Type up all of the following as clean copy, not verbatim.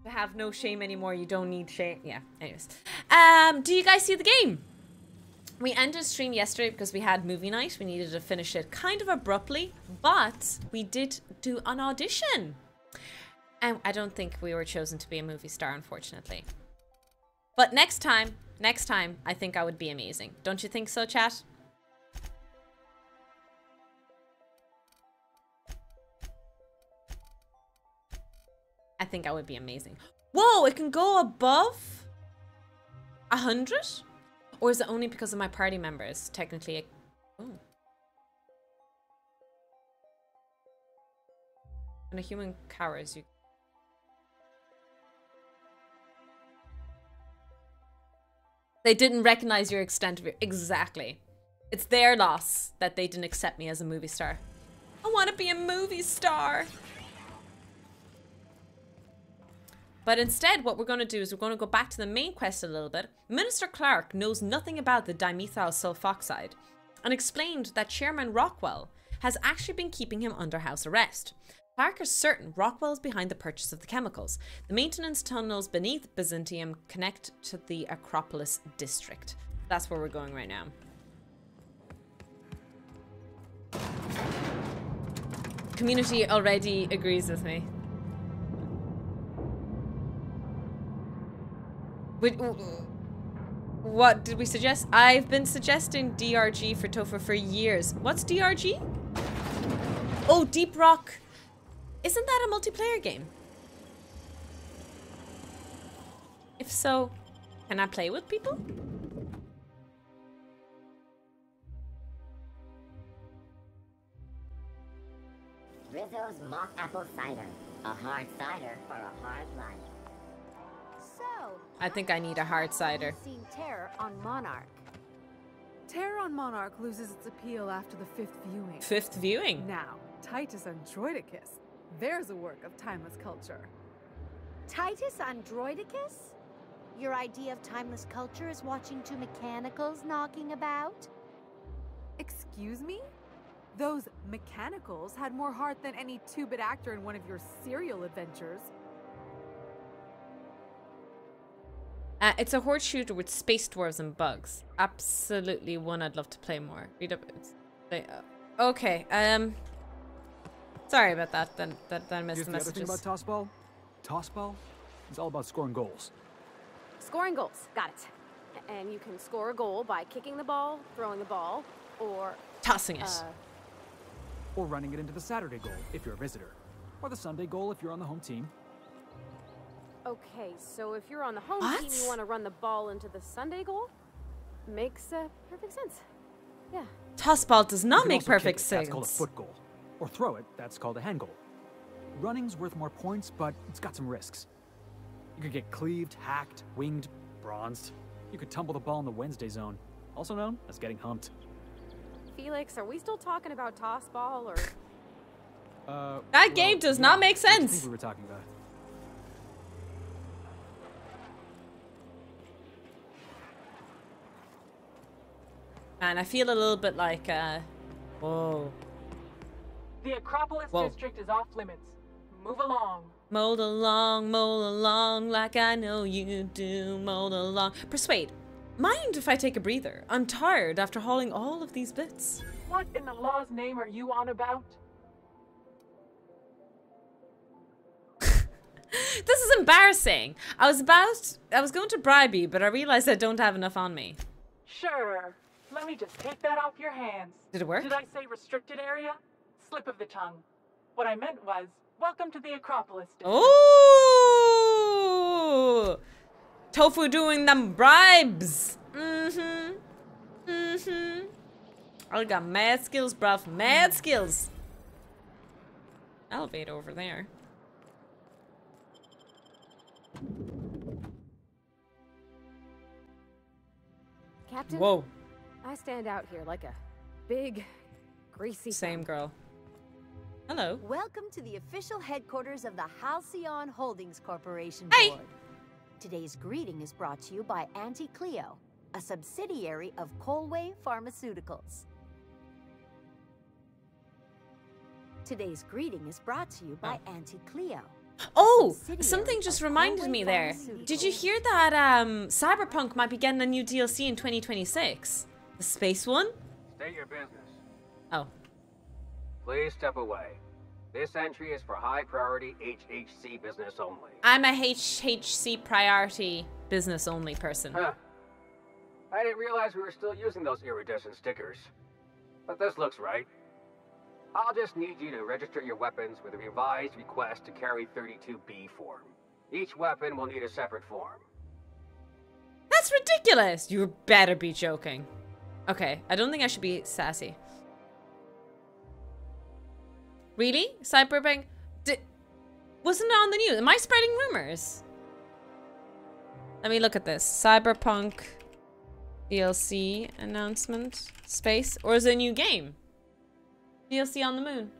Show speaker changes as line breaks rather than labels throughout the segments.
To have no shame anymore. You don't need shame. Yeah, anyways. Do you guys see the game? We ended stream yesterday because we had movie night. We needed to finish it kind of abruptly, but we did do an audition. And I don't think we were chosen to be a movie star, unfortunately. But next time, I think I would be amazing. Don't you think so, chat? I think I would be amazing. Whoa, it can go above 100? Or is it only because of my party members? Technically, oh. When a human cowers, you... They didn't recognize your extent of your... Exactly. It's their loss that they didn't accept me as a movie star. I want to be a movie star. But instead, what we're going to do is we're going to go back to the main quest a little bit. Minister Clark knows nothing about the dimethyl sulfoxide and explained that Chairman Rockwell has actually been keeping him under house arrest. Clark is certain Rockwell is behind the purchase of the chemicals. The maintenance tunnels beneath Byzantium connect to the Acropolis district. That's where we're going right now. Community already agrees with me. What did we suggest? I've been suggesting DRG for Topher for years. What's DRG? Oh, Deep Rock. Isn't that a multiplayer game? If so, can I play with people?
Rizzo's mock apple cider. A hard cider for a hard life.
So,
I think I need a hard cider.
seen Terror on Monarch.
Terror on Monarch loses its appeal after the 5th viewing.
5th viewing?
Now, Titus Androidicus. There's a work of timeless culture.
Titus Androidicus? Your idea of timeless culture is watching two mechanicals knocking about?
Excuse me? Those mechanicals had more heart than any 2-bit actor in one of your serial adventures.
It's a horde shooter with space dwarves and bugs. Absolutely one I'd love to play more. Read up. Okay. Sorry about that. Then I missed the messages.
The other thing about tossball? Tossball is all about scoring goals.
Scoring goals. Got it. And you can score a goal by kicking the ball, throwing the ball, or
tossing it.
Or running it into the Saturday goal if you're a visitor. Or the Sunday goal if you're on the home team.
Okay, so if you're on the home team,
What?
you want to run the ball into the Sunday goal? Makes perfect sense. Yeah.
Tossball does not
You can
make
also
perfect
kick it,
sense.
That's called a foot goal. Or throw it, that's called a hand goal. Running's worth more points, but it's got some risks. You could get cleaved, hacked, winged, bronzed. You could tumble the ball in the Wednesday zone, also known as getting humped.
Felix, are we still talking about toss ball or?
That game does not make
I
sense.
think we were talking about.
And I feel a little bit like, whoa.
The Acropolis
Whoa.
district is off limits. Move along.
Mold along like I know you do. Mold along. Persuade. Mind if I take a breather? I'm tired after hauling all of these bits.
What in the law's name are you on about?
This is embarrassing. I was going to bribe you, but I realized I don't have enough on me.
Sure. Let me just take that off your hands.
Did it work?
Did I say restricted area? Slip of the tongue. What I meant was, welcome to the Acropolis district.
Oh! Tofu doing them bribes. I got mad skills, bruv. Mad skills. Elevator over there.
Captain?
Whoa.
I stand out here like a big, greasy
Same
thumb.
girl. Hello.
Welcome to the official headquarters of the Halcyon Holdings Corporation
Hey.
Board. Today's greeting is brought to you by Auntie Cleo, a subsidiary of Colway Pharmaceuticals. Today's greeting is brought to you by Auntie Cleo,
Oh,
subsidiary
something just
of
reminded
Conway
me there. Did you
Pharmaceuticals.
hear that Cyberpunk might be getting a new DLC in 2026? The space one?
State your business.
Oh.
Please step away. This entry is for high priority HHC business only.
I'm a HHC priority business only person.
Huh. I didn't realize we were still using those iridescent stickers. But this looks right. I'll just need you to register your weapons with a revised request to carry 32B form. Each weapon will need a separate form.
That's ridiculous! You better be joking. Okay, I don't think I should be sassy. Really? Cyberpunk? Wasn't it on the news? Am I spreading rumors? Let me look at this. Cyberpunk DLC announcement. Space? Or is it a new game? DLC on the moon.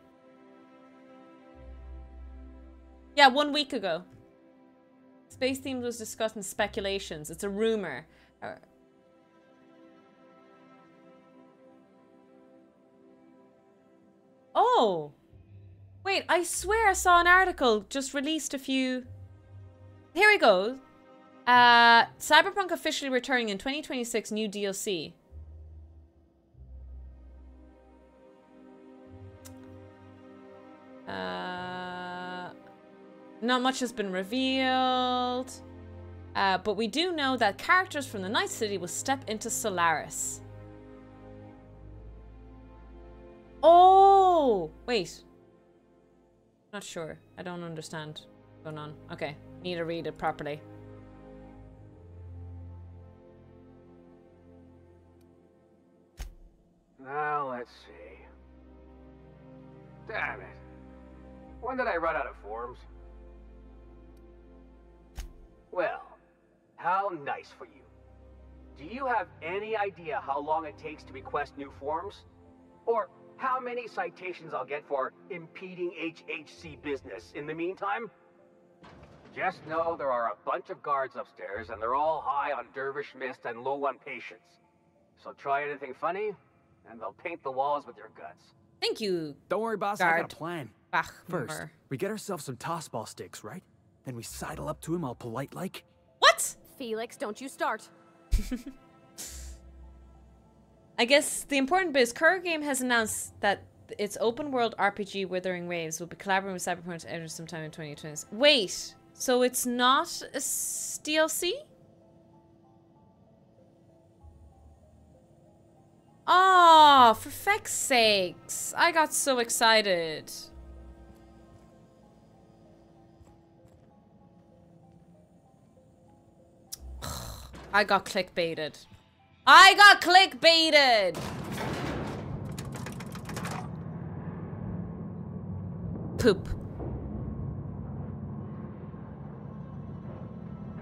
Yeah, 1 week ago. Space themes was discussed in speculations. It's a rumor. Oh! Wait, I swear I saw an article just released a few... Here we go. Cyberpunk officially returning in 2026 new DLC. Not much has been revealed. But we do know that characters from the Night City will step into Solaris. Oh! Wait. Not sure. I don't understand what's going on. Okay. Need to read it properly.
Now, let's see. Damn it. When did I run out of forms? Well, how nice for you. Do you have any idea how long it takes to request new forms? Or how many citations I'll get for impeding HHC business in the meantime? Just know there are a bunch of guards upstairs and they're all high on dervish mist and low on patience. So try anything funny, and they'll paint the walls with your guts.
Thank you.
Don't worry, boss. I
Guard.
got a plan.
Bach.
First, we get ourselves some tossball sticks, right? Then we sidle up to him all polite like.
What?
Felix, don't you start.
I guess the important bit is Curve Game has announced that its open world RPG Withering Waves will be collaborating with Cyberpunk to enter sometime in 2020. Wait, so it's not a DLC? Oh, for feck's sakes. I got so excited. I got clickbaited. I got clickbaited! Poop.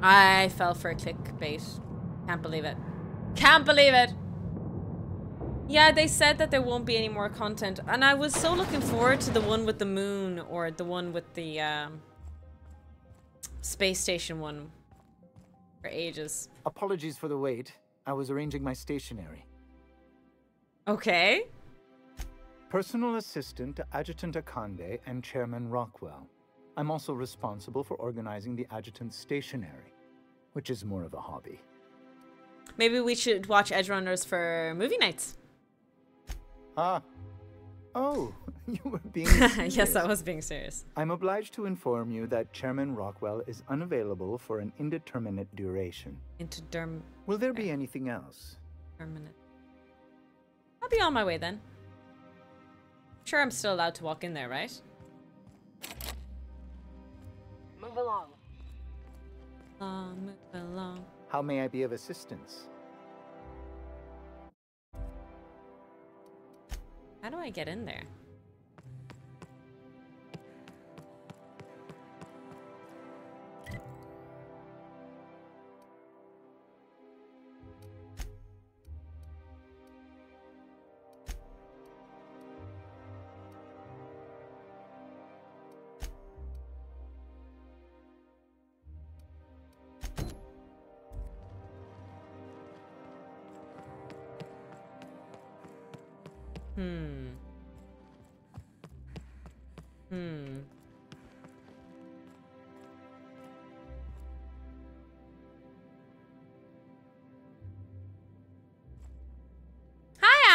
I fell for a clickbait. Can't believe it. Can't believe it! Yeah, they said that there won't be any more content. And I was so looking forward to the one with the moon or the one with the space station one for ages.
Apologies for the wait. I was arranging my stationery.
Okay.
Personal assistant to Adjutant Akande and Chairman Rockwell. I'm also responsible for organizing the adjutant's stationery, which is more of a hobby.
Maybe we should watch Edge Runners for movie nights.
Ah. Oh, you were being serious.
Yes, I was being serious.
I'm obliged to inform you that Chairman Rockwell is unavailable for an indeterminate duration. Will there be anything else?
Permanent. I'll be on my way then. Sure, I'm still allowed to walk in there, right?
Move along.
Move along.
How may I be of assistance?
How do I get in there?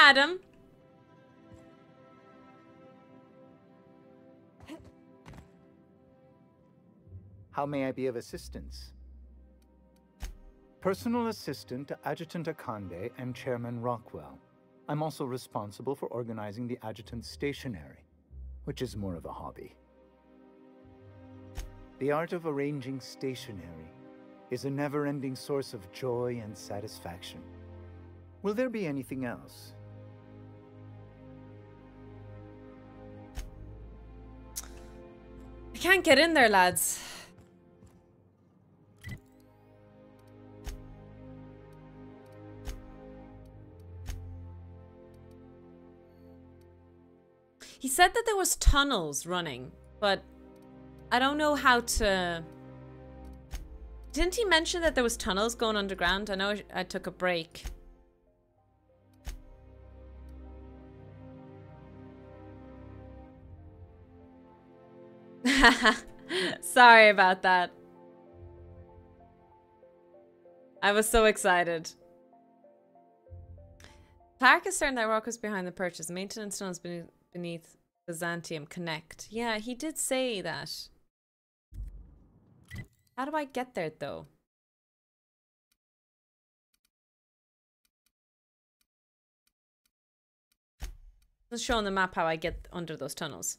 Adam.
How may I be of assistance? Personal assistant to Adjutant Akande and Chairman Rockwell. I'm also responsible for organizing the adjutant's stationery, which is more of a hobby. The art of arranging stationery is a never-ending source of joy and satisfaction. Will there be anything else?
I can't get in there, lads. He said that there was tunnels running, but I don't know how to... Didn't he mention that there was tunnels going underground? I know I took a break. Sorry about that. I was so excited. Clark is certain that Rock was behind the purchase. Maintenance tunnels beneath Byzantium connect. Yeah, he did say that. How do I get there, though? Let's show on the map how I get under those tunnels.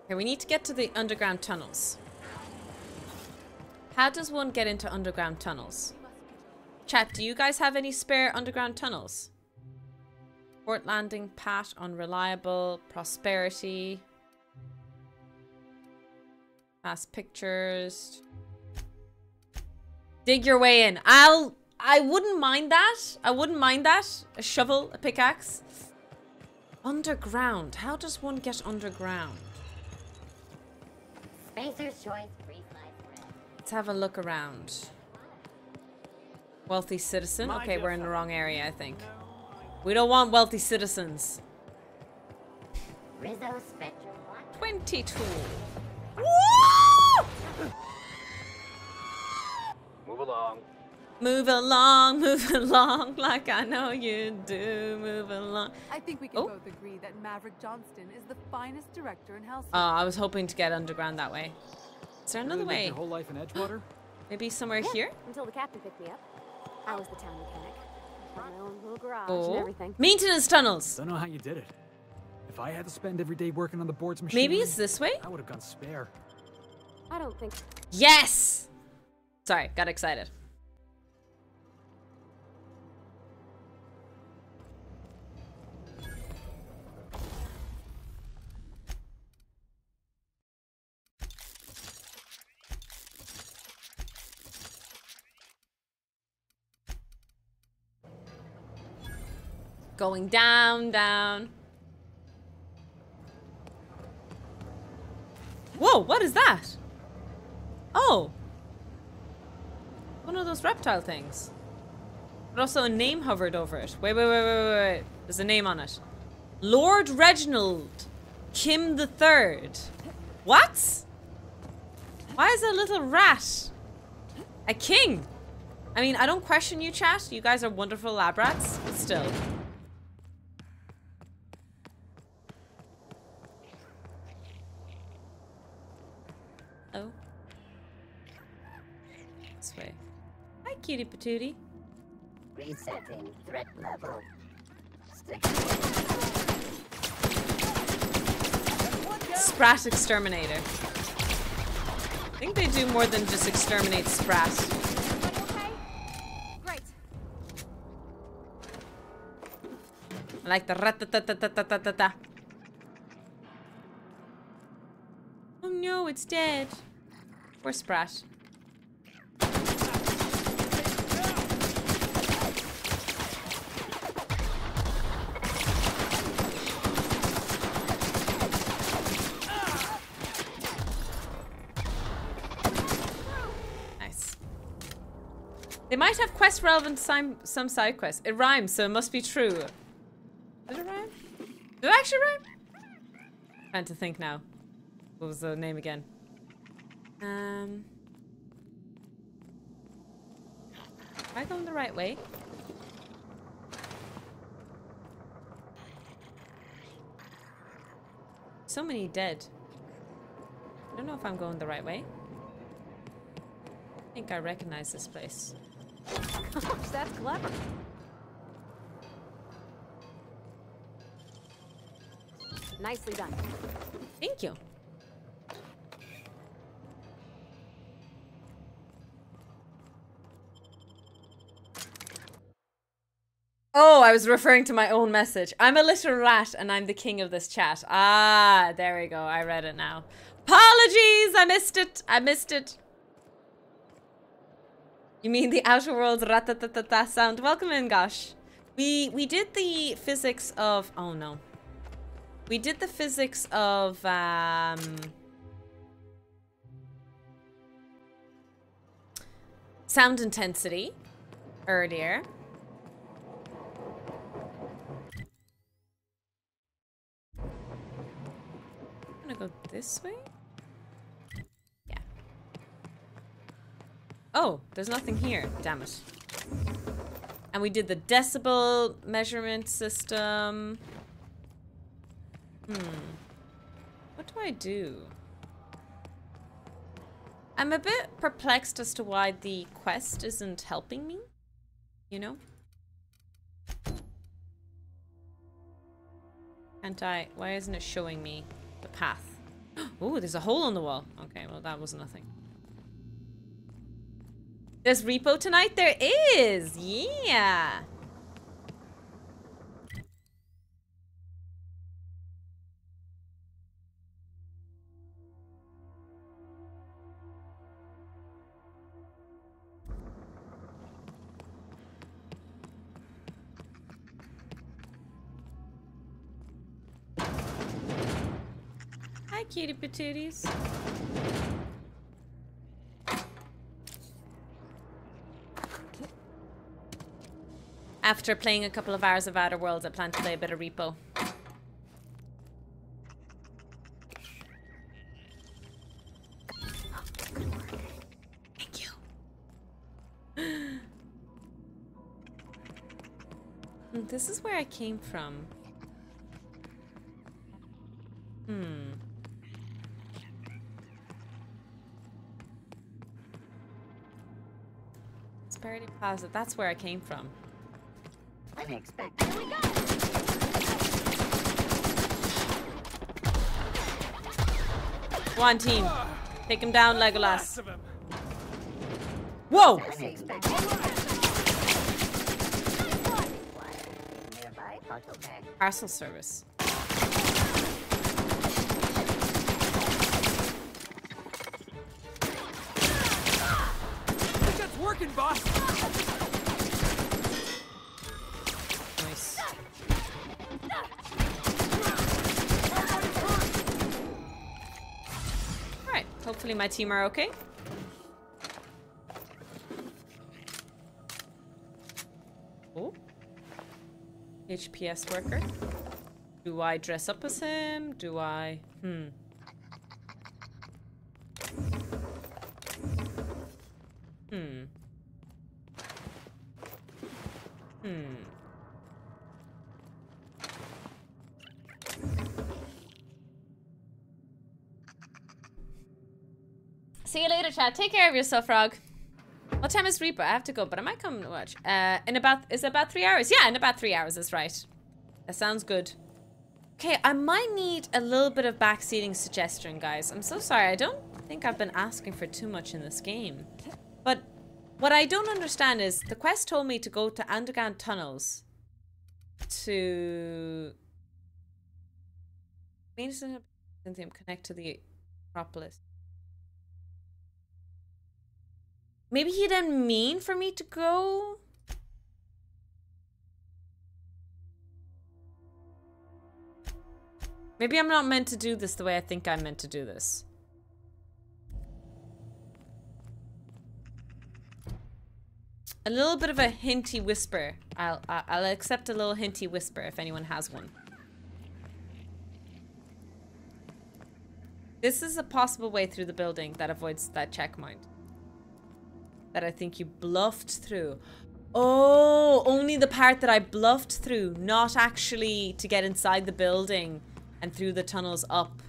Okay, we need to get to the underground tunnels. How does one get into underground tunnels? Chat, do you guys have any spare underground tunnels? Port landing, Pat, unreliable, prosperity. Fast pictures. Dig your way in. I wouldn't mind that. I wouldn't mind that. A shovel, a pickaxe. Underground. How does one get underground?
Spacer's choice, free slice bread.
Let's have a look around. Wealthy citizen. Okay, we're in the wrong area, I think. We don't want wealthy citizens.
Rizzo Spectrum
22. Woo!
Move along.
Move along, like I know you do. Move along.
I think we can both agree that Maverick Johnston is the finest director in Helsinki.
Oh, I was hoping to get underground that way. Is there another way?
Your whole life in Edgewater?
Maybe somewhere here?
Until the captain picked me up. I was the town mechanic. Had my own little garage
Oh.
and everything.
Maintenance tunnels.
Don't know how you did it. If I had to spend every day working on the board's machine,
Maybe it's this way?
I would have gone spare.
I don't think...
Yes! Sorry, got excited. Going down, down. Whoa, what is that? Oh. One of those reptile things. But also a name hovered over it. Wait. There's a name on it. Lord Reginald Kim the Third. What? Why is a little rat a king? I mean, I don't question you, chat. You guys are wonderful lab rats, but still. Oh. This way. Hi, cutie patootie.
Resetting threat level.
Sprat exterminator. I think they do more than just exterminate sprat.
Okay? Great.
I like the rat-ta-ta-ta-ta-ta-ta-ta. Oh no, it's dead. Poor sprat. Nice. They might have quest relevant some side quests. It rhymes, so it must be true. Did it rhyme? Did it actually rhyme? Trying to think now. What was the name again? Am I going the right way? So many dead. I don't know if I'm going the right way. I think I recognize this place.
Gosh, that's clever. Nicely done.
Thank you. Oh, I was referring to my own message. I'm a little rat and I'm the king of this chat. Ah, there we go. I read it now. Apologies! I missed it. I missed it. You mean the Outer Worlds rat-ta-ta-ta-ta sound? Welcome in, Gosh. We did the physics of... Oh, no. We did the physics of... sound intensity earlier. I'm gonna go this way? Yeah. Oh, there's nothing here. Damn it. And we did the decibel measurement system. What do I do? I'm a bit perplexed as to why the quest isn't helping me. You know? Can't I? Why isn't it showing me the path? Oh, there's a hole on the wall. Okay, well, that was nothing. There's repo tonight? There is! Yeah! Hi, cutie patooties. After playing a couple of hours of Outer Worlds, I plan to play a bit of Repo. Thank you. This is where I came from. Prosperity Plaza, that's where I came from.
Unexpected. Here we go!
Go on, team. Take him down, Legolas. Whoa!
Unexpected. Nearby auto bag.
Parcel service.
That's working, boss.
Nice. Alright, hopefully my team are okay. Oh. HPS worker. Do I dress up as him? Do I... See you later, chat. Take care of yourself, Frog. What time is Reaper? I have to go, but I might come to watch. Is it about 3 hours? Yeah, in about 3 hours, that's right. That sounds good. Okay, I might need a little bit of backseating suggestion, guys. I'm so sorry. I don't think I've been asking for too much in this game. But what I don't understand is the quest told me to go to underground tunnels to connect to the Acropolis. Maybe he didn't mean for me to go. Maybe I'm not meant to do this the way I think I'm meant to do this. A little bit of a hinty whisper. I'll accept a little hinty whisper if anyone has one. This is a possible way through the building that avoids that checkpoint. That I think you bluffed through. Oh, only the part that I bluffed through, not actually to get inside the building and through the tunnels up.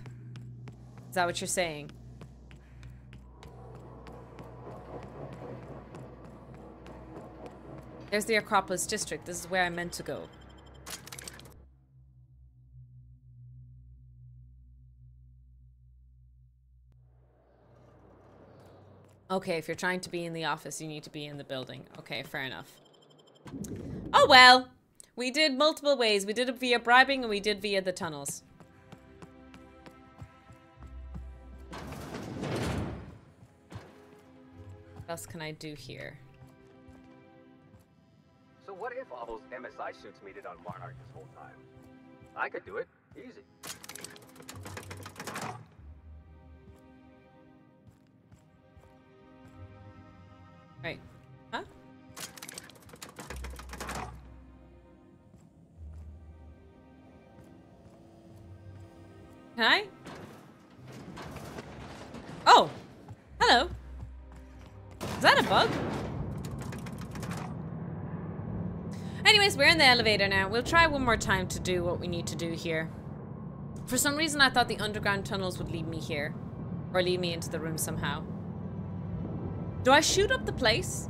Is that what you're saying? There's the Acropolis District. This is where I meant to go. Okay, if you're trying to be in the office, you need to be in the building. Okay, fair enough. Oh well! We did multiple ways. We did it via bribing and we did via the tunnels. What else can I do here?
So what if all those MSI suits made it on Monarch this whole time? I could do it. Easy.
Right. Huh? Can I? Oh! Hello! Is that a bug? Anyways, we're in the elevator now. We'll try one more time to do what we need to do here. For some reason, I thought the underground tunnels would lead me here. Or lead me into the room somehow. Do I shoot up the place?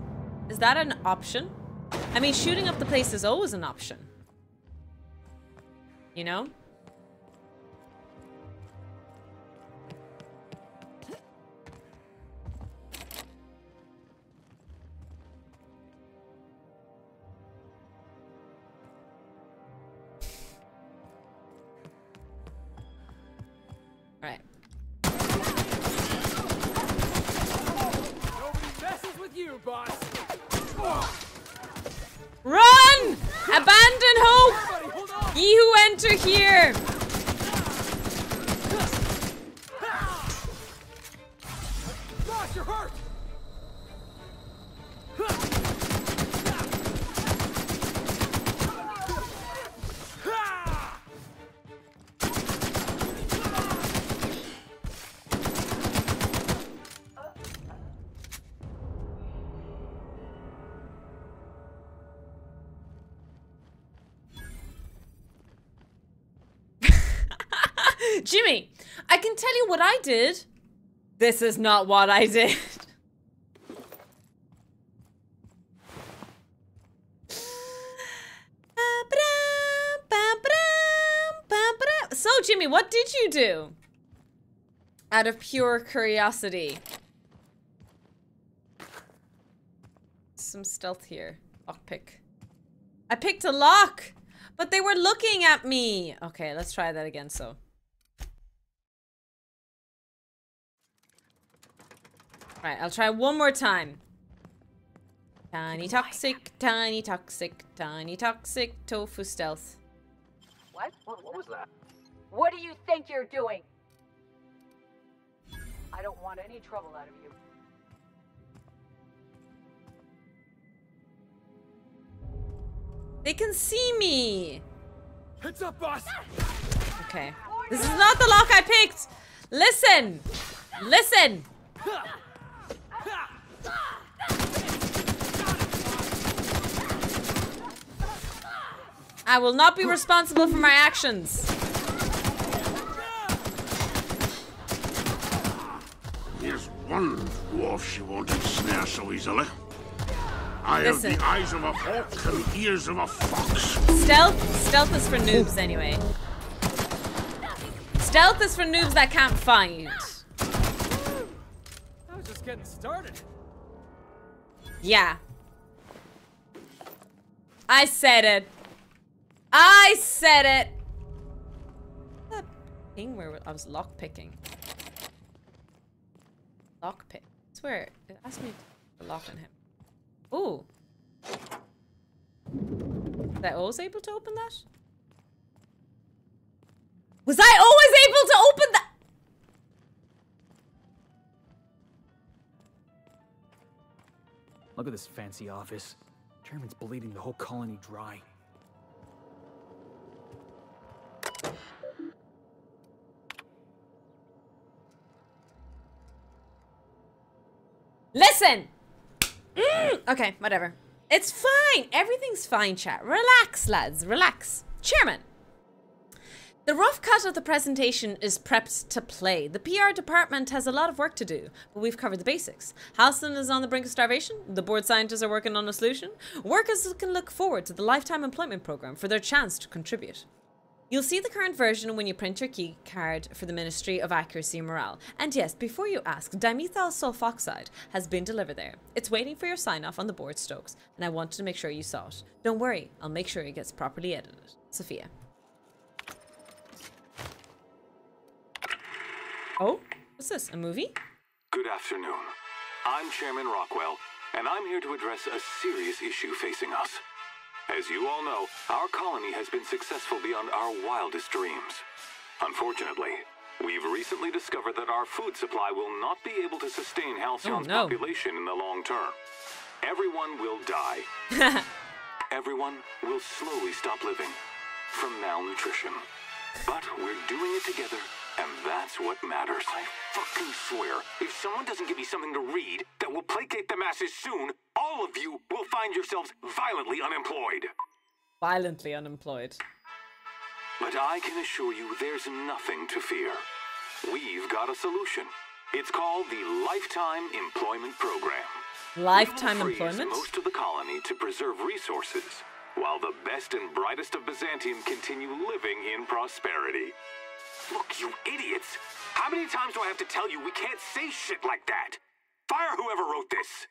Is that an option? I mean, shooting up the place is always an option. You know? Right.
You, boss.
Run! Abandon hope! Ye who enter here!
Boss, you're hurt!
Jimmy, I can tell you what I did. This is not what I did. So, Jimmy, what did you do? Out of pure curiosity. Some stealth here. Lockpick. I picked a lock, but they were looking at me. Okay, let's try that again, so. Right, I'll try one more time. Tiny toxic, tiny toxic, tiny toxic tofu stealth.
What? What was that?
What do you think you're doing? I don't want any trouble out of you.
They can see me.
Heads up, boss.
Okay. This is not the lock I picked. Listen. Listen. I will not be responsible for my actions.
Here's one dwarf she won't ensnare so easily. I
Listen.
have the eyes of a hawk and ears of a fox.
Stealth is for noobs anyway. Stealth is for noobs that can't find.
I was just getting started.
Yeah. I said it. I said it. That thing where I was lockpicking. Lockpick. I swear, it asked me to lock on him. Ooh. Was I always able to open that? Was I always able to open that?
Look at this fancy office. Chairman's bleeding the whole colony dry.
Listen! Okay, whatever. It's fine. Everything's fine, chat. Relax, lads. Relax. Chairman. The rough cut of the presentation is prepped to play. The PR department has a lot of work to do, but we've covered the basics. Halcyon is on the brink of starvation. The board scientists are working on a solution. Workers can look forward to the lifetime employment program for their chance to contribute. You'll see the current version when you print your key card for the Ministry of Accuracy and Morale. And yes, before you ask, dimethyl sulfoxide has been delivered there. It's waiting for your sign-off on the board, Stokes, and I wanted to make sure you saw it. Don't worry, I'll make sure it gets properly edited. Sophia. Oh, what's this, a movie?
Good afternoon. I'm Chairman Rockwell, and I'm here to address a serious issue facing us. As you all know, our colony has been successful beyond our wildest dreams. Unfortunately, we've recently discovered that our food supply will not be able to sustain Halcyon's population in the long term. Everyone will die. Everyone will slowly stop living from malnutrition. But we're doing it together, and that's what matters. I fucking swear, if someone doesn't give me something to read that will placate the masses soon, all of you will find yourselves violently unemployed.
Violently unemployed.
But I can assure you there's nothing to fear. We've got a solution. It's called the Lifetime Employment Program.
Lifetime
We will freeze
employment?
most of the colony to preserve resources, while the best and brightest of Byzantium continue living in prosperity. Look, you idiots! How many times do I have to tell you we can't say shit like that? Fire whoever wrote this!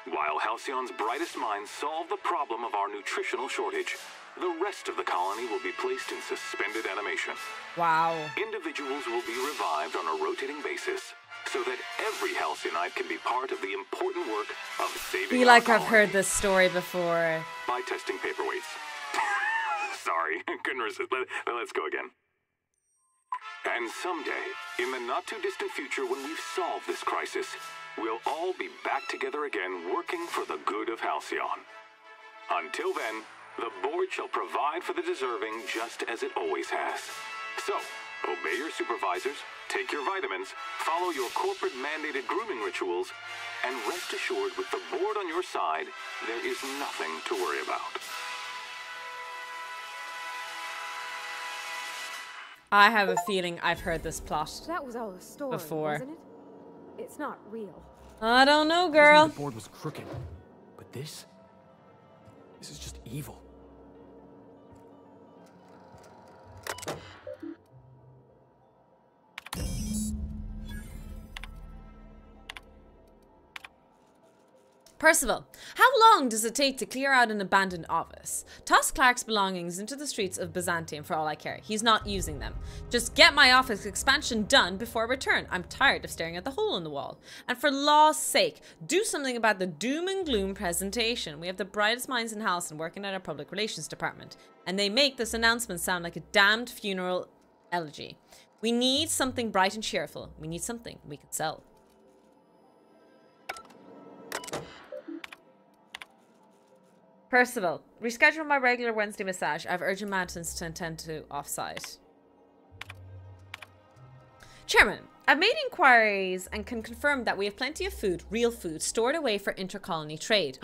While Halcyon's brightest minds solve the problem of our nutritional shortage, the rest of the colony will be placed in suspended animation.
Wow.
Individuals will be revived on a rotating basis, so that every Halcyon can be part of the important work of saving
Feel like I've heard this story before.
by testing paperweights. Sorry, couldn't resist. Let's go again. And someday, in the not-too-distant future when we've solved this crisis, we'll all be back together again working for the good of Halcyon. Until then, the board shall provide for the deserving just as it always has. So, obey your supervisors, take your vitamins, follow your corporate-mandated grooming rituals, and rest assured with the board on your side, there is nothing to worry about.
I have a feeling I've heard this plot
That was all a story,
before.
wasn't it? It's not real.
I don't know,
The
girl.
board was crooked, but this is just evil.
Percival, how long does it take to clear out an abandoned office? Toss Clark's belongings into the streets of Byzantium for all I care. He's not using them. Just get my office expansion done before I return. I'm tired of staring at the hole in the wall. And for law's sake, do something about the doom and gloom presentation. We have the brightest minds in Halcyon working at our public relations department, and they make this announcement sound like a damned funeral elegy. We need something bright and cheerful. We need something we can sell. Percival, reschedule my regular Wednesday massage. I have urgent matters to attend to off-site. Chairman, I've made inquiries and can confirm that we have plenty of food, real food, stored away for inter-colony trade.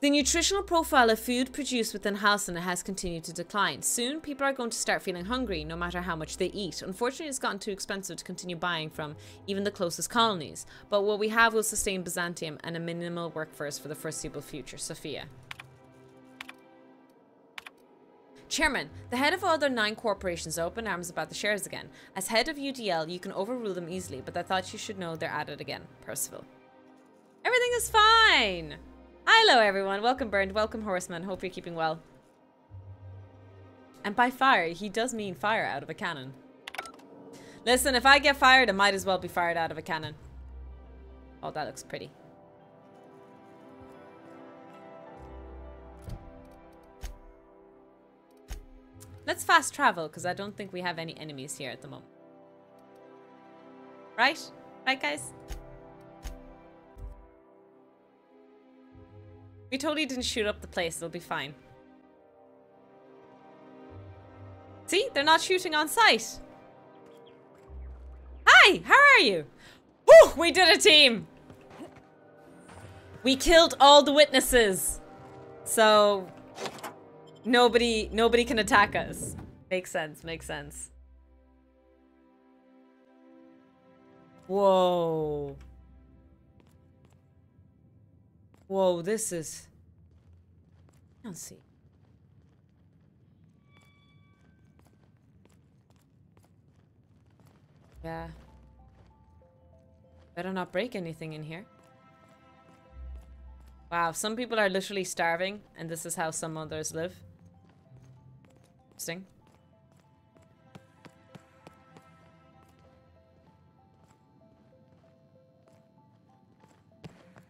The nutritional profile of food produced within Halcyon has continued to decline. Soon, people are going to start feeling hungry no matter how much they eat. Unfortunately, it's gotten too expensive to continue buying from even the closest colonies. But what we have will sustain Byzantium and a minimal workforce for the foreseeable future. Sophia. Chairman, the head of all other 9 corporations are open arms about the shares again. As head of UDL, you can overrule them easily, but I thought you should know they're at it again. Percival. Everything is fine! Hello everyone, welcome Bernd, welcome Horseman, hope you're keeping well. And by fire, he does mean fire out of a cannon. Listen, if I get fired, I might as well be fired out of a cannon. Oh, that looks pretty. Let's fast travel, because I don't think we have any enemies here at the moment. Right? Right, guys? We totally didn't shoot up the place. It'll be fine. See? They're not shooting on sight. Hi! How are you? Woo! We did a team! We killed all the witnesses. So nobody can attack us. Makes sense, makes sense. Whoa. Whoa, this is... Let's see. Yeah. Better not break anything in here. Wow, some people are literally starving, and this is how some others live. Interesting.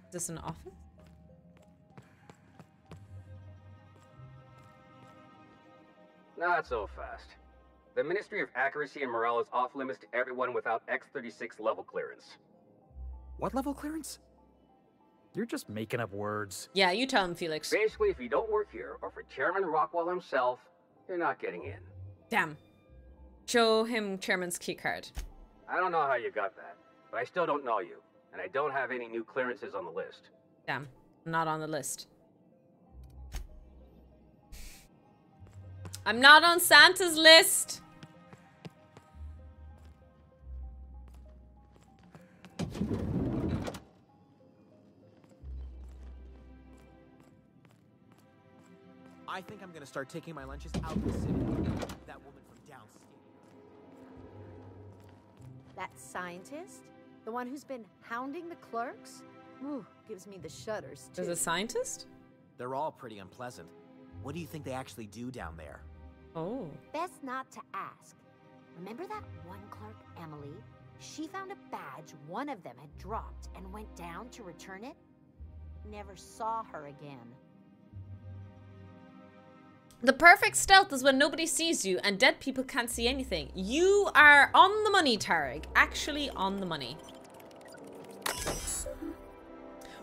Is this an office?
Not so fast. The Ministry of Accuracy and Morale is off limits to everyone without X-36 level clearance.
What level clearance? You're just making up words.
Yeah, you tell him, Felix.
Basically, if you don't work here, or for Chairman Rockwell himself, you're not getting in.
Damn. Show him Chairman's key card.
I don't know how you got that, but I still don't know you, and I don't have any new clearances on the list.
Damn. I'm not on the list. I'm not on Santa's list.
I think I'm gonna start taking my lunches out of the city. That woman from downstate.
That scientist? The one who's been hounding the clerks? Ooh, gives me the shudders, too.
There's a scientist?
They're all pretty unpleasant. What do you think they actually do down there?
Oh.
Best not to ask. Remember that one clerk, Emily? She found a badge one of them had dropped and went down to return it. Never saw her again.
The perfect stealth is when nobody sees you and dead people can't see anything. You are on the money, Tarek. Actually on the money.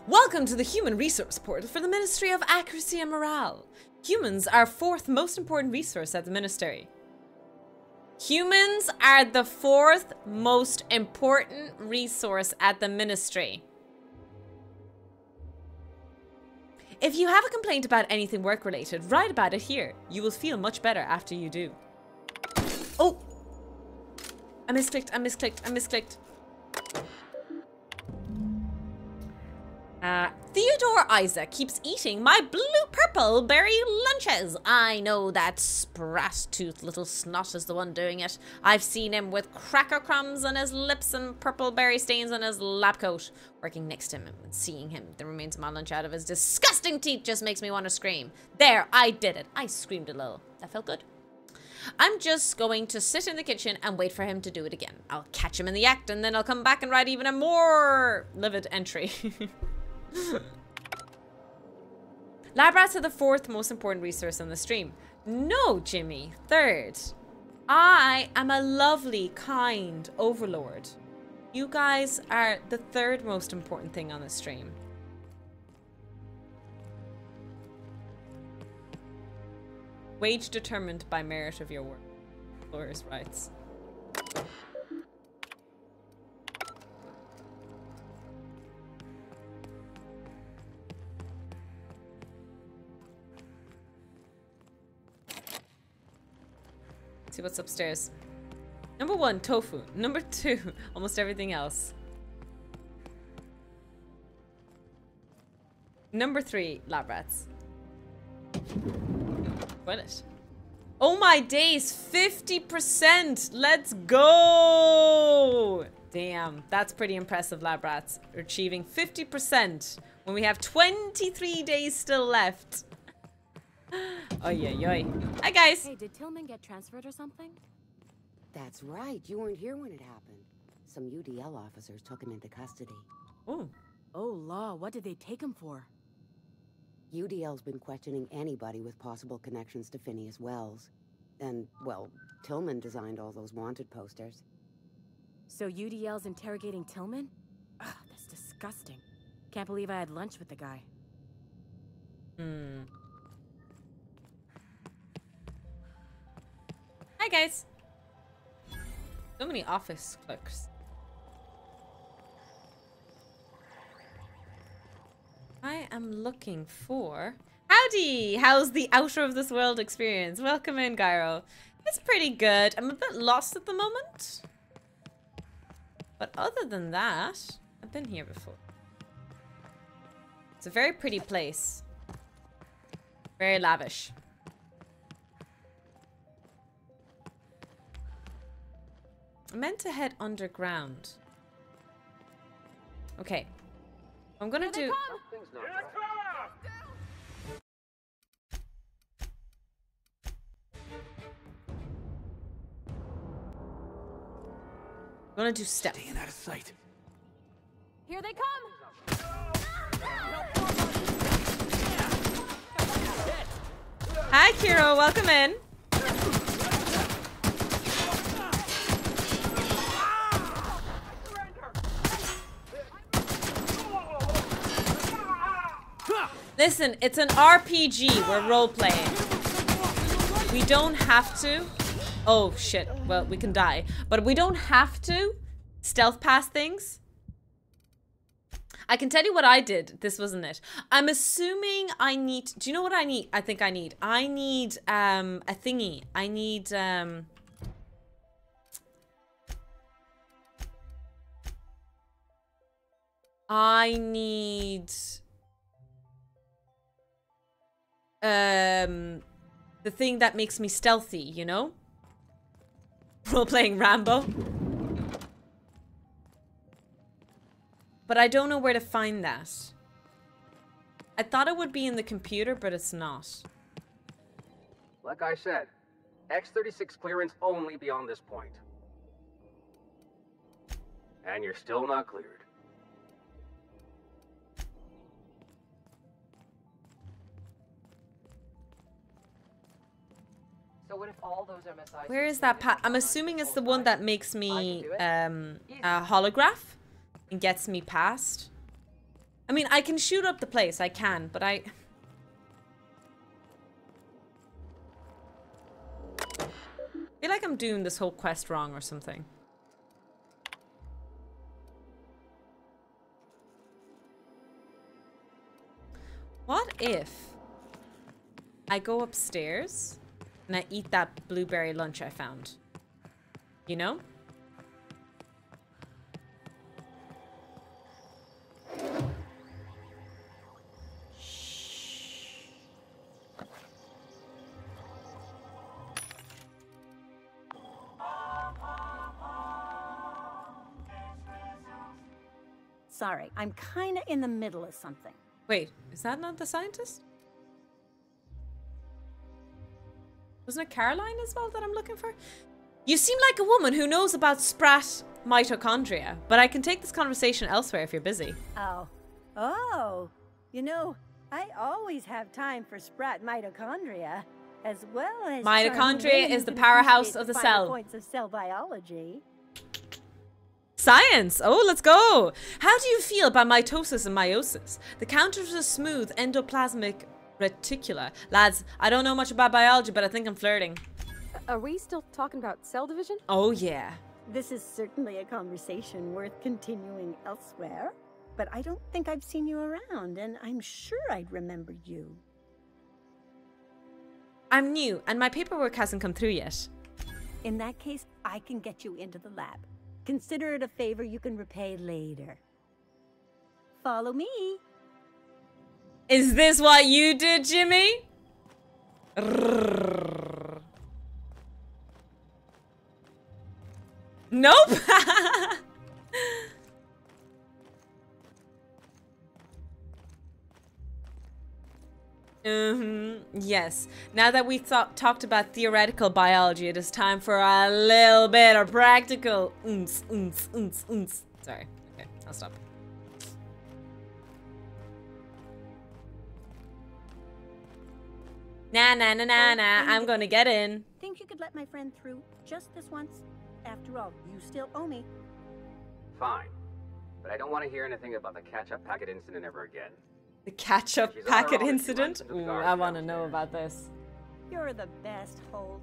Welcome to the Human Resource Portal for the Ministry of Accuracy and Morale. Humans are fourth most important resource at the Ministry. Humans are the fourth most important resource at the Ministry. If you have a complaint about anything work-related, write about it here. You will feel much better after you do. Oh! I misclicked. Theodore Isaac keeps eating my blue-purple berry lunches. I know that sprass-toothed little snot is the one doing it. I've seen him with cracker crumbs on his lips and purple berry stains on his lab coat. Working next to him and seeing him, the remains of my lunch out of his disgusting teeth just makes me want to scream. There, I did it. I screamed a little. That felt good. I'm just going to sit in the kitchen and wait for him to do it again. I'll catch him in the act and then I'll come back and write even a more livid entry. Lab rats are the fourth most important resource on the stream. No, Jimmy. Third. I am a lovely, kind overlord. You guys are the third most important thing on the stream. Wage determined by merit of your work. Lawyer's rights. See what's upstairs. Number 1, tofu. Number 2, almost everything else. Number 3, lab rats. Toilet. Oh my days, 50%! Let's go! Damn, that's pretty impressive, lab rats. Achieving 50% when we have 23 days still left. Oy, oy, oy. Hi, guys.
Hey, did Tillman get transferred or something?
That's right. You weren't here when it happened. Some UDL officers took him into custody.
Oh.
Oh, law. What did they take him for?
UDL's been questioning anybody with possible connections to Phineas Wells. And, well, Tillman designed all those wanted posters.
So UDL's interrogating Tillman? Ugh, that's disgusting. Can't believe I had lunch with the guy.
Hi, guys. So many office clerks. am looking for... Howdy! How's the Outer of This World experience? Welcome in, Gyro. It's pretty good. I'm a bit lost at the moment. But other than that, I've been here before. It's a very pretty place. Very lavish. I meant to head underground. Okay. I'm gonna do... I'm gonna do stealth.
Staying out of sight.
Here they come!
Hi, Kiro. Welcome in. Listen, it's an RPG. We're role-playing. We don't have to... Oh, shit. Well, we can die. But we don't have to stealth past things. I can tell you what I did. This wasn't it. I'm assuming I need... Do you know what I need? I think I need... I need a thingy. I need... I need... the thing that makes me stealthy, you know? Role-playing Rambo. But I don't know where to find that. I thought it would be in the computer, but it's not.
Like I said, X-36 clearance only beyond this point. And you're still not cleared.
So what if all those MSIs...
Where is that I'm assuming it's the one that makes me a holograph and gets me past. I mean, I can shoot up the place, I can, but I feel like I'm doing this whole quest wrong or something. What if I go upstairs and I eat that blueberry lunch I found? You know?
Sorry, I'm kinda in the middle of something.
Wait, is that not the scientist? Wasn't it Caroline as well that I'm looking for? You seem like a woman who knows about sprat mitochondria, but I can take this conversation elsewhere if you're busy.
Oh, you know, I always have time for sprat mitochondria, as well as
mitochondria is the powerhouse of the cell.
Points of cell biology.
Science! Oh, let's go! How do you feel about mitosis and meiosis? The counter to smooth endoplasmic reticula. Lads, I don't know much about biology, but I think I'm flirting.
Are we still talking about cell division?
Oh, yeah.
This is certainly a conversation worth continuing elsewhere, but I don't think I've seen you around, and I'm sure I'd remember you.
I'm new, and my paperwork hasn't come through yet.
In that case, I can get you into the lab. Consider it a favor you can repay later. Follow me.
Is this what you did, Jimmy? Nope. Yes. Now that we've talked about theoretical biology, it is time for a little bit of practical. Sorry. Okay, I'll stop. Nah, I'm gonna get in.
Think you could let my friend through just this once? After all, you still owe me.
Fine. But I don't want to hear anything about the catch-up packet incident ever again.
The catch-up packet incident? Ooh, I want to know about this.
You're the best, Holt.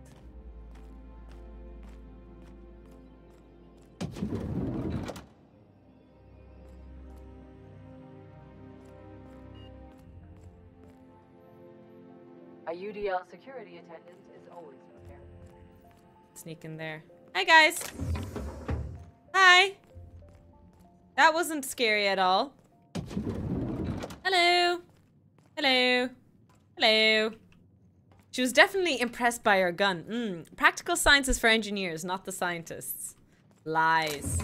A UDL security attendant is always prepared.
Sneak in there. Hi, guys. Hi. That wasn't scary at all. Hello. Hello. Hello. She was definitely impressed by her gun. Practical science is for engineers, not the scientists. Lies.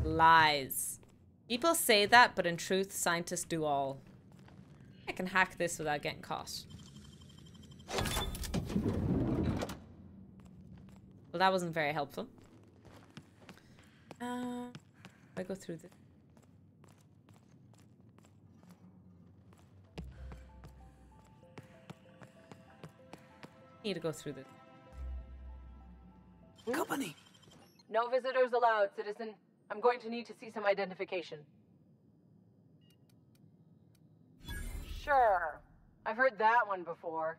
Lies. People say that, but in truth, scientists do all. I can hack this without getting caught. Well, that wasn't very helpful. I go through this. Need to go through this.
Company. No visitors allowed, citizen. I'm going to need to see some identification. Sure. I've heard that one before.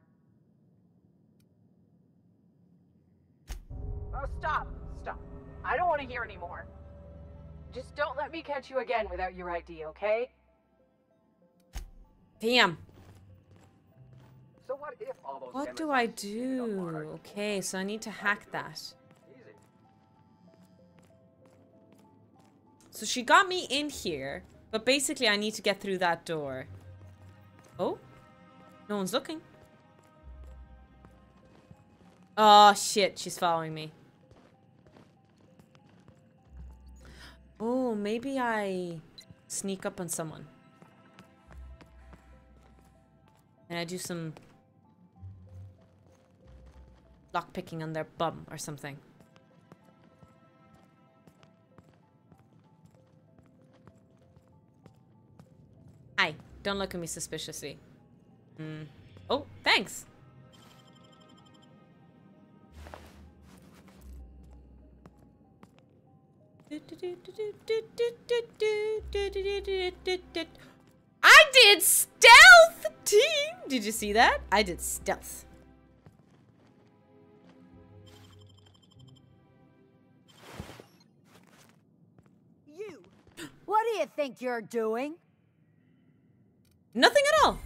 Oh, stop. Stop. I don't want to hear anymore. Just don't let me catch you again without your ID, okay?
Damn.
So what if all those
What do I do? Okay, so I need to hack that. So she got me in here, but basically I need to get through that door. Oh? No one's looking. Oh, shit. She's following me. Oh, maybe I sneak up on someone. And I do some lockpicking on their bum or something. Hi. Don't look at me suspiciously. Oh, thanks. I did stealth, team! Did you see that? I did stealth.
You! What do you think you're doing?
Nothing at all.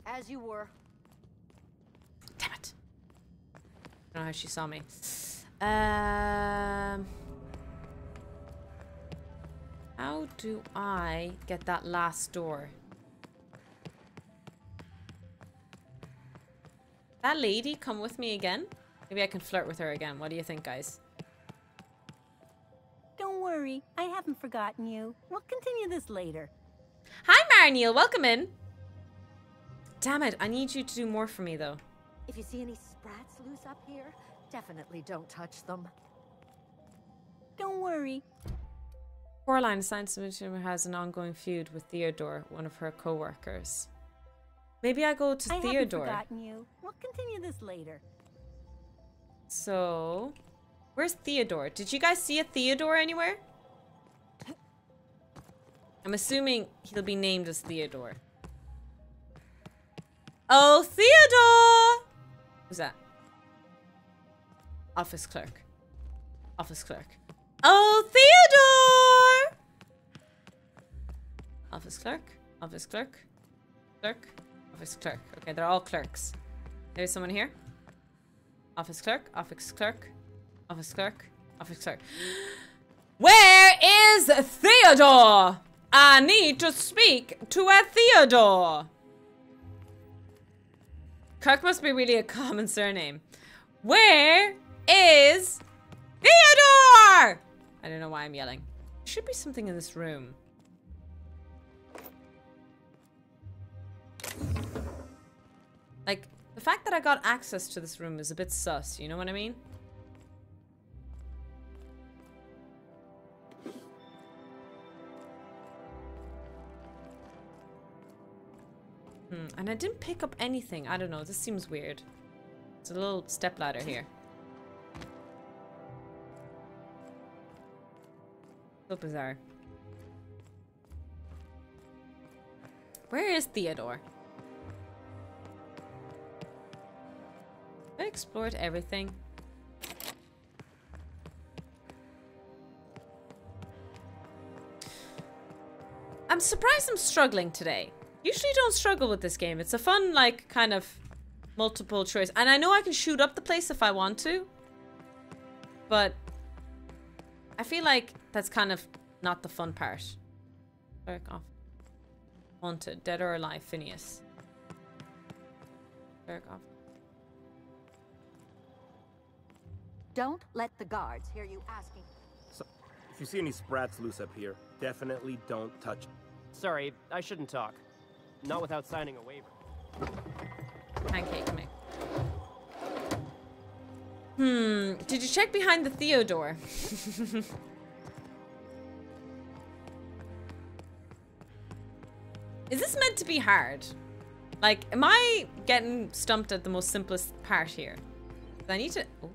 As you were.
Damn it. I don't know how she saw me. How do I get that last door? That lady come with me again? Maybe I can flirt with her again. What do you think, guys?
Don't worry, I haven't forgotten you. We'll continue this later.
Hi, Marniel. Welcome in. Damn it. I need you to do more for me, though.
If you see any sprats loose up here, definitely don't touch them.
Don't worry.
Coraline, a science mission, has an ongoing feud with Theodore, one of her co-workers. Maybe I go to
I
Theodore.
haven't forgotten you. We'll continue this later.
So, where's Theodore? Did you guys see a Theodore anywhere? I'm assuming he'll be named as Theodore. Oh, Theodore! Who's that? Office clerk. Office clerk. Oh, Theodore! Office clerk. Office clerk. Clerk. Office clerk. Okay, they're all clerks. There's someone here. Office clerk. Office clerk. Office clerk. Office clerk. Where is Theodore? I need to speak to a Theodore. Kirk must be really a common surname. Where is Theodore? I don't know why I'm yelling. There should be something in this room. Like, the fact that I got access to this room is a bit sus, you know what I mean? And I didn't pick up anything. I don't know. This seems weird. It's a little stepladder here. So bizarre. Where is Theodore? I explored everything. I'm surprised I'm struggling today. Usually don't struggle with this game. It's a fun, like, kind of multiple choice. And I know I can shoot up the place if I want to. But I feel like that's kind of not the fun part. Cleric off. Haunted. Dead or alive. Phineas. Cleric off.
Don't let the guards hear you asking.
So, if you see any sprats loose up here, definitely don't touch.
Sorry, I shouldn't talk. Not without signing a waiver.
Pancake, come here. Did you check behind the Theodore? Is this meant to be hard? Like, am I getting stumped at the most simplest part here? I need to... Oh.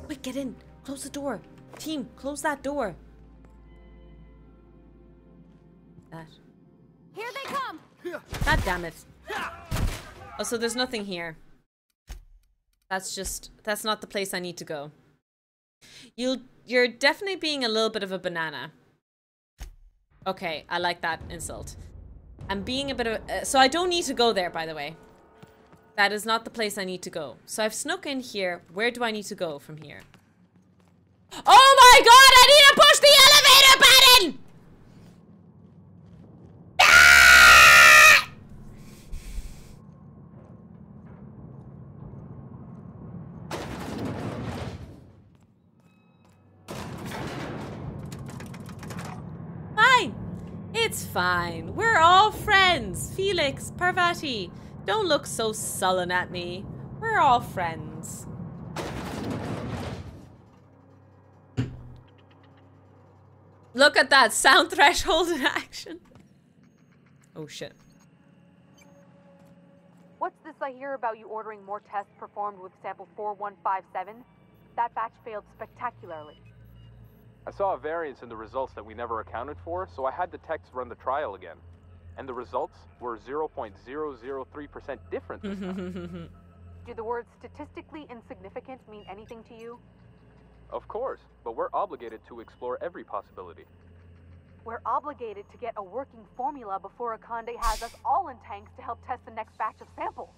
Wait, get in. Close the door. Team, close that door. That.
Here they come.
God damn it. Oh, so there's nothing here. That's not the place I need to go. You're definitely being a little bit of a banana. Okay, I like that insult. I'm being a bit of so I don't need to go there, by the way. That is not the place I need to go. So I've snuck in here. Where do I need to go from here? Oh my god, I need to push the elevator button! Ah! Fine. It's fine. We're all friends. Felix, Parvati. Don't look so sullen at me. We're all friends. Look at that sound threshold in action. Oh shit.
What's this I hear about you ordering more tests performed with sample 4157? That batch failed spectacularly.
I saw a variance in the results that we never accounted for, so I had the techs run the trial again. And the results were 0.003% different this time.
Do the words statistically insignificant mean anything to you?
Of course, but we're obligated to explore every possibility.
We're obligated to get a working formula before Akande has us all in tanks to help test the next batch of samples.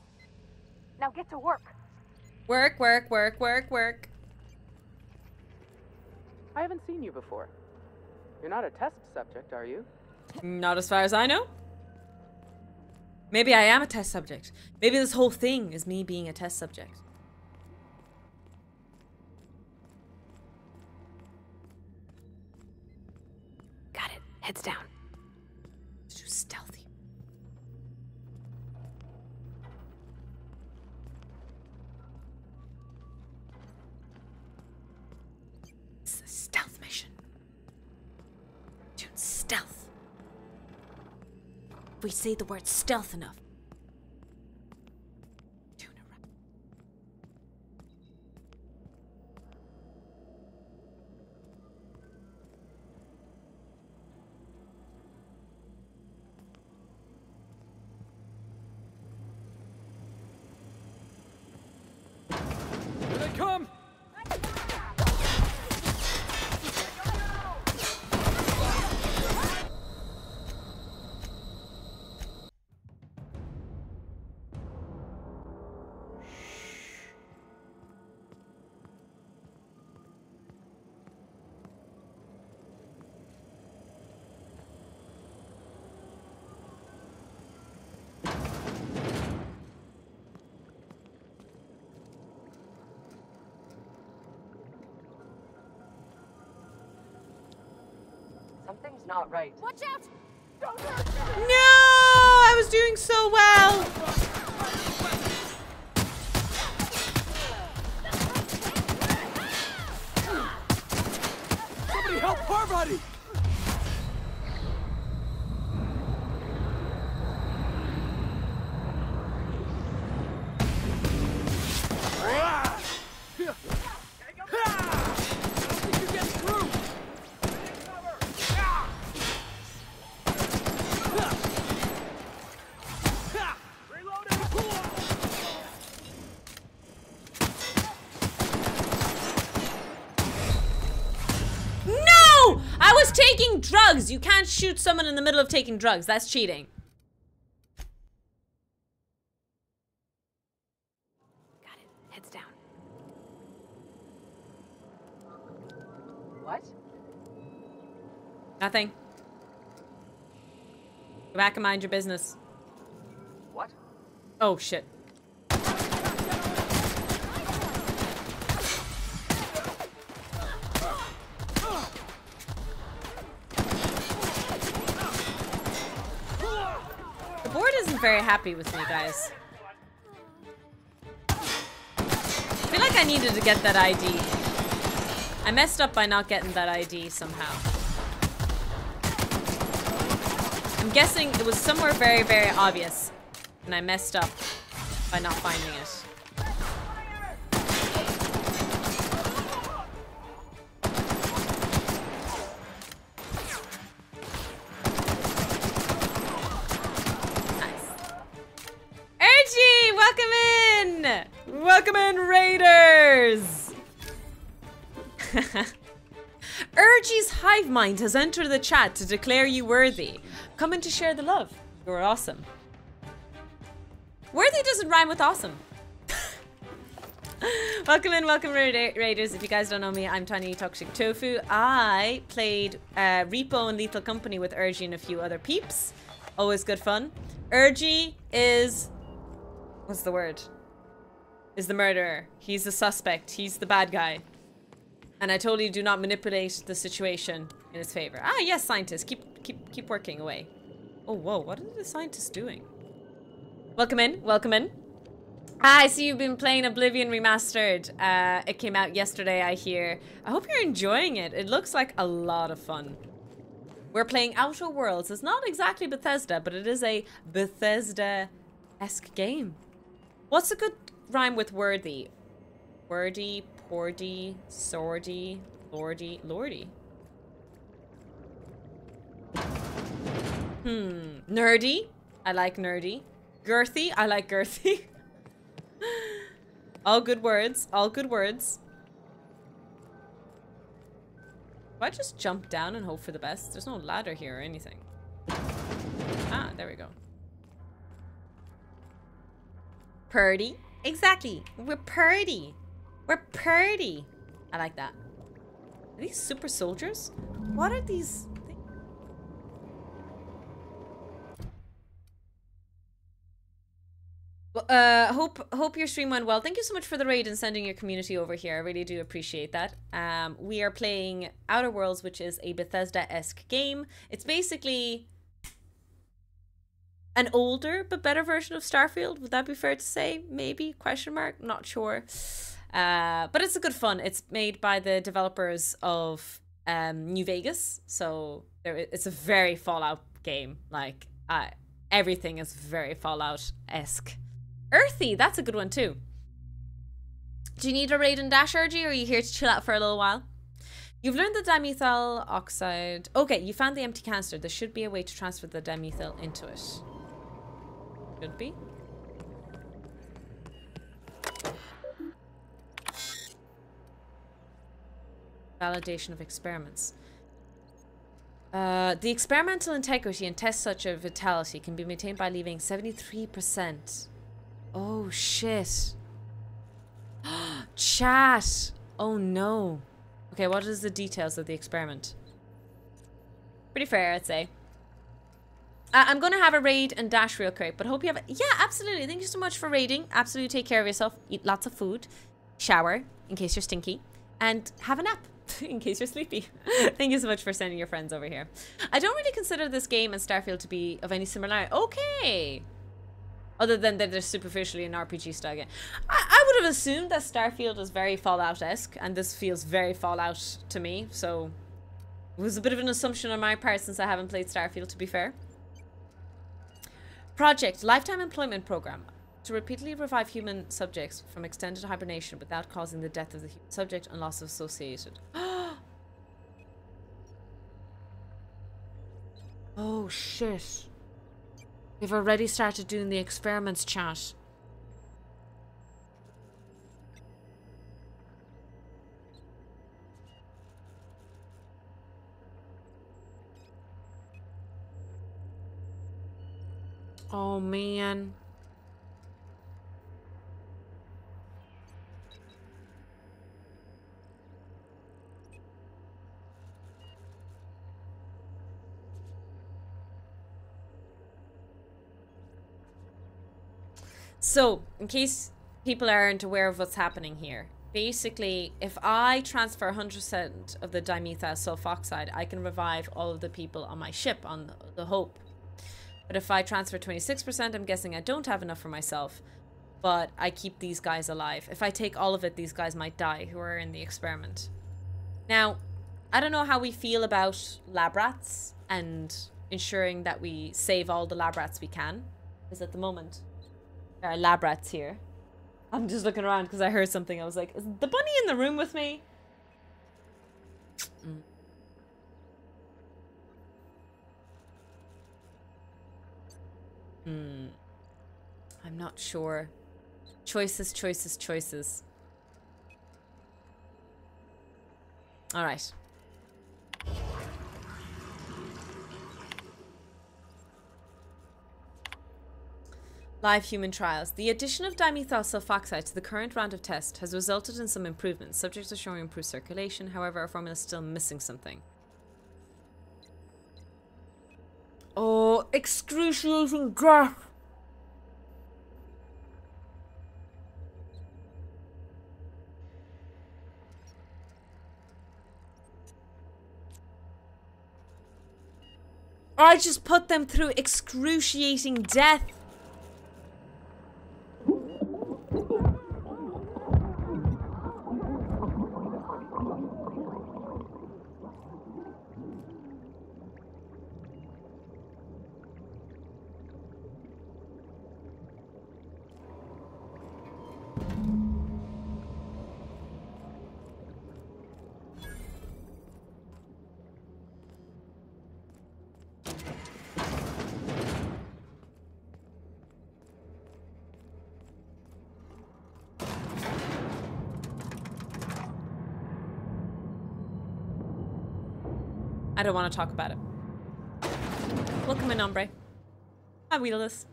Now get to work.
Work, work, work, work, work.
I haven't seen you before. You're not a test subject, are you?
Not as far as I know. Maybe I am a test subject. Maybe this whole thing is me being a test subject.
Got it. Heads down.
Too stealthy. It's a stealth mission. Doing stealth. If we say the word stealth enough. Doing it right.
Here they come!
Something's not right.
Watch out!
Don't hurt me!
No! I was doing so well!
Somebody help Parvati!
taking drugs! You can't shoot someone in the middle of taking drugs. That's cheating.
Got it. Heads down.
What?
Nothing. Go back and mind your business.
What?
Oh, shit. The board isn't very happy with me, guys. I feel like I needed to get that ID. I messed up by not getting that ID somehow. I'm guessing it was somewhere very, very obvious, and I messed up by not finding it. Ergie, welcome in! Welcome in, Raiders! Ergie's hive mind has entered the chat to declare you worthy. Come in to share the love. You're awesome. Worthy doesn't rhyme with awesome. Welcome in, welcome Raiders. If you guys don't know me, I'm Tiny Toxic Tofu. I played Repo and Lethal Company with Ergie and a few other peeps. Always good fun. Ergie is... what's the word? Is the murderer. He's the suspect. He's the bad guy. And I totally do not manipulate the situation in his favor. Ah, yes, scientists. Keep working away. Oh, whoa. What are the scientists doing? Welcome in. Welcome in. Ah, I see you've been playing Oblivion Remastered. It came out yesterday, I hear. I hope you're enjoying it. It looks like a lot of fun. We're playing Outer Worlds. It's not exactly Bethesda, but it is a Bethesda-esque game. What's a good rhyme with worthy? Wordy, pordy, swordy, lordy, lordy. Nerdy. I like nerdy. Girthy. I like girthy. All good words. All good words. Do I just jump down and hope for the best? There's no ladder here or anything. Ah, there we go. Purdy. Exactly. We're purdy. We're purdy. I like that. Are these super soldiers? What are these? Well, hope your stream went well. Thank you so much for the raid and sending your community over here. I really do appreciate that. We are playing Outer Worlds, which is a Bethesda-esque game. It's basically an older but better version of Starfield. Would that be fair to say? Maybe? Question mark? Not sure. But it's a good fun. It's made by the developers of New Vegas, so it's a very Fallout game. Like everything is very Fallout-esque. Earthy, that's a good one too. Do you need a raid and dash, Ergie, or are you here to chill out for a little while? You've learned the dimethyl oxide. Okay, you found the empty canister. There should be a way to transfer the dimethyl into it. Should be. Validation of experiments. The experimental integrity and test such a vitality can be maintained by leaving 73%. Oh shit. Chat. Oh no. Okay, what is the details of the experiment? Pretty fair, I'd say. I'm gonna have a raid and dash real quick, but hope you have yeah, absolutely. Thank you so much for raiding. Absolutely take care of yourself. Eat lots of food. Shower in case you're stinky. And have a nap in case you're sleepy. Thank you so much for sending your friends over here. I don't really consider this game and Starfield to be of any similarity. Okay. Other than that they're superficially an RPG style game. I would have assumed that Starfield is very Fallout-esque, and this feels very Fallout to me, so it was a bit of an assumption on my part since I haven't played Starfield, to be fair. Project, Lifetime Employment Program. To repeatedly revive human subjects from extended hibernation without causing the death of the human subject and loss of associated. Oh shit. They've already started doing the experiments, chat. Oh, man. So, in case people aren't aware of what's happening here, basically, if I transfer 100% of the dimethyl sulfoxide, I can revive all of the people on my ship, on the Hope. But if I transfer 26%, I'm guessing I don't have enough for myself. But I keep these guys alive. If I take all of it, these guys might die who are in the experiment. Now, I don't know how we feel about lab rats and ensuring that we save all the lab rats we can. Because at the moment, there are lab rats here. I'm just looking around because I heard something. I was like, is the bunny in the room with me? I'm not sure. Choices, choices, choices. All right. Live human trials. The addition of dimethyl sulfoxide to the current round of tests has resulted in some improvements, subject to showing improved circulation. However, our formula is still missing something. Oh, excruciating death! I just put them through excruciating death. I don't want to talk about it. Welcome in, hombre. I wheel this.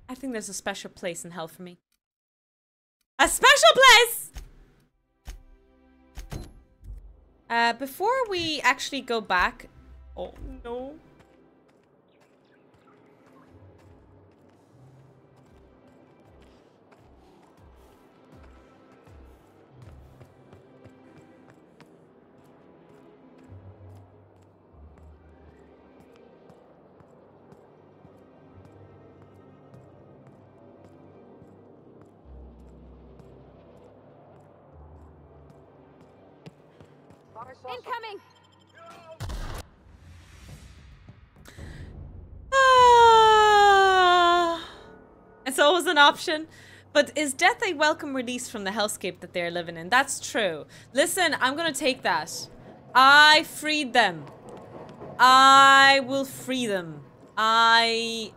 I think there's a special place in hell for me. A special place! Before we actually go back... Oh, no.
Incoming!
It's always an option. But is death a welcome release from the hellscape that they're living in? That's true. Listen, I'm gonna take that. I freed them. I will free them. I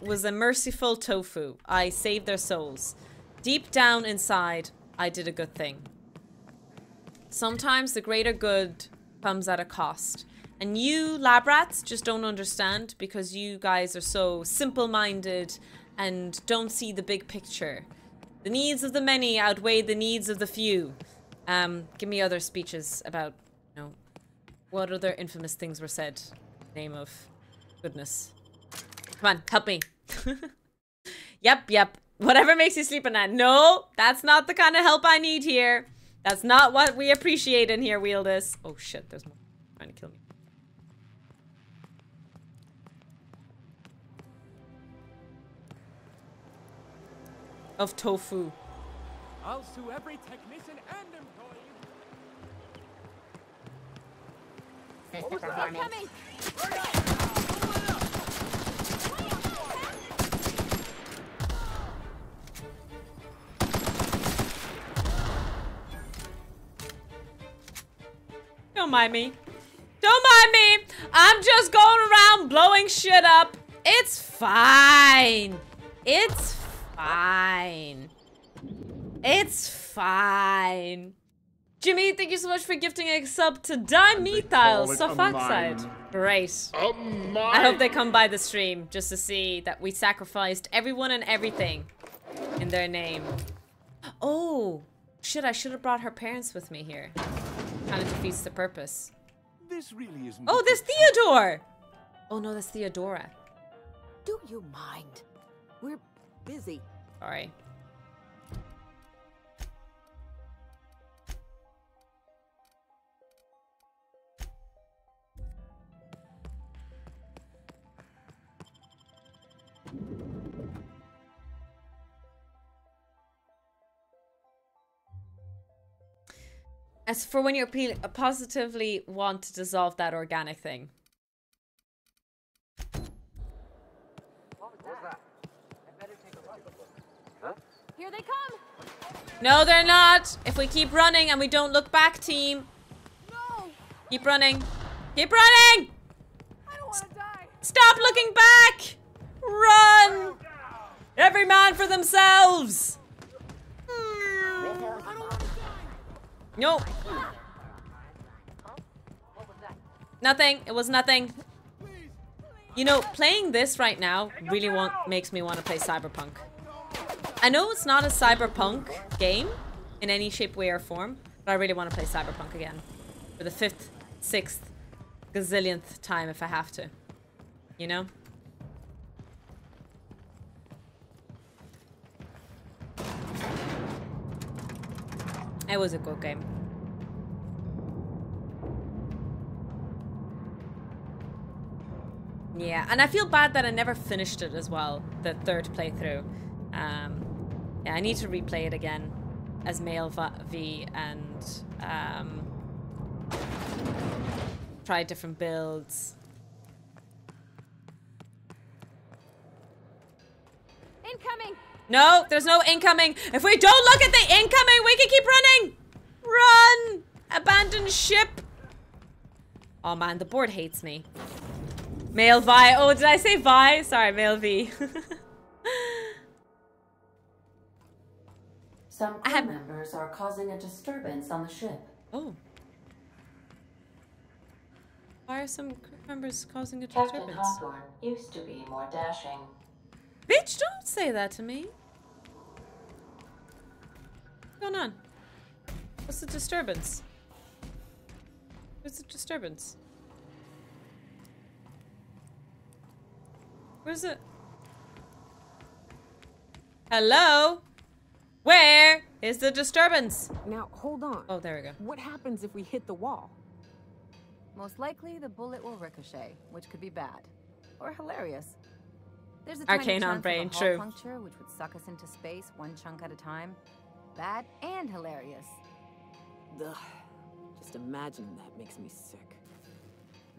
was a merciful tofu. I saved their souls. Deep down inside, I did a good thing. Sometimes the greater good comes at a cost. And you, lab rats, just don't understand because you guys are so simple-minded and don't see the big picture. The needs of the many outweigh the needs of the few. Give me other speeches about, you know, what other infamous things were said in the name of goodness. Come on, help me. Yep. Whatever makes you sleep at night. No, that's not the kind of help I need here. That's not what we appreciate in here, Wieldus. Oh shit, there's more trying to kill me. Of tofu.
I'll sue every technician and employee.
System performance.
Don't mind me. Don't mind me. I'm just going around blowing shit up. It's fine. It's fine. It's fine. Jimmy, thank you so much for gifting a sub to Dimethyl Sulfoxide. Great. I hope they come by the stream just to see that we sacrificed everyone and everything in their name. Oh, shit, I should have brought her parents with me here. Kind of defeats the purpose.
This really isn't.
Oh, there's Theodore! Oh no, that's Theodora.
Do you mind? We're busy.
Sorry. As for when you positively want to dissolve that organic thing.
Here they come.
No, they're not. If we keep running and we don't look back, team.
No.
Keep running. Keep running.
I don't want to die.
Stop looking back. Run. Every man for themselves. No. Nothing. It was nothing. You know, playing this right now really makes me want to play Cyberpunk. I know it's not a Cyberpunk game in any shape, way, or form, but I really want to play Cyberpunk again. For the 5th, 6th, gazillionth time if I have to. You know? It was a good game. Yeah, and I feel bad that I never finished it as well, the 3rd playthrough. Yeah, I need to replay it again as Male V and try different builds.
Incoming!
No, there's no incoming. If we don't look at the incoming, we can keep running. Run! Abandon ship. Oh man, the board hates me. Male Vi. Oh, did I say Vi? Sorry, Male V.
Some crew members are causing a disturbance on the ship.
Oh. Why are some crew members causing a disturbance?
Captain Hawthorne used to be more dashing.
Bitch, don't say that to me. What's going on? What's the disturbance? What's the disturbance? Where's it? Hello? Where is the disturbance?
Now, hold on.
Oh, there we go.
What happens if we hit the wall?
Most likely, the bullet will ricochet, which could be bad. Or hilarious. There's a
Arcane
tiny
on
chance
brain,
of a
true.
hull puncture, which would suck us into space one chunk at a time. Bad and hilarious.
Ugh. Just imagining that makes me sick.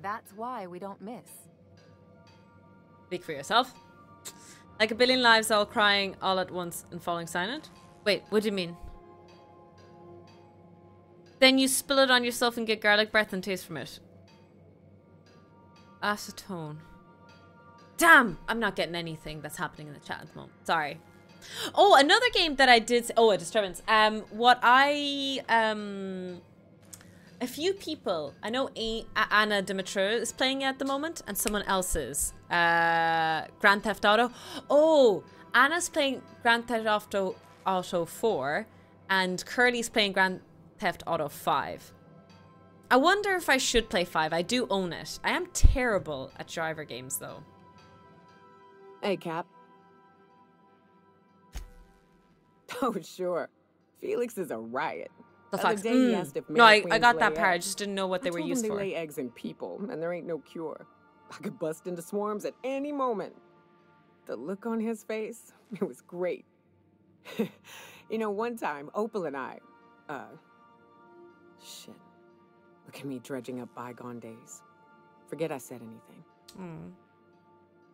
That's why we don't miss.
Speak for yourself. Like a billion lives all crying all at once and falling silent? Wait, what do you mean? Then you spill it on yourself and get garlic breath and taste from it. Acetone. Damn! I'm not getting anything that's happening in the chat at the moment. Sorry. Oh, another game that I did... Oh, a disturbance. A few people... I know Anna Dimitra is playing it at the moment, and someone else is. Grand Theft Auto. Oh! Anna's playing Grand Theft Auto 4, and Curly's playing Grand Theft Auto 5. I wonder if I should play 5. I do own it. I am terrible at driver games, though.
Hey, Cap. Oh, sure. Felix is a riot.
The
other
fox.
day he asked if
No, I
queens
got
lay
that part. I
eggs.
just didn't know what they
I
were
told
used
him
for.
They lay eggs in people, and there ain't no cure. I could bust into swarms at any moment. The look on his face, it was great. You know, one time, Opal and I, shit. Look at me dredging up bygone days. Forget I said anything.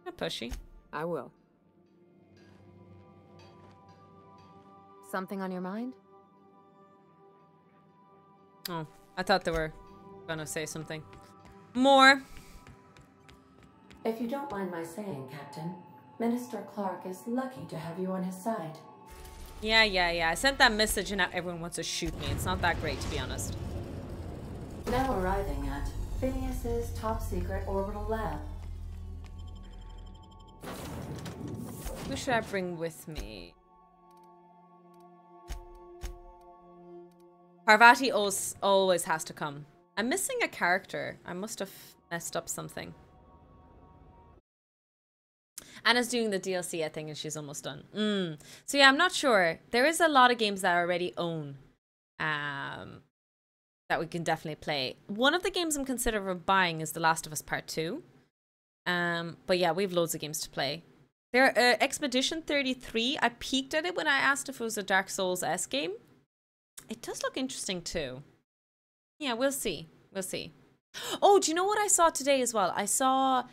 Not pushy.
I will.
Something on your mind?
Oh, I thought they were gonna say something. More.
If you don't mind my saying, Captain, Minister Clark is lucky to have you on his side.
Yeah. I sent that message and now everyone wants to shoot me. It's not that great, to be honest.
Now arriving at Phineas's top secret orbital lab.
Who should I bring with me? Parvati always has to come. I'm missing a character. I must have messed up something. Anna's doing the DLC, I think, and she's almost done. So yeah, I'm not sure. There is a lot of games that I already own that we can definitely play. One of the games I'm considering buying is The Last of Us Part 2. But yeah, we have loads of games to play. There, Expedition 33, I peeked at it when I asked if it was a Dark Souls-esque game. It does look interesting too. Yeah, we'll see. We'll see. Oh, do you know what I saw today as well? I saw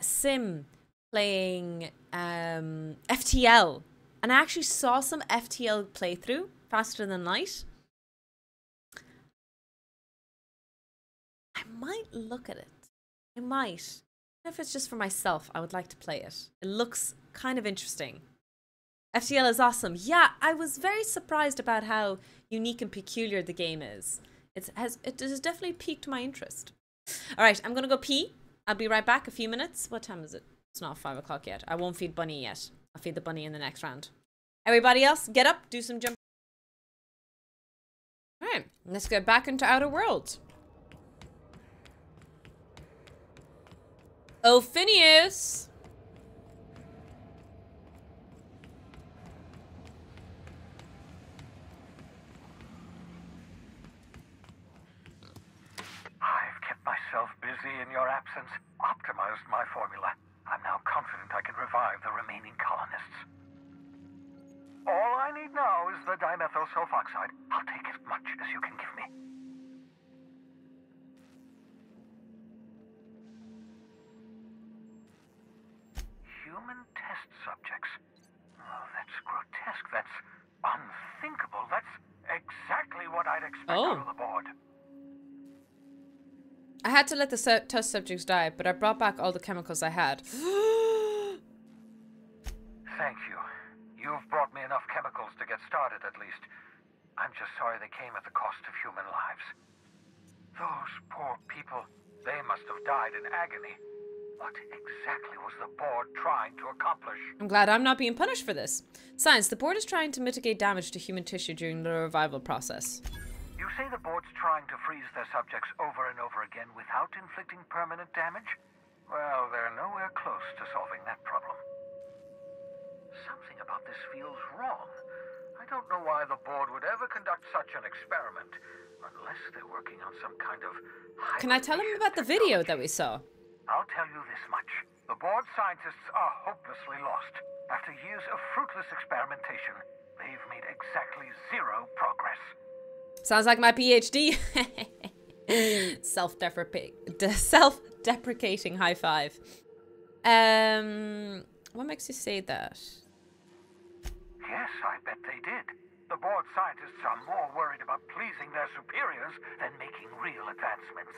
Sim playing FTL. And I actually saw some FTL playthrough, Faster Than Light. I might look at it. I might. If it's just for myself, I would like to play it. It looks kind of interesting. FTL is awesome. Yeah, I was very surprised about how unique and peculiar the game is. It has definitely piqued my interest. All right, I'm going to go pee. I'll be right back. A few minutes. What time is it? It's not 5 o'clock yet. I won't feed Bunny yet. I'll feed the bunny in the next round. Everybody else, get up. Do some jump. All right, let's get back into Outer Worlds. Oh, Phineas!
I've kept myself busy in your absence, optimized my formula. I'm now confident I can revive the remaining colonists. All I need now is the dimethyl sulfoxide. I'll take as much as you can give me. Human test subjects. Oh, that's grotesque. That's unthinkable. That's exactly what I'd expect out of the board.
I had to let the test subjects die, but I brought back all the chemicals I had.
Thank you. You've brought me enough chemicals to get started, at least. I'm just sorry they came at the cost of human lives. Those poor people, they must have died in agony. What exactly was the board trying to accomplish?
I'm glad I'm not being punished for this. Science, the board is trying to mitigate damage to human tissue during the revival process.
You say the board's trying to freeze their subjects over and over again without inflicting permanent damage? Well, they're nowhere close to solving that problem. Something about this feels wrong. I don't know why the board would ever conduct such an experiment, unless they're working on some kind of...
Can I tell him about the video that we saw?
I'll tell you this much. The board scientists are hopelessly lost. After years of fruitless experimentation, they've made exactly zero progress.
Sounds like my PhD. Self-deprecating high five. What makes you say that?
Yes, I bet they did. The board scientists are more worried about pleasing their superiors than making real advancements.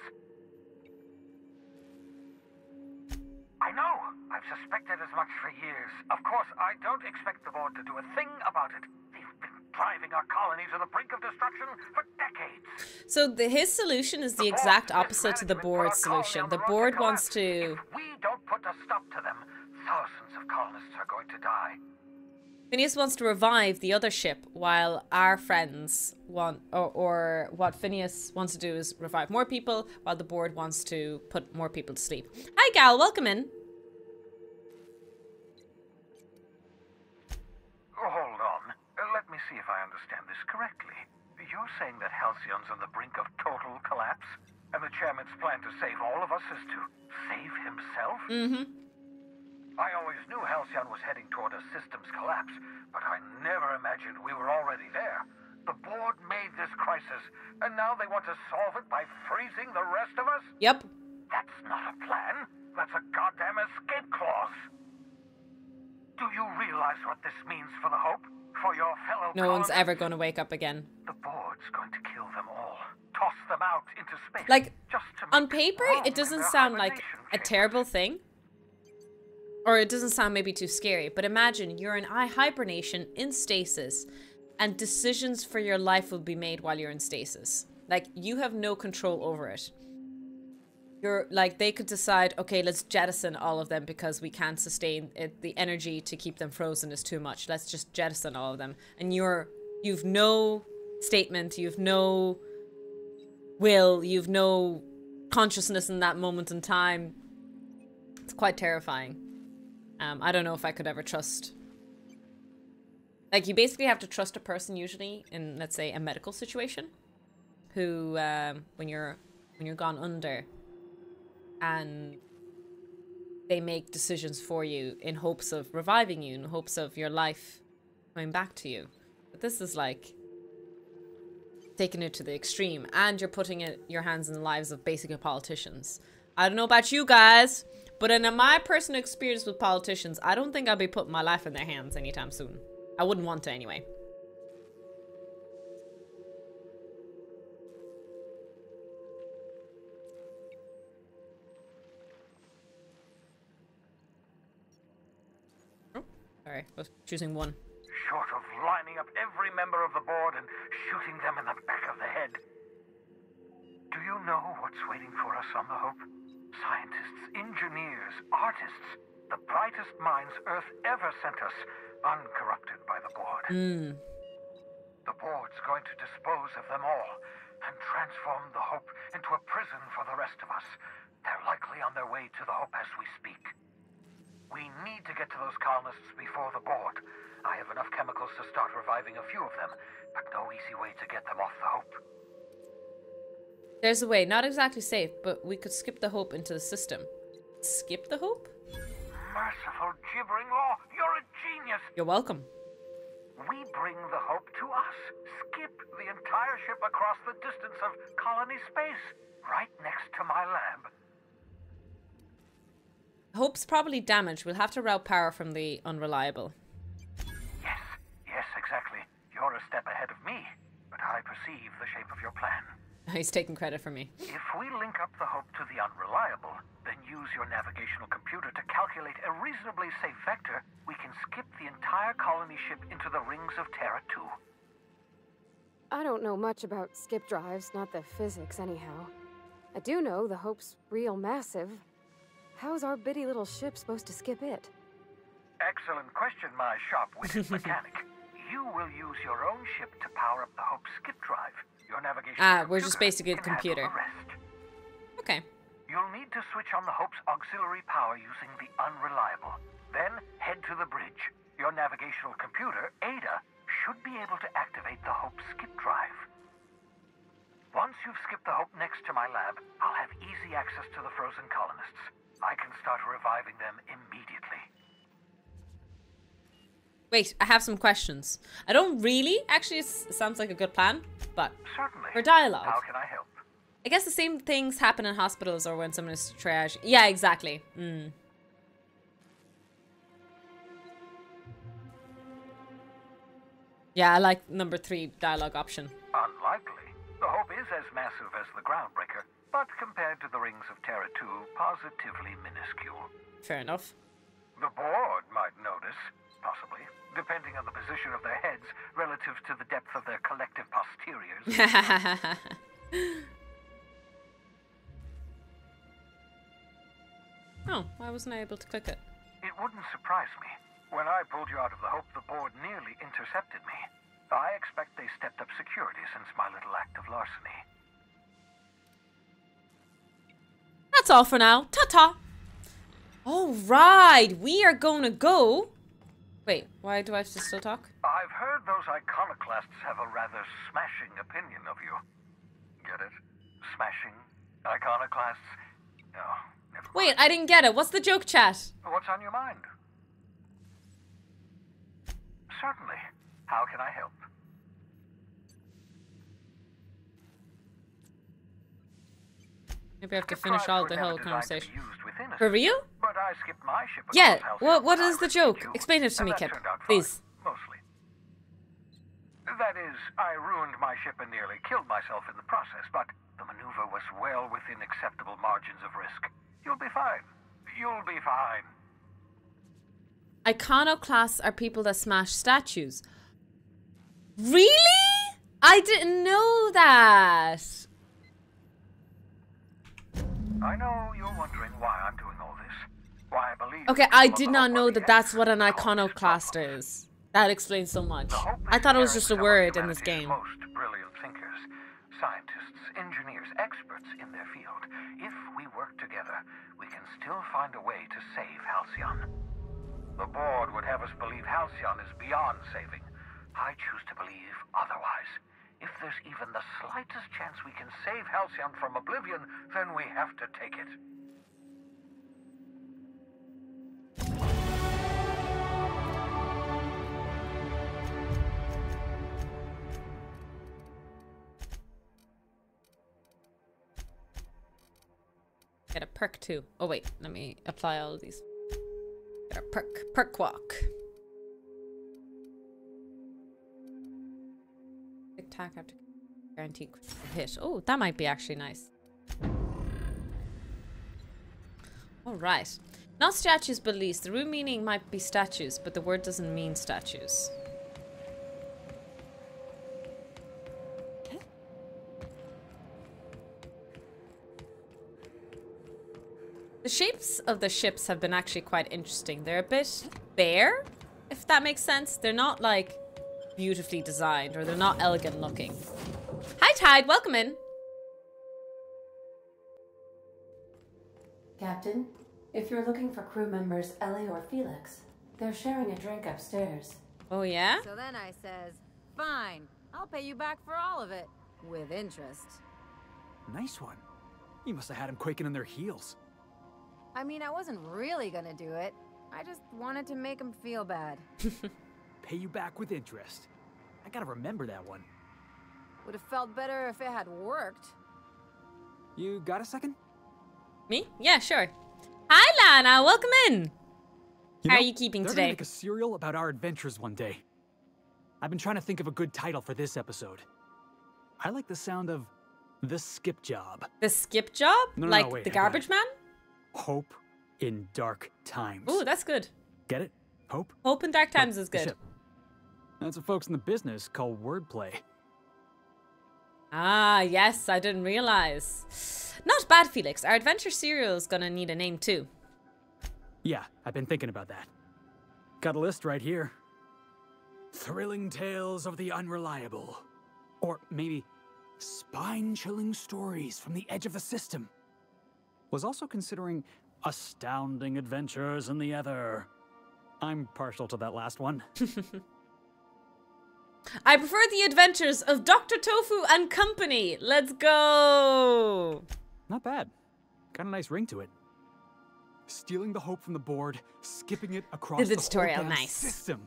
I know! I've suspected as much for years. Of course, I don't expect the board to do a thing about it. They've been driving our colony to the brink of destruction for decades.
So his solution is the exact opposite to the board's solution. The board wants to...
If we don't put a stop to them, thousands of colonists are going to die.
Phineas wants to revive the other ship while our friends want, or what Phineas wants to do is revive more people while the board wants to put more people to sleep. Hi Gal, welcome in.
Oh, hold on. Let me see if I understand this correctly. You're saying that Halcyon's on the brink of total collapse? And the chairman's plan to save all of us is to save himself?
Mm-hmm.
I always knew Halcyon was heading toward a systems collapse, but I never imagined we were already there. The board made this crisis, and now they want to solve it by freezing the rest of us?
Yep.
That's not a plan. That's a goddamn escape clause. Do you realize what this means for the Hope? For your fellow
No one's
colonists?
ever going to wake up again.
The board's going to kill them all. Toss them out into space.
Like,
just to
On paper, it doesn't sound like a terrible thing. Or it doesn't sound maybe too scary. But imagine you're in hibernation in stasis and decisions for your life will be made while you're in stasis. Like, you have no control over it. You're like, they could decide, okay, let's jettison all of them because we can't sustain it. The energy to keep them frozen is too much. Let's just jettison all of them. And you've no statement, you've no will, you've no consciousness in that moment in time. It's quite terrifying. I don't know if I could ever trust. Like, you basically have to trust a person usually in, let's say, a medical situation, who when you're gone under, and they make decisions for you in hopes of reviving you, in hopes of your life coming back to you. But this is like taking it to the extreme, and you're putting your hands in the lives of basically politicians. I don't know about you guys, but in my personal experience with politicians, I don't think I'll be putting my life in their hands anytime soon. I wouldn't want to anyway. Oh, sorry, I was choosing one.
Short of lining up every member of the board and shooting them in the back of the head. Do you know what's waiting for us on the Hope? Scientists, engineers, artists, the brightest minds Earth ever sent us, uncorrupted by the board. The board's going to dispose of them all and transform the Hope into a prison for the rest of us. They're likely on their way to the Hope as we speak. We need to get to those colonists before the board. I have enough chemicals to start reviving a few of them, but no easy way to get them off the Hope.
There's a way, not exactly safe, but we could skip the Hope into the system. Skip the Hope?
Merciful gibbering law, you're a genius!
You're welcome.
We bring the Hope to us. Skip the entire ship across the distance of colony space, right next to my lab.
Hope's probably damaged. We'll have to route power from the unreliable.
Yes, exactly. You're a step ahead of me, but I perceive the shape of your plan.
He's taking credit for me.
If we link up the Hope to the unreliable, then use your navigational computer to calculate a reasonably safe vector, we can skip the entire colony ship into the rings of Terra 2.
I don't know much about skip drives, not the physics anyhow. I do know the Hope's real massive. How's our bitty little ship supposed to skip it?
Excellent question, my sharp-witted mechanic. You will use your own ship to power up the Hope's skip drive. Your navigation
we're just basically a computer. Okay.
You'll need to switch on the Hope's auxiliary power using the unreliable. Then head to the bridge. Your navigational computer, Ada, should be able to activate the Hope's skip drive. Once you've skipped the Hope next to my lab, I'll have easy access to the frozen colonists. I can start reviving them immediately.
Wait, I have some questions. I don't really. Actually, it sounds like a good plan, but
certainly.
For dialogue.
How can I help?
I guess the same things happen in hospitals or when someone is triage. Yeah, exactly. Yeah, I like number 3 dialogue option.
Unlikely. The Hope is as massive as the Groundbreaker, but compared to the rings of Terra 2, positively minuscule.
Fair enough.
The board might notice, possibly, depending on the position of their heads relative to the depth of their collective posteriors.
Oh, why wasn't I able to click it?
It wouldn't surprise me. When I pulled you out of the Hope, the board nearly intercepted me. I expect they stepped up security since my little act of larceny.
That's all for now. Ta-ta! Alright, we are gonna go... Wait, why do I have to still talk?
I've heard those iconoclasts have a rather smashing opinion of you. Get it? Smashing? Iconoclasts? No, never mind.
Wait, I didn't get it. What's the joke, chat?
What's on your mind? Certainly. How can I help?
Maybe I have to finish all the whole conversation.
For
For real?
But I skipped my ship.
Yeah, what is the joke? Explain it to me, Kip. Please.
Mostly. That That is, I ruined my ship and nearly killed myself in the process, but the maneuver was well within acceptable margins of risk. You'll be fine. You'll be fine.
Iconoclasts are people that smash statues. Really? I didn't know that.
I know you're wondering why I'm doing all this. Why I believe...
Okay, I did not know that that's what an iconoclast is. That explains so much. I thought it was just a word in this game.
Most brilliant thinkers, scientists, engineers, experts in their field. If we work together, we can still find a way to save Halcyon. The board would have us believe Halcyon is beyond saving. I choose to believe otherwise. If there's even the slightest chance we can save Halcyon from oblivion, then we have to take it.
Get a perk too. Oh wait, let me apply all of these. Get a perk walk. Attack after guaranteed critical hit. Oh, that might be actually nice. Alright. Not statues, but least. The root meaning might be statues, but the word doesn't mean statues. The shapes of the ships have been actually quite interesting. They're a bit bare, if that makes sense. They're not like beautifully designed, or they're not elegant looking. Hi Tide, welcome in.
Captain, if you're looking for crew members Ellie or Felix, they're sharing a drink upstairs.
Oh yeah?
So then I says, fine, I'll pay you back for all of it, with interest.
Nice one. You must have had them quaking in their heels.
I mean, I wasn't really gonna do it. I just wanted to make him feel bad.
Pay you back with interest. I gotta remember that one.
Would have felt better if it had worked.
You got a second?
Me? Yeah, sure. Hi Lana, welcome in. How are you keeping
they're
today?
Gonna make a serial about our adventures one day. I've been trying to think of a good title for this episode. I like the sound of The Skip Job.
The Skip Job?
No,
like
wait,
the garbage man?
Hope in Dark Times.
Ooh, that's good.
Get it? Hope?
Hope in Dark Times is
the
good.
ship. That's what folks in the business call wordplay.
Ah, yes, I didn't realize. Not bad, Felix. Our adventure serial is gonna need a name too.
Yeah, I've been thinking about that. Got a list right here. Thrilling Tales of the Unreliable. Or maybe Spine-Chilling Stories from the Edge of the System. Was also considering Astounding Adventures in the Ether. I'm partial to that last one.
I prefer the adventures of Dr. Tofu and Company. Let's go.
Not bad. Got a nice ring to it. Stealing the hope from the board, skipping it across the
tutorial,
whole damn
nice.
system.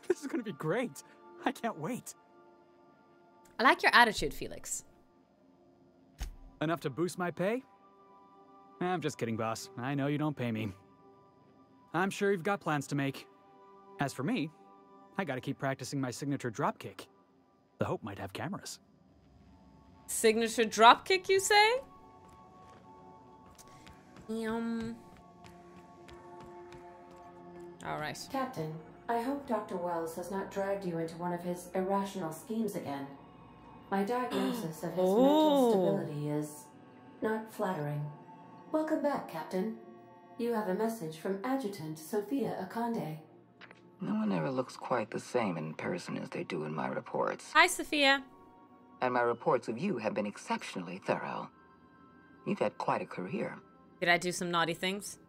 This is gonna be great. I can't wait.
I like your attitude, Felix.
Enough to boost my pay? I'm just kidding, boss. I know you don't pay me. I'm sure you've got plans to make. As for me, I gotta keep practicing my signature dropkick. The Hope might have cameras.
Signature dropkick, you say? Alright.
Captain, I hope Dr. Wells has not dragged you into one of his irrational schemes again. My diagnosis of his mental stability is not flattering. Welcome back, Captain. You have a message from Adjutant Sophia Akande.
No one ever looks quite the same in person as they do in my reports.
Hi, Sophia.
And my reports of you have been exceptionally thorough. You've had quite a career.
Did I do some naughty things?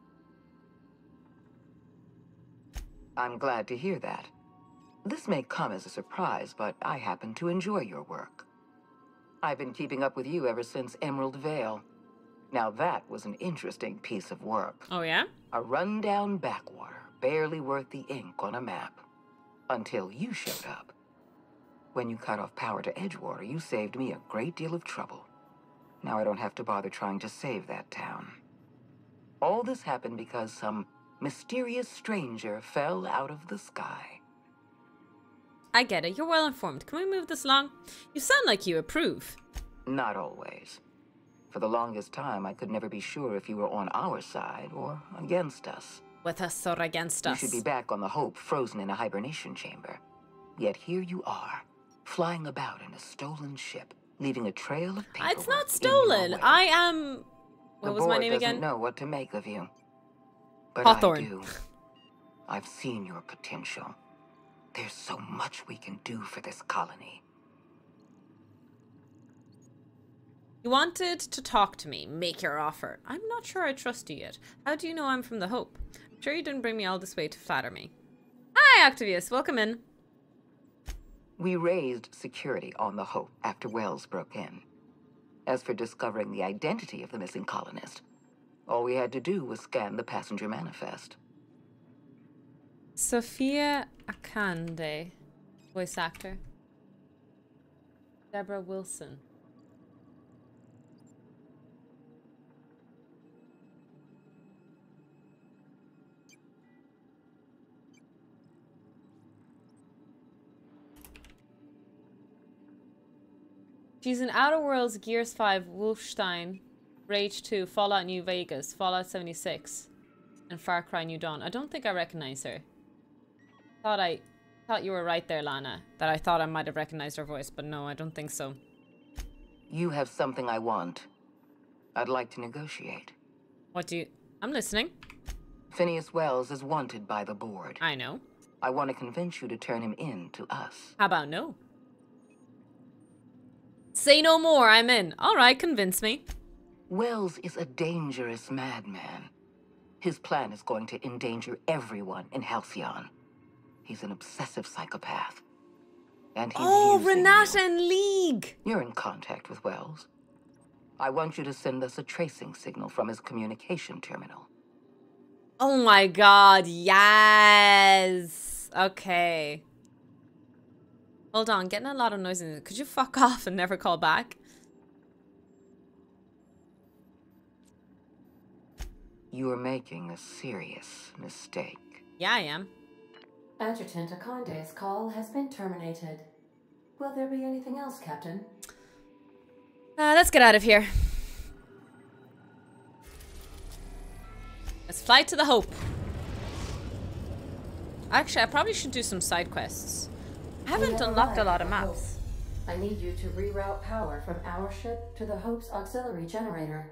I'm glad to hear that. This may come as a surprise, but I happen to enjoy your work. I've been keeping up with you ever since Emerald Vale. Now that was an interesting piece of work.
Oh, yeah?
A rundown backwater, barely worth the ink on a map. Until you showed up. When you cut off power to Edgewater, you saved me a great deal of trouble. Now I don't have to bother trying to save that town. All this happened because some mysterious stranger fell out of the sky.
I get it. You're well informed. Can we move this along? You sound like you approve.
Not always. For the longest time, I could never be sure if you were on our side or against us.
With us or against us?
You should be back on the Hope, frozen in a hibernation chamber. Yet here you are, flying about in a stolen ship, leaving a trail of paperwork.
It's not stolen. I am... What was my name again?
The board doesn't know what to make of you. But
Hawthorne.
I do. I've seen your potential. There's so much we can do for this colony.
You wanted to talk to me. Make your offer. I'm not sure I trust you yet. How do you know I'm from the Hope? I'm sure you didn't bring me all this way to flatter me. Hi, Octavius. Welcome in.
We raised security on the Hope after Wells broke in. As for discovering the identity of the missing colonist, all we had to do was scan the passenger manifest.
Sophia Akande, voice actor. Deborah Wilson. She's in Outer Worlds, Gears 5, Wolfenstein, Rage 2, Fallout New Vegas, Fallout 76, and Far Cry New Dawn. I don't think I recognize her. Thought you were right there, Lana. That I thought I might have recognized her voice, but no, I don't think so.
You have something I want. I'd like to negotiate.
What do you... I'm listening.
Phineas Wells is wanted by the board.
I know.
I want to convince you to turn him in to us.
How about no? Say no more, I'm in. Alright, convince me.
Wells is a dangerous madman. His plan is going to endanger everyone in Halcyon. He's an obsessive psychopath. And he's
Renata and League!
You're in contact with Wells. I want you to send us a tracing signal from his communication terminal.
Oh my god, yes! Okay. Hold on, getting a lot of noise in it. Could you fuck off and never call back?
You are making a serious mistake.
Yeah, I am.
Adjutant Akonde's call has been terminated. Will there be anything else, Captain?
Let's get out of here. Let's fly to the Hope. Actually, I probably should do some side quests. I haven't unlocked a lot of maps.
I need you to reroute power from our ship to the Hope's auxiliary generator.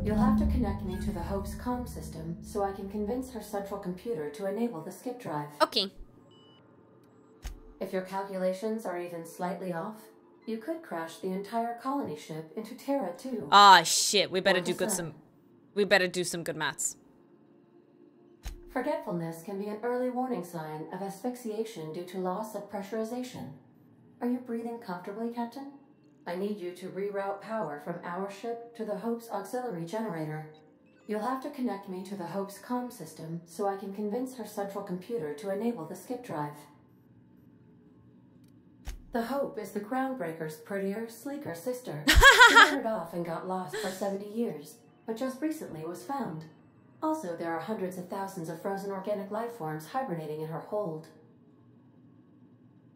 You'll have to connect me to the Hope's comm system so I can convince her central computer to enable the skip drive.
Okay.
If your calculations are even slightly off, you could crash the entire colony ship into Terra too.
Ah, shit. We better do some good maths.
Forgetfulness can be an early warning sign of asphyxiation due to loss of pressurization. Are you breathing comfortably, Captain? I need you to reroute power from our ship to the Hope's auxiliary generator. You'll have to connect me to the Hope's comm system so I can convince her central computer to enable the skip drive. The Hope is the Groundbreaker's prettier, sleeker sister. She wandered off and got lost for 70 years, but just recently was found. Also, there are hundreds of thousands of frozen organic life forms hibernating in her hold.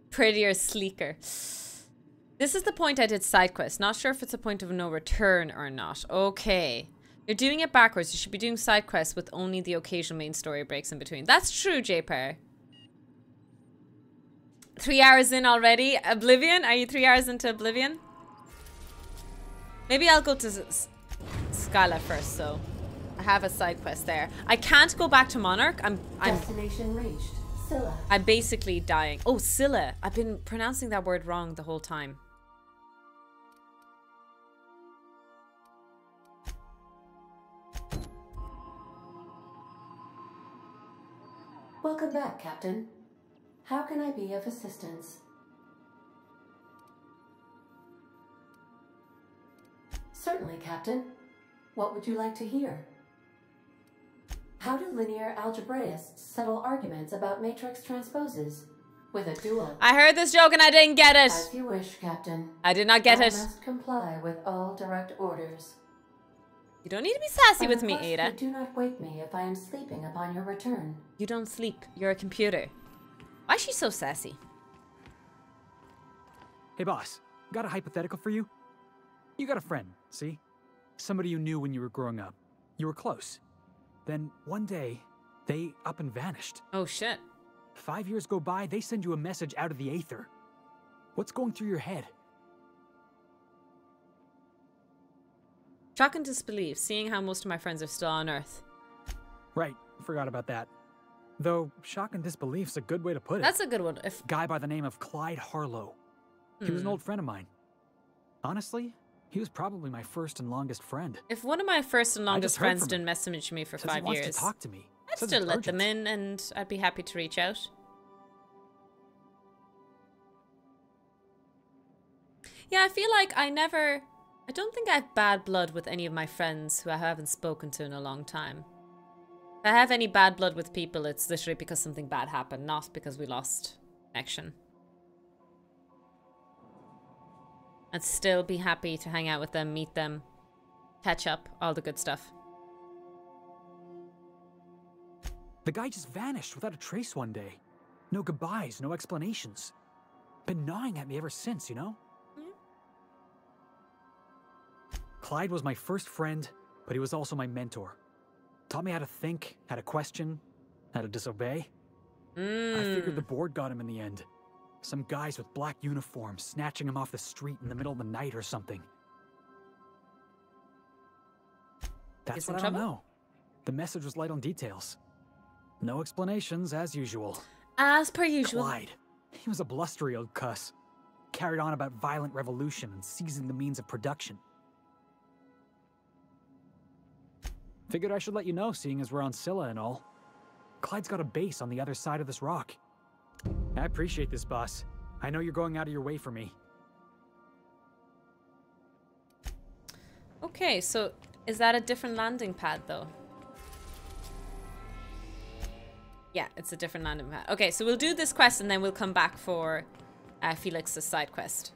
Prettier, sleeker. This is the point I did side quest. Not sure if it's a point of no return or not. Okay. You're doing it backwards. You should be doing side quests with only the occasional main story breaks in between. That's true, J-Per. 3 hours in already? Oblivion? Are you 3 hours into Oblivion? Maybe I'll go to Skyla first, so I have a side quest there. I can't go back to Monarch.
Destination reached. Scylla.
I'm basically dying. Oh, Scylla. I've been pronouncing that word wrong the whole time.
Welcome back, Captain. How can I be of assistance? Certainly, Captain. What would you like to hear? How do linear algebraists settle arguments about matrix transposes? With a dual.
I heard this joke and I didn't get it.
As you wish, Captain.
I did not get it.
I must comply with all direct orders.
You don't need to be sassy with me, Ada.
You do not wake me if I am sleeping upon your return.
You don't sleep. You're a computer. Why is she so sassy?
Hey boss, got a hypothetical for you? You got a friend, see? Somebody you knew when you were growing up. You were close. Then one day, they up and vanished.
Oh shit.
5 years go by, they send you a message out of the aether. What's going through your head?
Shock and disbelief, seeing how most of my friends are still on Earth.
Right, forgot about that. Though, shock and disbelief's a good way to put it.
That's a good one.
Guy by the name of Clyde Harlow. He was an old friend of mine. Honestly, he was probably my first and longest friend.
If one of my first and longest friends didn't message me for 5 years,
to talk to me.
I'd still let them in, and I'd be happy to reach out. Yeah, I feel like I don't think I have bad blood with any of my friends who I haven't spoken to in a long time. If I have any bad blood with people, it's literally because something bad happened, not because we lost connection. I'd still be happy to hang out with them, meet them, catch up, all the good stuff.
The guy just vanished without a trace one day. No goodbyes, no explanations. Been gnawing at me ever since, you know? Clyde was my first friend, but he was also my mentor. Taught me how to think, how to question, how to disobey. I figured the board got him in the end. Some guys with black uniforms snatching him off the street in the middle of the night or something. That's what I don't know. The message was light on details. No explanations, as usual.
As per usual.
Clyde. He was a blustery old cuss. Carried on about violent revolution and seizing the means of production. Figured I should let you know, seeing as we're on Scylla and all. Clyde's got a base on the other side of this rock. I appreciate this, boss. I know you're going out of your way for me.
Okay, so is that a different landing pad, though? Yeah, it's a different landing pad. Okay, so we'll do this quest and then we'll come back for Felix's side quest.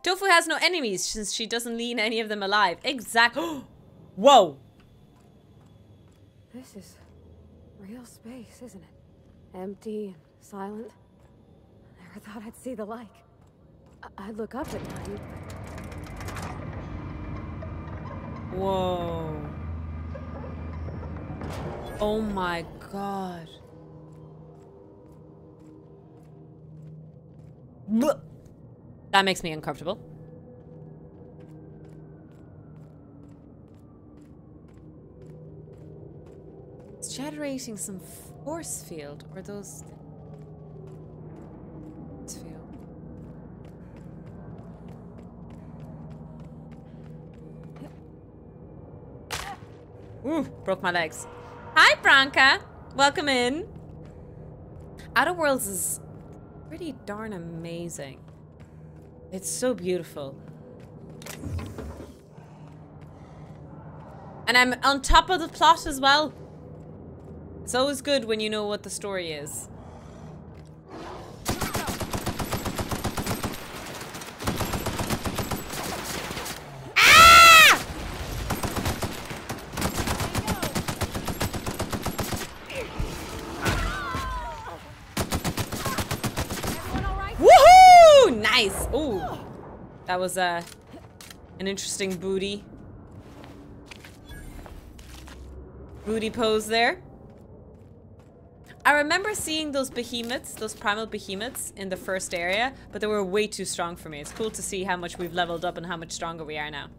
Tofu has no enemies since she doesn't leave any of them alive. Exactly. Whoa!
This is real space, isn't it? Empty and silent. I never thought I'd see the like. I'd look up at night.
Whoa. Oh my god. Blech. That makes me uncomfortable. It's generating some force field, or those... field. Ooh, broke my legs. Hi, Branka. Welcome in. Outer Worlds is pretty darn amazing. It's so beautiful. And I'm on top of the plot as well. It's always good when you know what the story is. Ah! Woohoo! Nice. Ooh. That was an interesting booty pose there. I remember seeing those behemoths, those primal behemoths in the first area, but they were way too strong for me. It's cool to see how much we've leveled up and how much stronger we are now.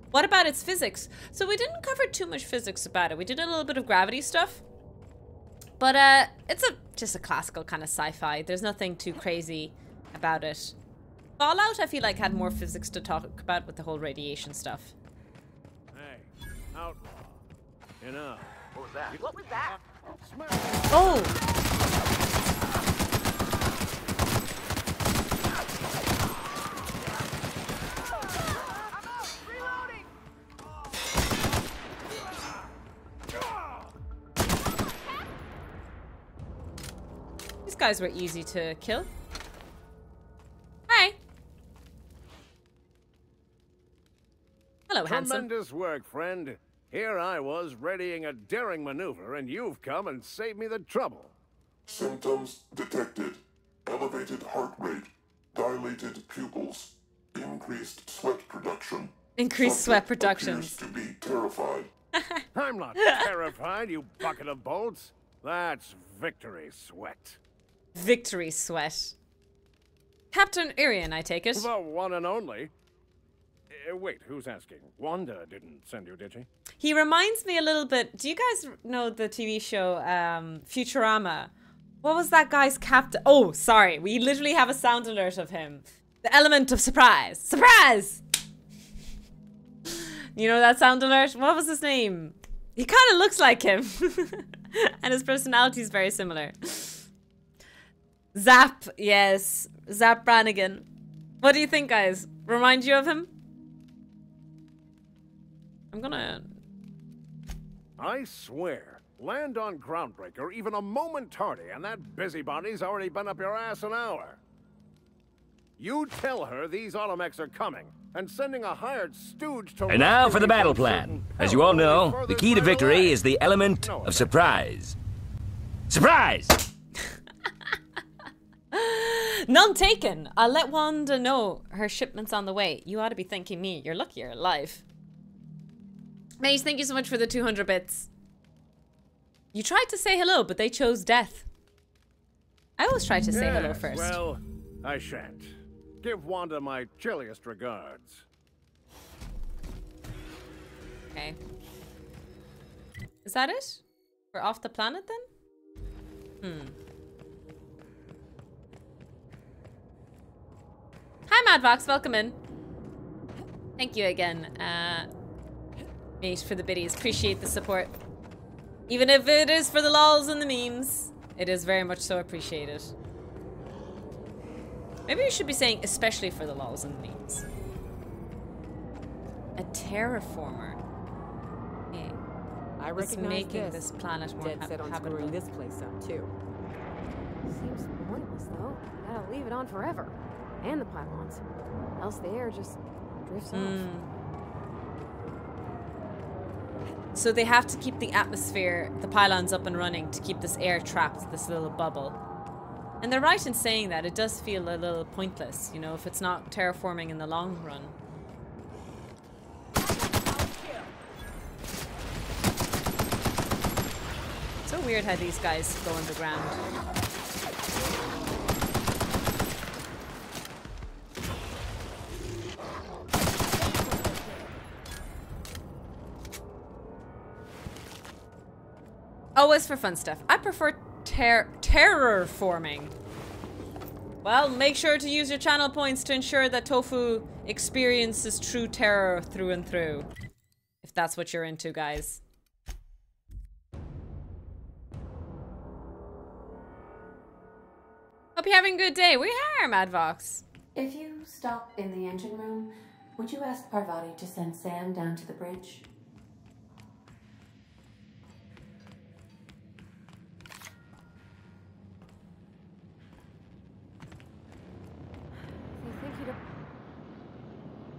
What about its physics? So we didn't cover too much physics about it. We did a little bit of gravity stuff. But it's just a classical kind of sci-fi. There's nothing too crazy about it. Fallout, I feel like, had more physics to talk about with the whole radiation stuff.
Hey, outlaw. Enough.
What was that? What was that?
Oh! These guys were easy to kill. Hi. Hello, handsome.
Tremendous work, friend.
Here I was readying a daring maneuver, and you've come and saved me the trouble.
Symptoms detected. Elevated heart rate, dilated pupils, increased sweat production.
Increased sweat production.
Appears to be terrified.
I'm not terrified, you bucket of bolts. That's victory sweat.
Victory sweat. Captain Irian, I take it.
The one and only. Wait, who's asking? Wanda didn't send you, did she?
He reminds me a little bit. Do you guys know the TV show Futurama? What was that guy's captain? Oh, sorry. We literally have a sound alert of him. The element of surprise. Surprise! You know that sound alert? What was his name? He kind of looks like him. And his personality is very similar. Zap, yes. Zap Brannigan. What do you think, guys? Remind you of him? I'm gonna...
I swear, land on Groundbreaker even a moment tardy, and that busybody's already been up your ass an hour. You tell her these automechs are coming, and sending a hired stooge to...
And now for the battle plan. As you all know, the key to victory is the element of surprise. Surprise!
None taken. I'll let Wanda know her shipment's on the way. You ought to be thanking me. You're lucky you're alive. Maze, thank you so much for the 200 bits. You tried to say hello, but they chose death. I always try to say hello first.
Well, I shan't. Give Wanda my chilliest regards.
Okay. Is that it? We're off the planet then? Hi Madvox, welcome in. Thank you again, mate, for the biddies. Appreciate the support. Even if it is for the lols and the memes, it is very much so appreciated. Maybe we should be saying especially for the lols and the memes. A terraformer. Okay.
I
It's
recognize
making this planet more
dead set on
habitable.
screwing this place up too.
Seems pointless, though. Gotta leave it on forever. And the pylons. Else the air just drifts off.
So they have to keep the atmosphere, the pylons up and running to keep this air trapped, this little bubble. And they're right in saying that. It does feel a little pointless, you know, if it's not terraforming in the long run. So weird how these guys go underground. Always for fun stuff. I prefer terraforming. Well, make sure to use your channel points to ensure that Tofu experiences true terror through and through. If that's what you're into, guys. Hope you're having a good day. We are, Madvox.
If you stop in the engine room, would you ask Parvati to send Sam down to the bridge?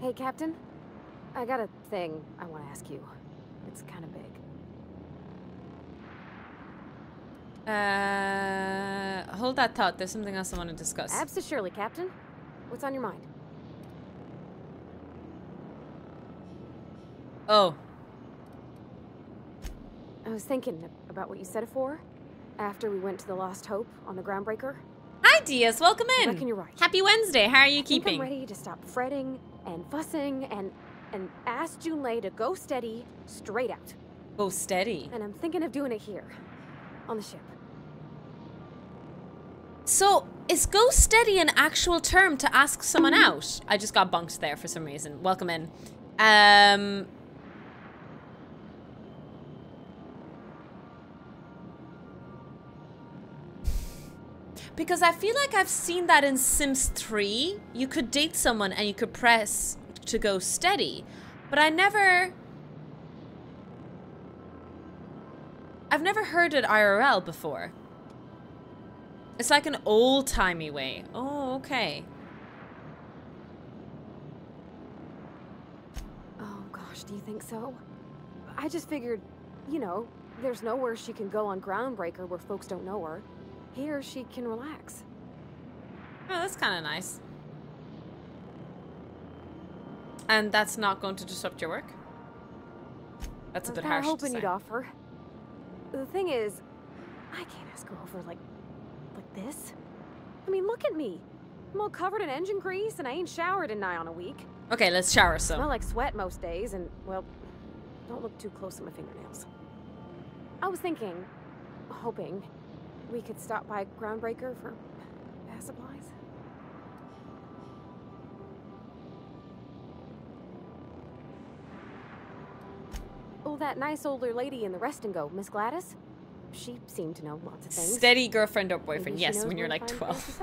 Hey, Captain. I got a thing I want to ask you. It's kind of big.
Hold that thought. There's something else I want to discuss.
Absolutely, Captain. What's on your mind?
Oh.
I was thinking about what you said afore, after we went to the Lost Hope on the Groundbreaker.
Hi, Diaz. Welcome in.
I reckon you're right.
Happy Wednesday. How are you
I think
keeping?
I'm ready to stop fretting and fussing and ask Junlei to go steady straight out.
Go steady?
And I'm thinking of doing it here, on the ship.
So, is go steady an actual term to ask someone out? I just got bunked there for some reason. Welcome in. Because I feel like I've seen that in Sims 3. You could date someone and you could press to go steady. But I've never heard it IRL before. It's like an old-timey way. Oh, okay.
Oh gosh, do you think so? I just figured, you know, there's nowhere she can go on Groundbreaker where folks don't know her. Here, she can relax.
Oh, that's kind of nice. And that's not going to disrupt your work? That's a bit harsh to say.
I was hoping you'd offer. The thing is, I can't ask her over like this. I mean, look at me. I'm all covered in engine grease and I ain't showered in nigh on a week.
Okay, let's shower some.
Smell like sweat most days and, well, don't look too close at my fingernails. I was thinking, hoping, we could stop by Groundbreaker for bath supplies. Oh, that nice older lady in the rest and go, Miss Gladys? She seemed to know lots of things.
Steady girlfriend or boyfriend, yes, when you're like 12.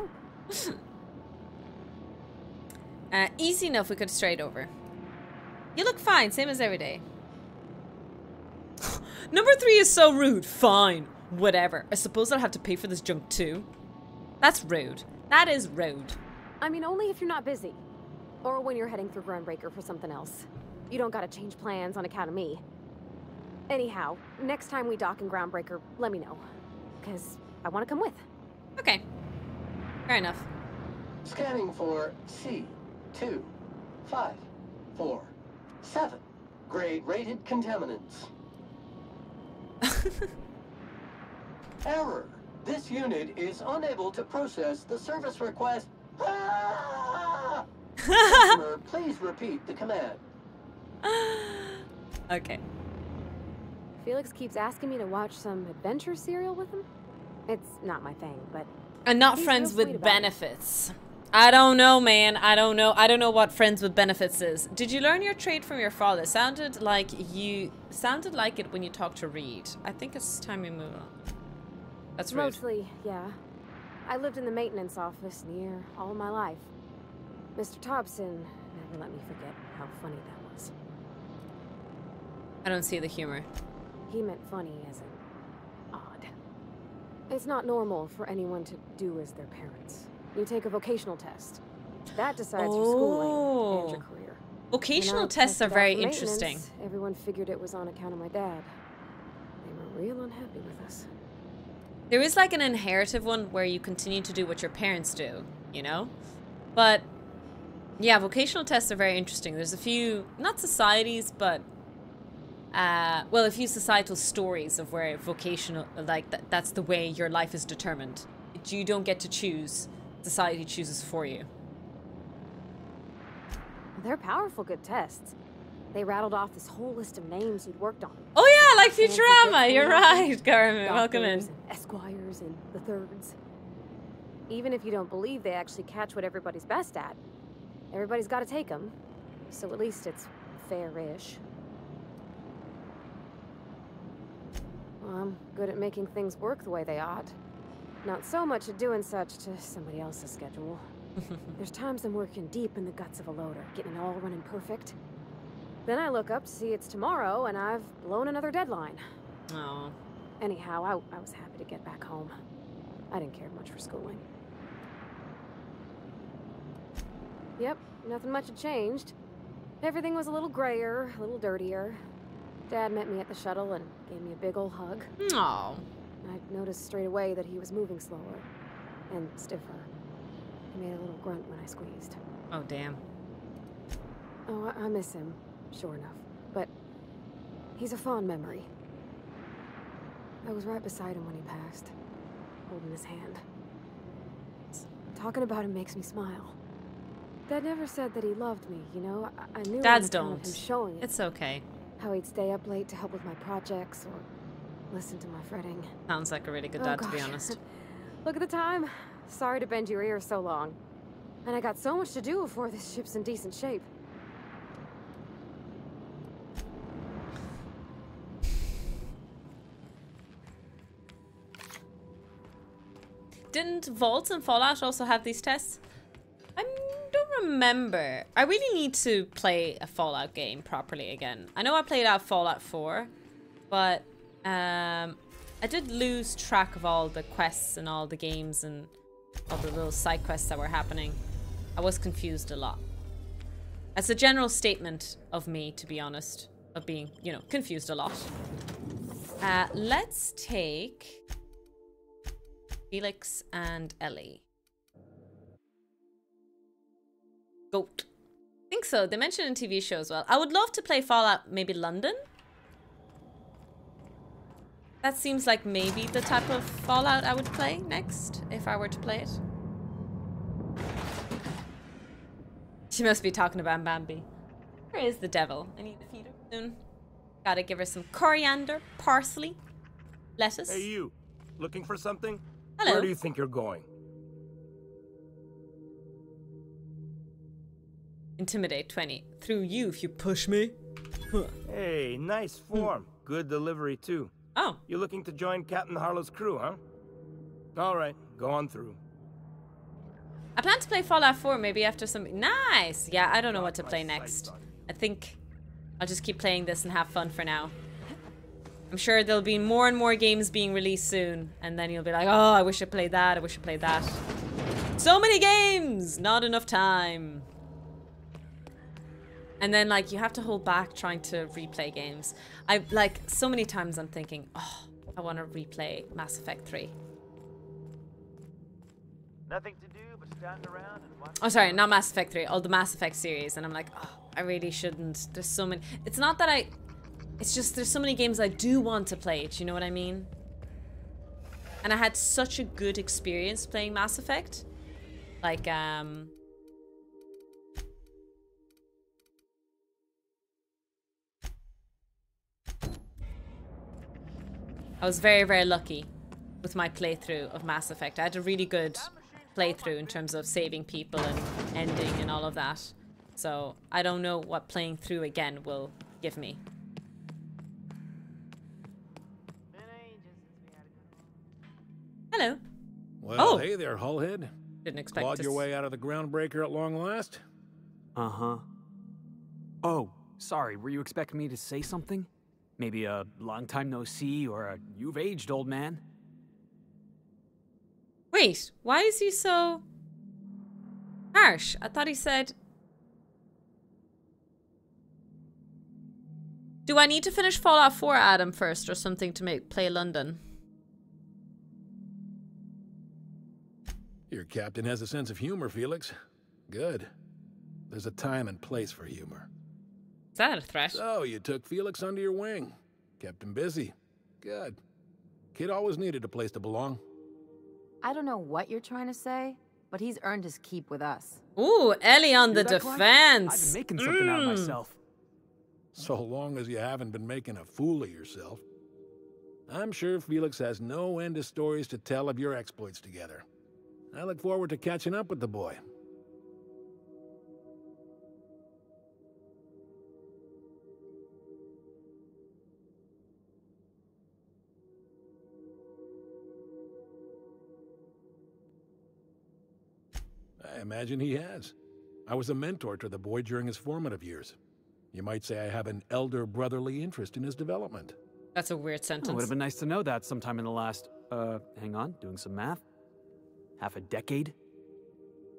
Easy enough, we could straight over. You look fine, same as every day. Number 3 is so rude. Fine, whatever. I suppose I'll have to pay for this junk too. That's rude. That is rude.
I mean, only if you're not busy. Or when you're heading through Groundbreaker for something else. You don't gotta change plans on account of me. Anyhow, next time we dock in Groundbreaker, let me know. Because I want to come with.
Okay. Fair enough.
Scanning for C2547. Grade rated contaminants. Error. This unit is unable to process the service request. Ah! Customer, please repeat the command.
Okay.
Felix keeps asking me to watch some adventure serial with him. It's not my thing, but...
And not friends with benefits. I don't know, man. I don't know. I don't know what friends with benefits is. Did you learn your trade from your father? Sounded like it when you talked to Reed. I think it's time we move on. That's rude.
Mostly, yeah. I lived in the maintenance office near all my life. Mr. Thompson never let me forget how funny that was.
I don't see the humor.
He meant funny as in odd. It's not normal for anyone to do as their parents. You take a vocational test. That decides your schooling and your career.
Vocational tests are very interesting.
Everyone figured it was on account of my dad. They were real unhappy with us.
There is like an inherited one where you continue to do what your parents do, you know? But yeah, vocational tests are very interesting. There's a few, not societies, but well, a few societal stories of where vocational, like that's the way your life is determined. You don't get to choose. Society chooses for you.
They're powerful good tests. They rattled off this whole list of names you'd worked on.
Oh yeah, like Futurama. You're right, Carmen. Welcome in.
And Esquires and the Thirds. Even if you don't believe they actually catch what everybody's best at, everybody's got to take them. So at least it's fair-ish. Well, I'm good at making things work the way they ought. Not so much at doing such to somebody else's schedule. There's times I'm working deep in the guts of a loader, getting it all running perfect. Then I look up to see it's tomorrow, and I've blown another deadline.
Oh.
Anyhow, I was happy to get back home. I didn't care much for schooling. Yep, nothing much had changed. Everything was a little grayer, a little dirtier. Dad met me at the shuttle and gave me a big ol' hug.
Aww.
I noticed straight away that he was moving slower and stiffer. He made a little grunt when I squeezed.
Oh, damn.
Oh, I miss him, sure enough. But he's a fond memory. I was right beside him when he passed, holding his hand. Talking about him makes me smile. Dad never said that he loved me, you know? I knew
Dads
on account
don't.
of him showing it.
It's okay.
How he'd stay up late to help with my projects or listen to my fretting.
Sounds like a really good dad, to be honest.
Look at the time. Sorry to bend your ears so long. And I got so much to do before this ship's in decent shape.
Didn't Vault and Fallout also have these tests? I don't remember. I really need to play a Fallout game properly again. I know I played out Fallout 4, but I did lose track of all the quests and all the games and all the little side quests that were happening. I was confused a lot. That's a general statement of me, to be honest. of being, you know, confused a lot. Let's take Felix and Ellie. Goat. I think so. They mentioned in TV show as well. I would love to play Fallout, maybe London. That seems like maybe the type of Fallout I would play next, if I were to play it. She must be talking about Bambi. Where is the devil? I need to feed her soon. Gotta give her some coriander, parsley, lettuce.
Hey, you. Looking for something?
Hello.
Where do you think you're going?
Intimidate 20. Through you if you push me. Huh.
Hey, nice form. Good delivery, too.
Oh.
You looking to join Captain Harlow's crew, huh? All right, go on through.
I plan to play Fallout 4 maybe after some... Nice! Yeah, I don't know what to play next. I think I'll just keep playing this and have fun for now. I'm sure there'll be more and more games being released soon. And then you'll be like, oh, I wish I played that. I wish I played that. So many games! Not enough time. And then, like, you have to hold back trying to replay games. Like, so many times I'm thinking, oh, I want to replay Mass Effect 3.
Nothing to do but stand around and watch.
Oh, sorry, not Mass Effect 3. Oh, the Mass Effect series. And I'm like, oh, I really shouldn't. There's so many. It's not that I... It's just there's so many games I do want to play. Do you know what I mean? And I had such a good experience playing Mass Effect. Like, I was very, very lucky with my playthrough of Mass Effect. I had a really good playthrough in terms of saving people and ending and all of that. So I don't know what playing through again will give me. Hello.
Well, hey there, Hullhead.
Didn't expect
Clawed
this.
your way out of the groundbreaker at long last?
Uh-huh. Oh, sorry, were you expecting me to say something? Maybe a long time no see or a you've aged, old man?
Wait, why is he so harsh? I thought he said... Do I need to finish Fallout 4, Adam, first or something to play London?
Your captain has a sense of humor, Felix. Good. There's a time and place for humor.
Is that a threat?
So, you took Felix under your wing. Kept him busy. Good. Kid always needed a place to belong.
I don't know what you're trying to say, but he's earned his keep with us.
Ooh, Ellie on the defense.
I've been making something out of myself.
So long as you haven't been making a fool of yourself. I'm sure Felix has no end of stories to tell of your exploits together. I look forward to catching up with the boy. I imagine he has. I was a mentor to the boy during his formative years. You might say I have an elder brotherly interest in his development.
That's a weird sentence.
It would have been nice to know that sometime in the last, hang on, doing some math. Half a decade?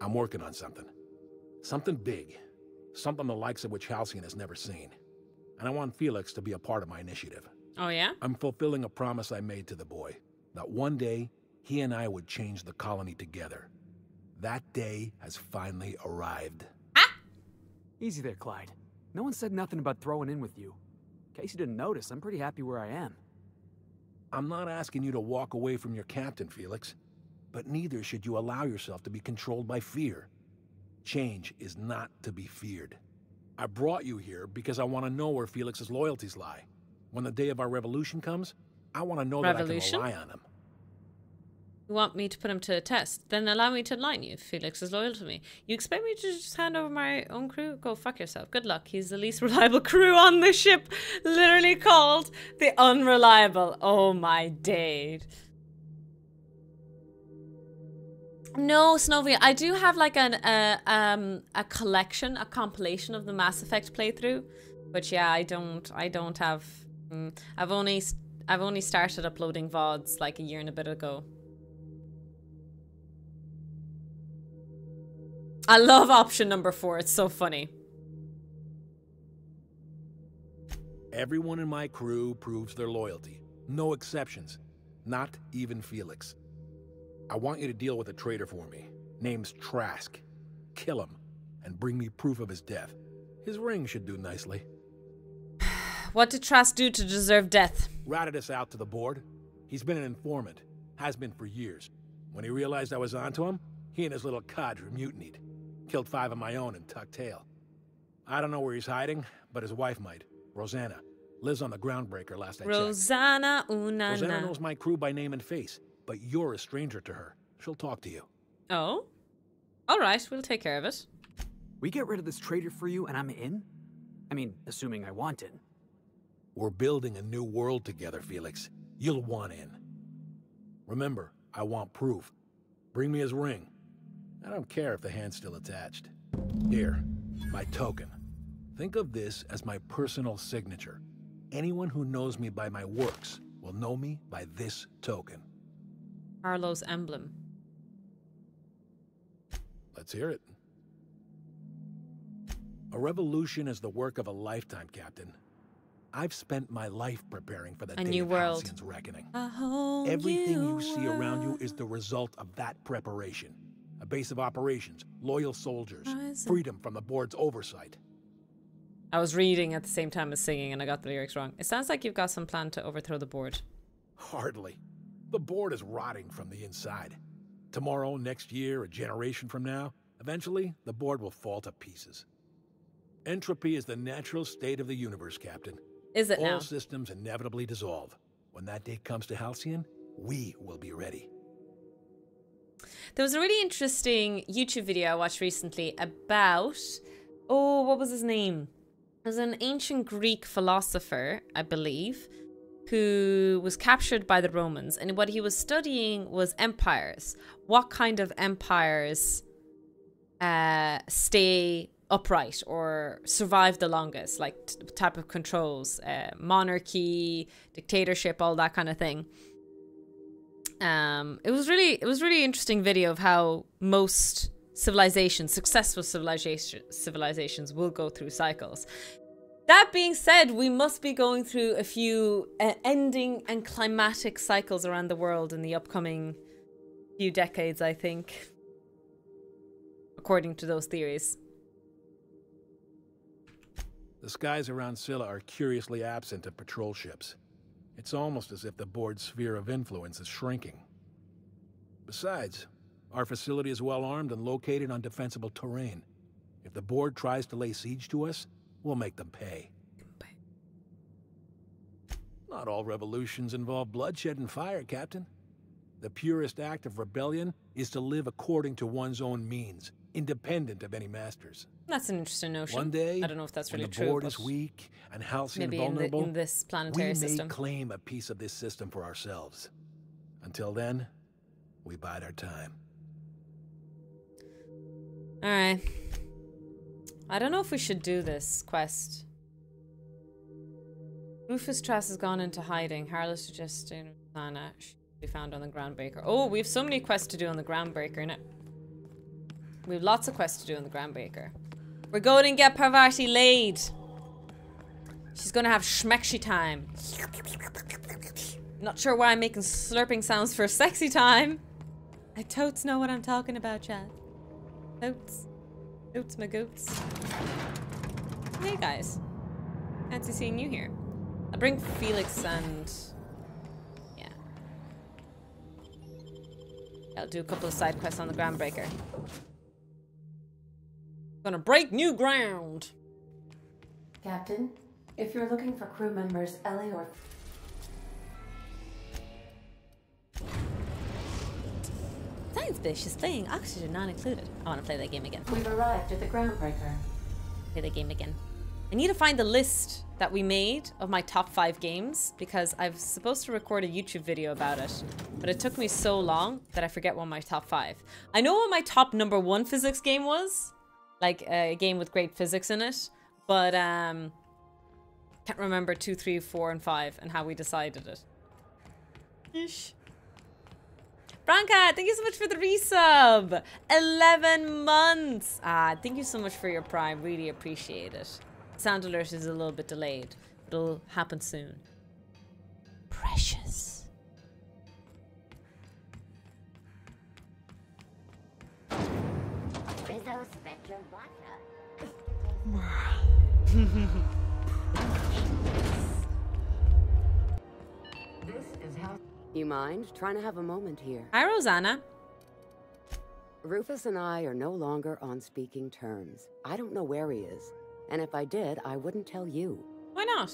I'm working on something. Something big. Something the likes of which Halcyon has never seen. And I want Felix to be a part of my initiative.
Oh, yeah?
I'm fulfilling a promise I made to the boy. That one day, he and I would change the colony together. That day has finally arrived.
Ah!
Easy there, Clyde. No one said nothing about throwing in with you. In case you didn't notice, I'm pretty happy where I am.
I'm not asking you to walk away from your captain, Felix. But neither should you allow yourself to be controlled by fear. Change is not to be feared. I brought you here because I want to know where Felix's loyalties lie. When the day of our revolution comes, I want to know that I can rely on him.
You want me to put him to a test? Then allow me to enlighten you if Felix is loyal to me. You expect me to just hand over my own crew? Go fuck yourself. Good luck. He's the least reliable crew on the ship. Literally called the Unreliable. Oh my days. No, Snovia, I do have like a collection, a compilation of the Mass Effect playthrough, but yeah, I don't have. I've only started uploading VODs like a year and a bit ago. I love option number 4. It's so funny.
Everyone in my crew proves their loyalty. No exceptions. Not even Felix. I want you to deal with a traitor for me. Name's Trask. Kill him, and bring me proof of his death. His ring should do nicely.
What did Trask do to deserve death?
Ratted us out to the board. He's been an informant. Has been for years. When he realized I was onto him, he and his little cadre mutinied. Killed 5 of my own and tucked tail. I don't know where he's hiding, but his wife might. Rosanna. Lives on the Groundbreaker last I checked.
Rosanna Unana.
Rosanna knows my crew by name and face, but you're a stranger to her. She'll talk to you.
Oh? Alright, we'll take care of it.
We get rid of this traitor for you and I'm in? I mean, assuming I want in.
We're building a new world together, Felix. You'll want in. Remember, I want proof. Bring me his ring. I don't care if the hand's still attached. Here, my token. Think of this as my personal signature. Anyone who knows me by my works will know me by this token.
Harlow's emblem.
Let's hear it. A revolution is the work of a lifetime, Captain. I've spent my life preparing for the day
new
of
world.
Halcyon's reckoning.
A whole
Everything
new
you see around you
world.
is the result of that preparation. A base of operations, loyal soldiers,
Rising.
freedom from the board's oversight.
I was reading at the same time as singing and I got the lyrics wrong. It sounds like you've got some plan to overthrow the board.
Hardly. The board is rotting from the inside. Tomorrow, next year, a generation from now, eventually, the board will fall to pieces. Entropy is the natural state of the universe, Captain.
Is it
All
now?
systems inevitably dissolve. When that day comes to Halcyon, we will be ready.
There was a really interesting YouTube video I watched recently about... Oh, what was his name? It was an ancient Greek philosopher, I believe, who was captured by the Romans. And what he was studying was empires. What kind of empires stay upright or survive the longest, like type of controls, monarchy, dictatorship, all that kind of thing. It was really interesting video of how most civilizations, successful civilizations will go through cycles. That being said, we must be going through a few ending and climatic cycles around the world in the upcoming few decades, I think, according to those theories.
The skies around Scylla are curiously absent of patrol ships. It's almost as if the board's sphere of influence is shrinking. Besides, our facility is well armed and located on defensible terrain. If the board tries to lay siege to us, we'll make them pay. Not all revolutions involve bloodshed and fire, Captain. The purest act of rebellion is to live according to one's own means, independent of any masters.
That's an interesting notion.
One day,
I don't know if that's really
when the
true.
board is weak and Halcyon
maybe
vulnerable,
in this planetary
we
system.
may claim a piece of this system for ourselves. Until then, we bide our time.
Alright. I don't know if we should do this quest. Rufus Trask has gone into hiding. Harlow suggesting Rosanna should be found on the Groundbreaker. Oh, we have so many quests to do on the Groundbreaker now. We have lots of quests to do on the Groundbreaker. We're going and get Parvati laid. She's gonna have schmexy time. Not sure why I'm making slurping sounds for sexy time. I totes know what I'm talking about, Chad. Totes. Totes my goats. Hey guys. Fancy seeing you here. I'll bring Felix and... yeah. I'll do a couple of side quests on the Groundbreaker. Gonna break new ground.
Captain, if you're looking for crew members Ellie or...
Science bitch is playing Oxygen not included. I want to play that game again.
We've arrived at the Groundbreaker.
Play that game again. I need to find the list that we made of my top 5 games because I was supposed to record a YouTube video about it, but it took me so long that I forget what my top 5. I know what my top number 1 physics game was, like a game with great physics in it, but can't remember 2, 3, 4, and 5 and how we decided it. Yeesh. Branka, thank you so much for the resub. 11 months. Thank you so much for your Prime. Really appreciate it. Sound alert is a little bit delayed. hope it'll happen soon. Precious.
Rizzo Spectrum Vodka.
This is how. You mind trying to have a moment here?
Hi, Rosanna.
Rufus and I are no longer on speaking terms. I don't know where he is. And if I did, I wouldn't tell you.
Why not?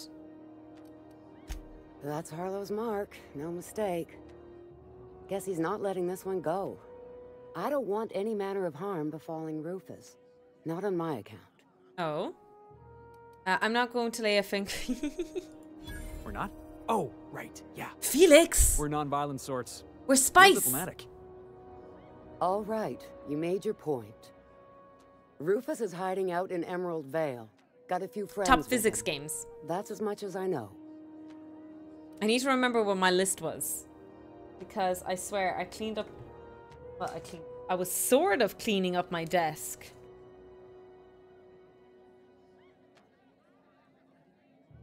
That's Harlow's mark. No mistake. Guess he's not letting this one go. I don't want any manner of harm befalling Rufus. Not on my account.
Oh? I'm not going to lay a finger.
We're not? Oh, right, yeah.
Felix!
We're non-violent sorts.
We're spice!
We're diplomatic.
All right, you made your point. Rufus is hiding out in Emerald Vale. Got a few friends.
Top physics games.
That's as much as I know.
I need to remember what my list was. Because I swear I cleaned up... Well, I was sort of cleaning up my desk.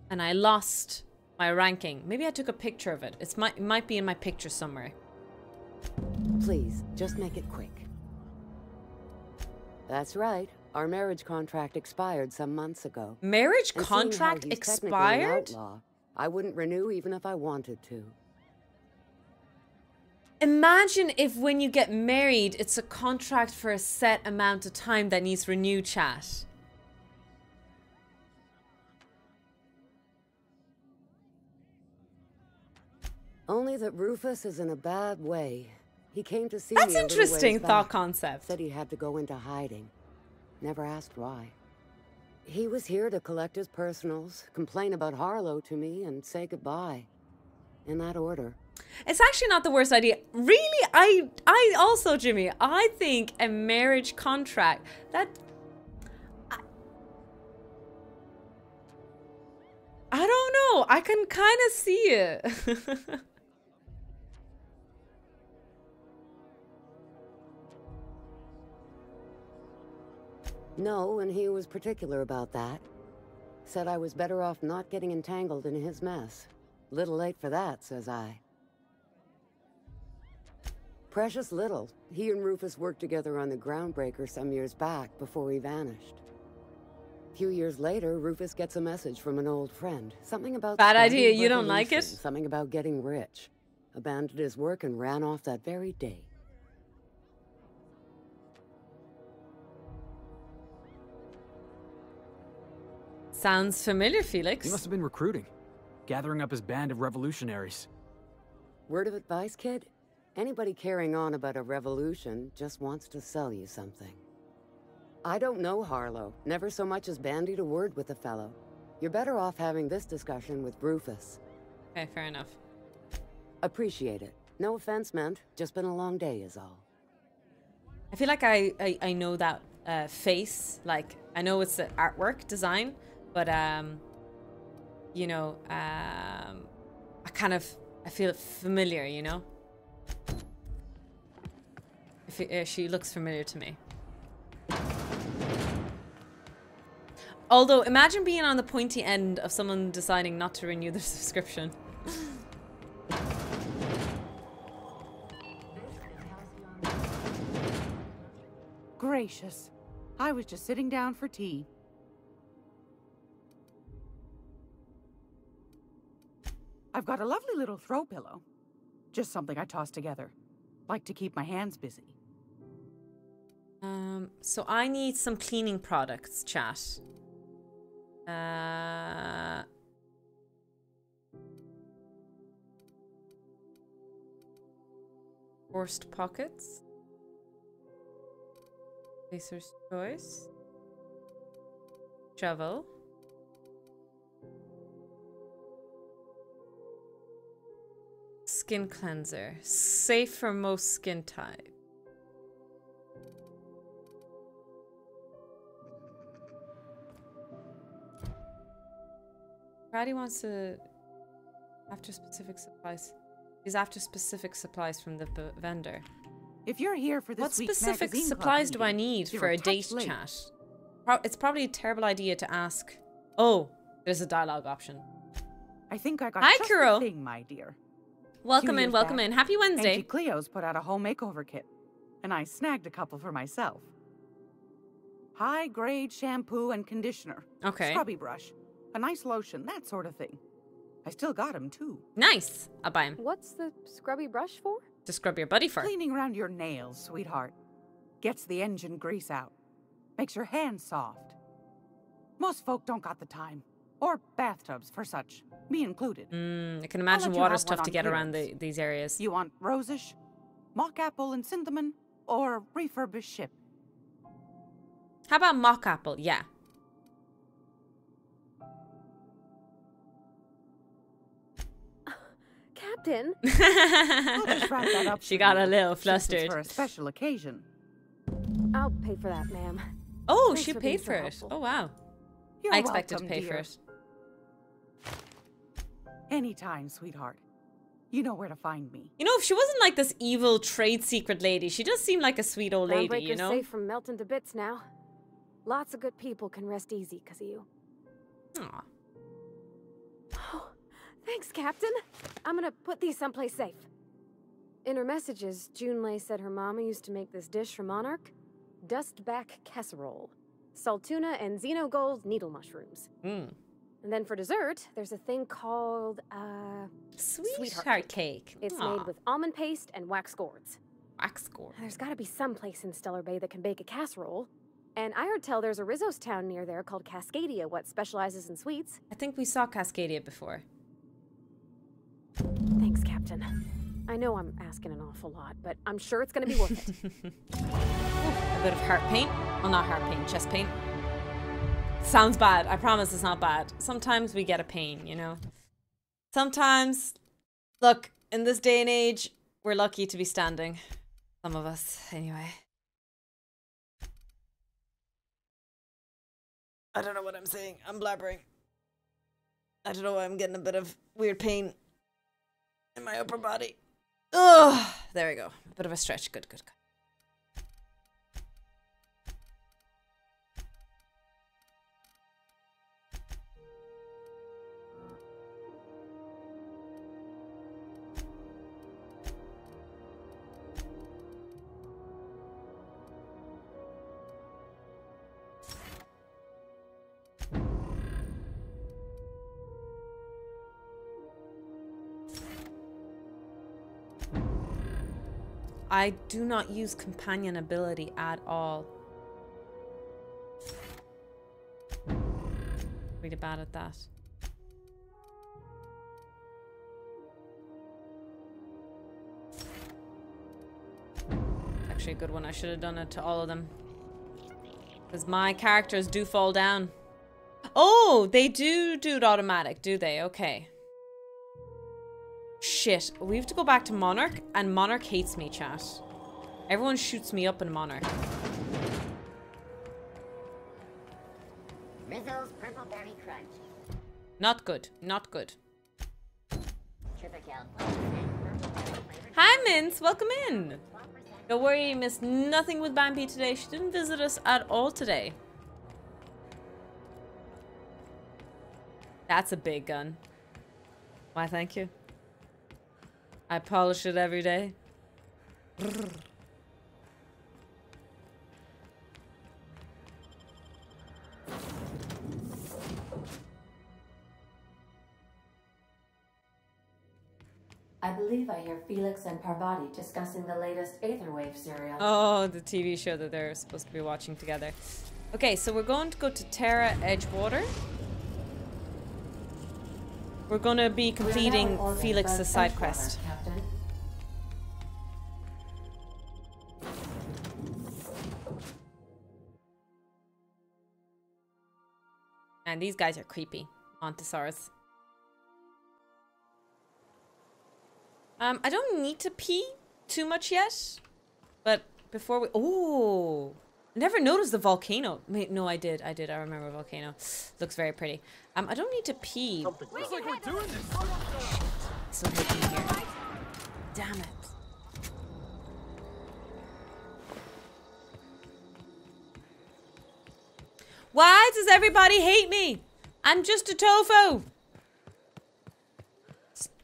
And I lost my ranking. Maybe I took a picture of it. It might be in my picture somewhere.
Please, just make it quick. That's right. Our marriage contract expired some months ago.
Marriage
And
contract
seeing how he's technically an
expired?
outlaw, I wouldn't renew even if I wanted to.
Imagine if when you get married, it's a contract for a set amount of time that needs renewed, chat.
Only that Rufus is in a bad way. He came to see
That's
me a little
interesting
ways
thought
back.
concept.
Said he had to go into hiding. Never asked why. He was here to collect his personals, complain about Harlow to me, and say goodbye. In that order.
It's actually not the worst idea. Really, I also, Jimmy, I think a marriage contract, that... I don't know. I can kind of see it.
No, and he was particular about that. Said I was better off not getting entangled in his mess. Little late for that, says I. Precious little. He and Rufus worked together on the Groundbreaker some years back before he vanished. A few years later, Rufus gets a message from an old friend. Something about
Bad
starting
idea,
a
you don't like it?
revolution, Something about getting rich. Abandoned his work and ran off that very day.
Sounds familiar, Felix.
He must have been recruiting, gathering up his band of revolutionaries.
Word of advice, kid? Anybody carrying on about a revolution just wants to sell you something. I don't know Harlow. Never so much as bandied a word with the fellow. You're better off having this discussion with Rufus.
Okay, fair enough.
Appreciate it. No offense meant. Just been a long day is all.
I feel like I know that face. Like, I know it's the artwork design, but you know, I feel familiar, you know? She looks familiar to me. Although, imagine being on the pointy end of someone deciding not to renew their subscription.
Gracious. I was just sitting down for tea. I've got a lovely little throw pillow. Just something I toss together. Like to keep my hands busy.
So I need some cleaning products, chat. Forced pockets. Pacer's choice. Shovel. Skin cleanser. Safe for most skin types. Brady wants to after specific supplies. He's after specific supplies from the vendor.
If you're here for this
What
week's
specific
magazine
supplies
club
do I
meeting,
need
you're
for a
touch
date
late.
chat? It's probably a terrible idea to ask. Oh, there's a dialogue option.
I think I got
Hi,
just
Kuro.
the thing, my dear.
Welcome in, welcome in. Happy Wednesday.
Auntie Cleo's put out a home makeover kit, and I snagged a couple for myself. High-grade shampoo and conditioner.
Okay.
Scrubby brush. A nice lotion, that sort of thing. I still got them, too.
Nice. I'll buy him.
What's the scrubby brush for?
To scrub your buddy fur.
Cleaning around your nails, sweetheart. Gets the engine grease out. Makes your hands soft. Most folk don't got the time. Or bathtubs for such. Me included.
I can imagine water's tough to get around
clearance.
these areas.
You want rosish, mock apple and cinnamon, or refurbished ship?
How about mock apple? Yeah.
Captain?
I'll just wrap that up.
She
for
got
you,
a little
since it's
flustered.
for a special occasion.
I'll pay for that, ma'am.
Oh,
Thanks
she
for being
paid
so
for it.
helpful.
Oh, wow.
You're
I expected
welcome,
to pay for
dear.
it.
Anytime, sweetheart. You know where to find me.
You know, if she wasn't like this evil trade secret lady, she does seem like a sweet old lady, you
Groundbreaker's
know?
safe from melting to bits now. Lots of good people can rest easy because of you.
Aw.
Oh, thanks, Captain. I'm gonna put these someplace safe. In her messages, Junlei said her mama used to make this dish for Monarch. Dustback casserole. Salt tuna and xenogold needle mushrooms.
Mm.
And then for dessert, there's a thing called,
Sweetheart cake.
It's
Aw.
made with almond paste and wax gourds.
Wax gourd.
There's gotta be some place in Stellar Bay that can bake a casserole. And I heard tell there's a Rizzo's town near there called Cascadia, what specializes in sweets.
I think we saw Cascadia before.
Thanks, Captain. I know I'm asking an awful lot, but I'm sure it's gonna be worth it.
A bit of heart pain. Well, not heart pain, chest pain. Sounds bad. I promise it's not bad. Sometimes we get a pain, you know? Sometimes, look, in this day and age, we're lucky to be standing. Some of us, anyway. I don't know what I'm saying. I'm blabbering. I don't know why I'm getting a bit of weird pain in my upper body. Ugh! There we go. A bit of a stretch. Good, good, good. I do not use companion ability at all. Really bad at that. Actually a good one. I should have done it to all of them. Because my characters do fall down. Oh, they do it automatic, do they? Okay. Shit, we have to go back to Monarch, and Monarch hates me, chat. Everyone shoots me up in Monarch.
Rizzo's Purple Berry Crunch.
Not good, not good.
Triple kill.
Hi, Mince, welcome in. Don't worry, you missed nothing with Bambi today. She didn't visit us at all today. That's a big gun. Why, thank you. I polish it every day. Brrr.
I believe I hear Felix and Parvati discussing the latest Aetherwave serial.
Oh, the TV show that they're supposed to be watching together. Okay, so we're going to go to Terra Edgewater. We're going to be completing Felix's side quest.
Captain.
And these guys are creepy. Montosaurus. I don't need to pee too much yet. But before we... Oh! I never noticed the volcano. Wait, no, I did. I remember a volcano. Looks very pretty. I don't need to pee.
Looks like we're doing this.
It's so hot in here. Damn it. Why does everybody hate me? I'm just a tofu.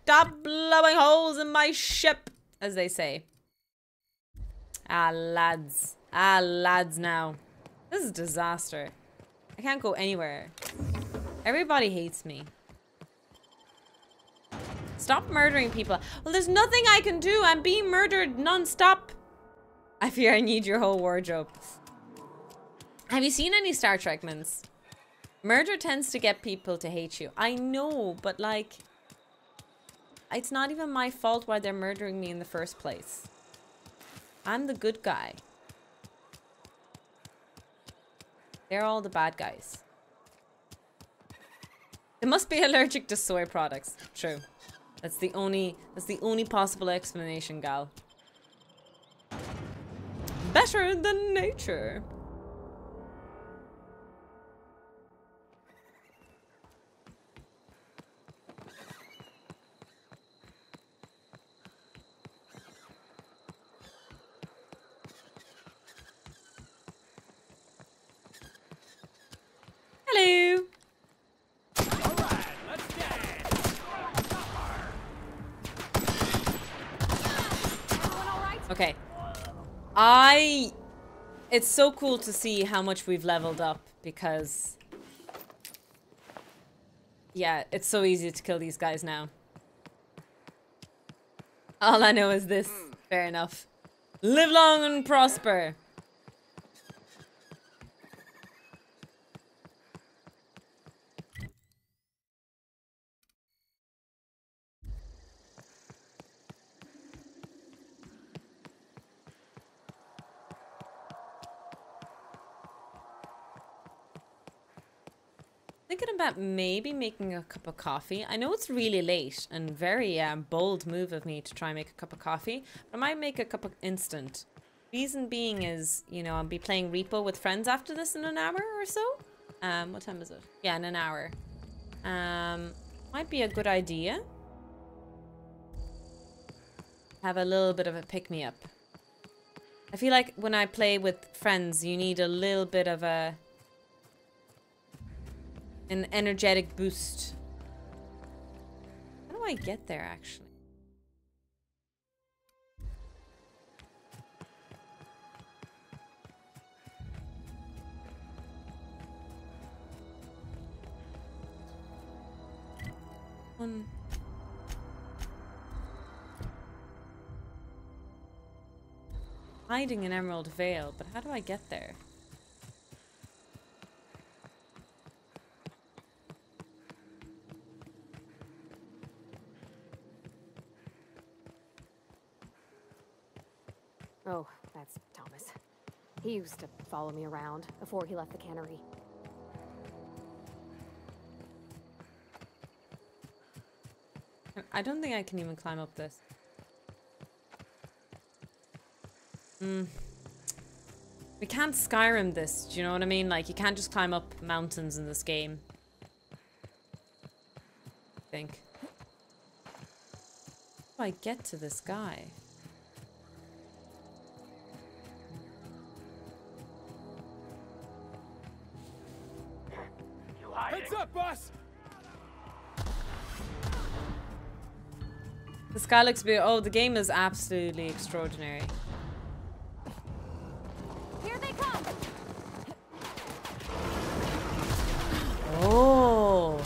Stop blowing holes in my ship, as they say. Ah, lads. Ah, lads now. This is a disaster. I can't go anywhere. Everybody hates me. Stop murdering people. Well, there's nothing I can do. I'm being murdered non-stop. I fear I need your whole wardrobe. Have you seen any Star Trek, Mins? Murder tends to get people to hate you. I know, but like... it's not even my fault why they're murdering me in the first place. I'm the good guy. They're all the bad guys. They must be allergic to soy products. True. That's the only possible explanation, gal. Better than nature. Hello. Okay. It's so cool to see how much we've leveled up because... yeah, it's so easy to kill these guys now. All I know is this. Fair enough. Live long and prosper. Thinking about maybe making a cup of coffee. I know it's really late and very bold move of me to try and make a cup of coffee, but I might make a cup of instant. Reason being is, you know, I'll be playing Repo with friends after this in an hour or so. What time is it? Yeah, in an hour. Might be a good idea. Have a little bit of a pick-me-up. I feel like when I play with friends, you need a little bit of an energetic boost. How do I get there, actually? Hiding in Emerald Vale, but how do I get there?
Oh, that's Thomas. He used to follow me around before he left the cannery.
I don't think I can even climb up this. We can't Skyrim this, do you know what I mean? Like, you can't just climb up mountains in this game. I think. How do I get to this guy?
Heads up, boss!
The sky looks beautiful. Oh, the game is absolutely extraordinary.
Here they come.
Oh.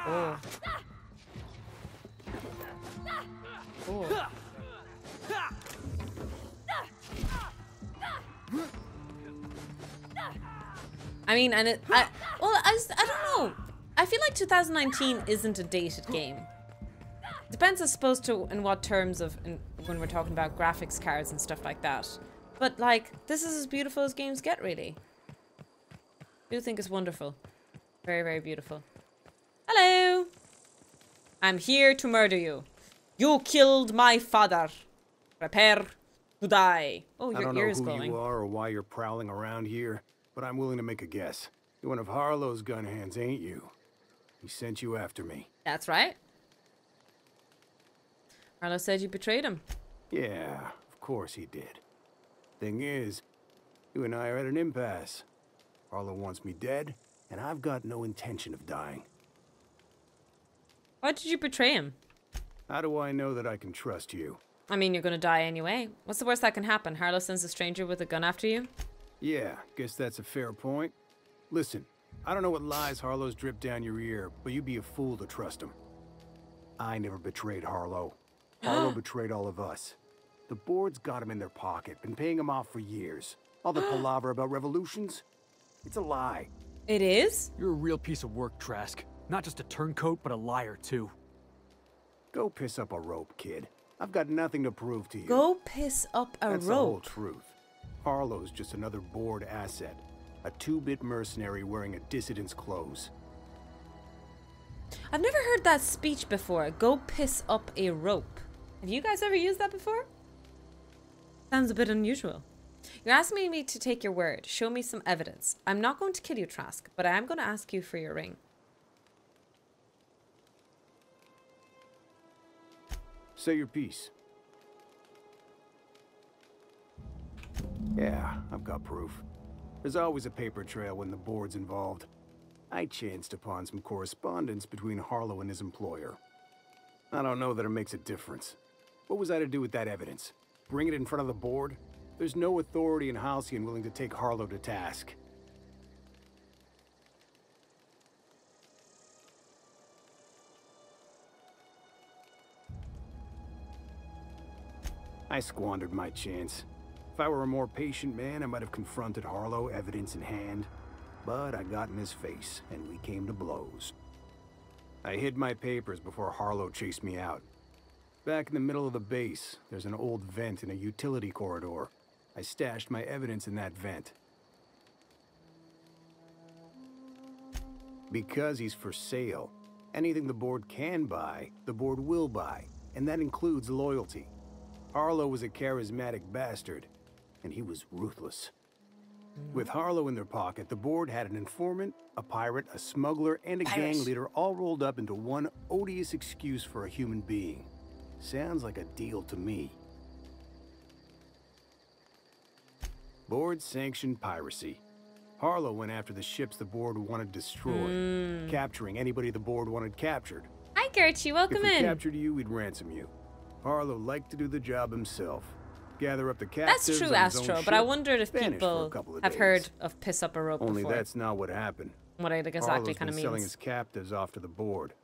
Oh. Oh. I mean, and I don't know. I feel like 2019 isn't a dated game. Depends, I suppose, in what terms of when we're talking about graphics cards and stuff like that. But like, this is as beautiful as games get, really. I do think it's wonderful. Very, very beautiful. Hello. I'm here to murder you. You killed my father. Prepare to die. Oh, your ear is glowing.
I don't know who you are or why you're prowling around here, but I'm willing to make a guess. You're one of Harlow's gun hands, ain't you? He sent you after me.
That's right. Harlow said you betrayed him.
Yeah, of course he did. Thing is, you and I are at an impasse. Harlow wants me dead, and I've got no intention of dying.
Why did you betray him?
How do I know that I can trust you?
I mean, you're gonna die anyway. What's the worst that can happen? Harlow sends a stranger with a gun after you?
Yeah, guess that's a fair point. Listen, I don't know what lies Harlow's dripped down your ear, but you'd be a fool to trust him. I never betrayed Harlow. Harlow betrayed all of us. The board's got him in their pocket, been paying him off for years. All the palaver about revolutions, it's a lie.
It is?
You're a real piece of work, Trask. Not just a turncoat, but a liar, too.
Go piss up a rope, kid. I've got nothing to prove to you.
Go piss up a
That's the whole
rope.
truth. Harlow's just another board asset. A two-bit mercenary wearing a dissident's clothes.
I've never heard that speech before. Go piss up a rope. Have you guys ever used that before? Sounds a bit unusual. You're asking me to take your word. Show me some evidence. I'm not going to kill you, Trask, but I am going to ask you for your ring.
Say your piece. Yeah, I've got proof. There's always a paper trail when the board's involved. I chanced upon some correspondence between Harlow and his employer. I don't know that it makes a difference. What was I to do with that evidence? Bring it in front of the board? There's no authority in Halcyon willing to take Harlow to task. I squandered my chance. If I were a more patient man, I might have confronted Harlow, evidence in hand. But I got in his face, and we came to blows. I hid my papers before Harlow chased me out. Back in the middle of the base, there's an old vent in a utility corridor. I stashed my evidence in that vent. Because he's for sale, anything the board can buy, the board will buy, and that includes loyalty. Harlow was a charismatic bastard, and he was ruthless. With Harlow in their pocket, the board had an informant, a pirate, a smuggler, and a gang leader all rolled up into one odious excuse for a human being. Sounds like a deal to me. Board-sanctioned piracy. Harlow went after the ships the board wanted destroyed, capturing anybody the board wanted captured.
Hi, Gertie. Welcome
If we
in.
captured you, we'd ransom you. Harlow liked to do the job himself. Gather up the captives.
That's true,
on his own
Astro,
ship,
but I wondered if
vanish for a
people
couple of
have
days.
heard of piss up a rope
Only
before.
that's not what happened.
What it exactly
Harlow's
kind of
been selling
means.
his captives off to the board.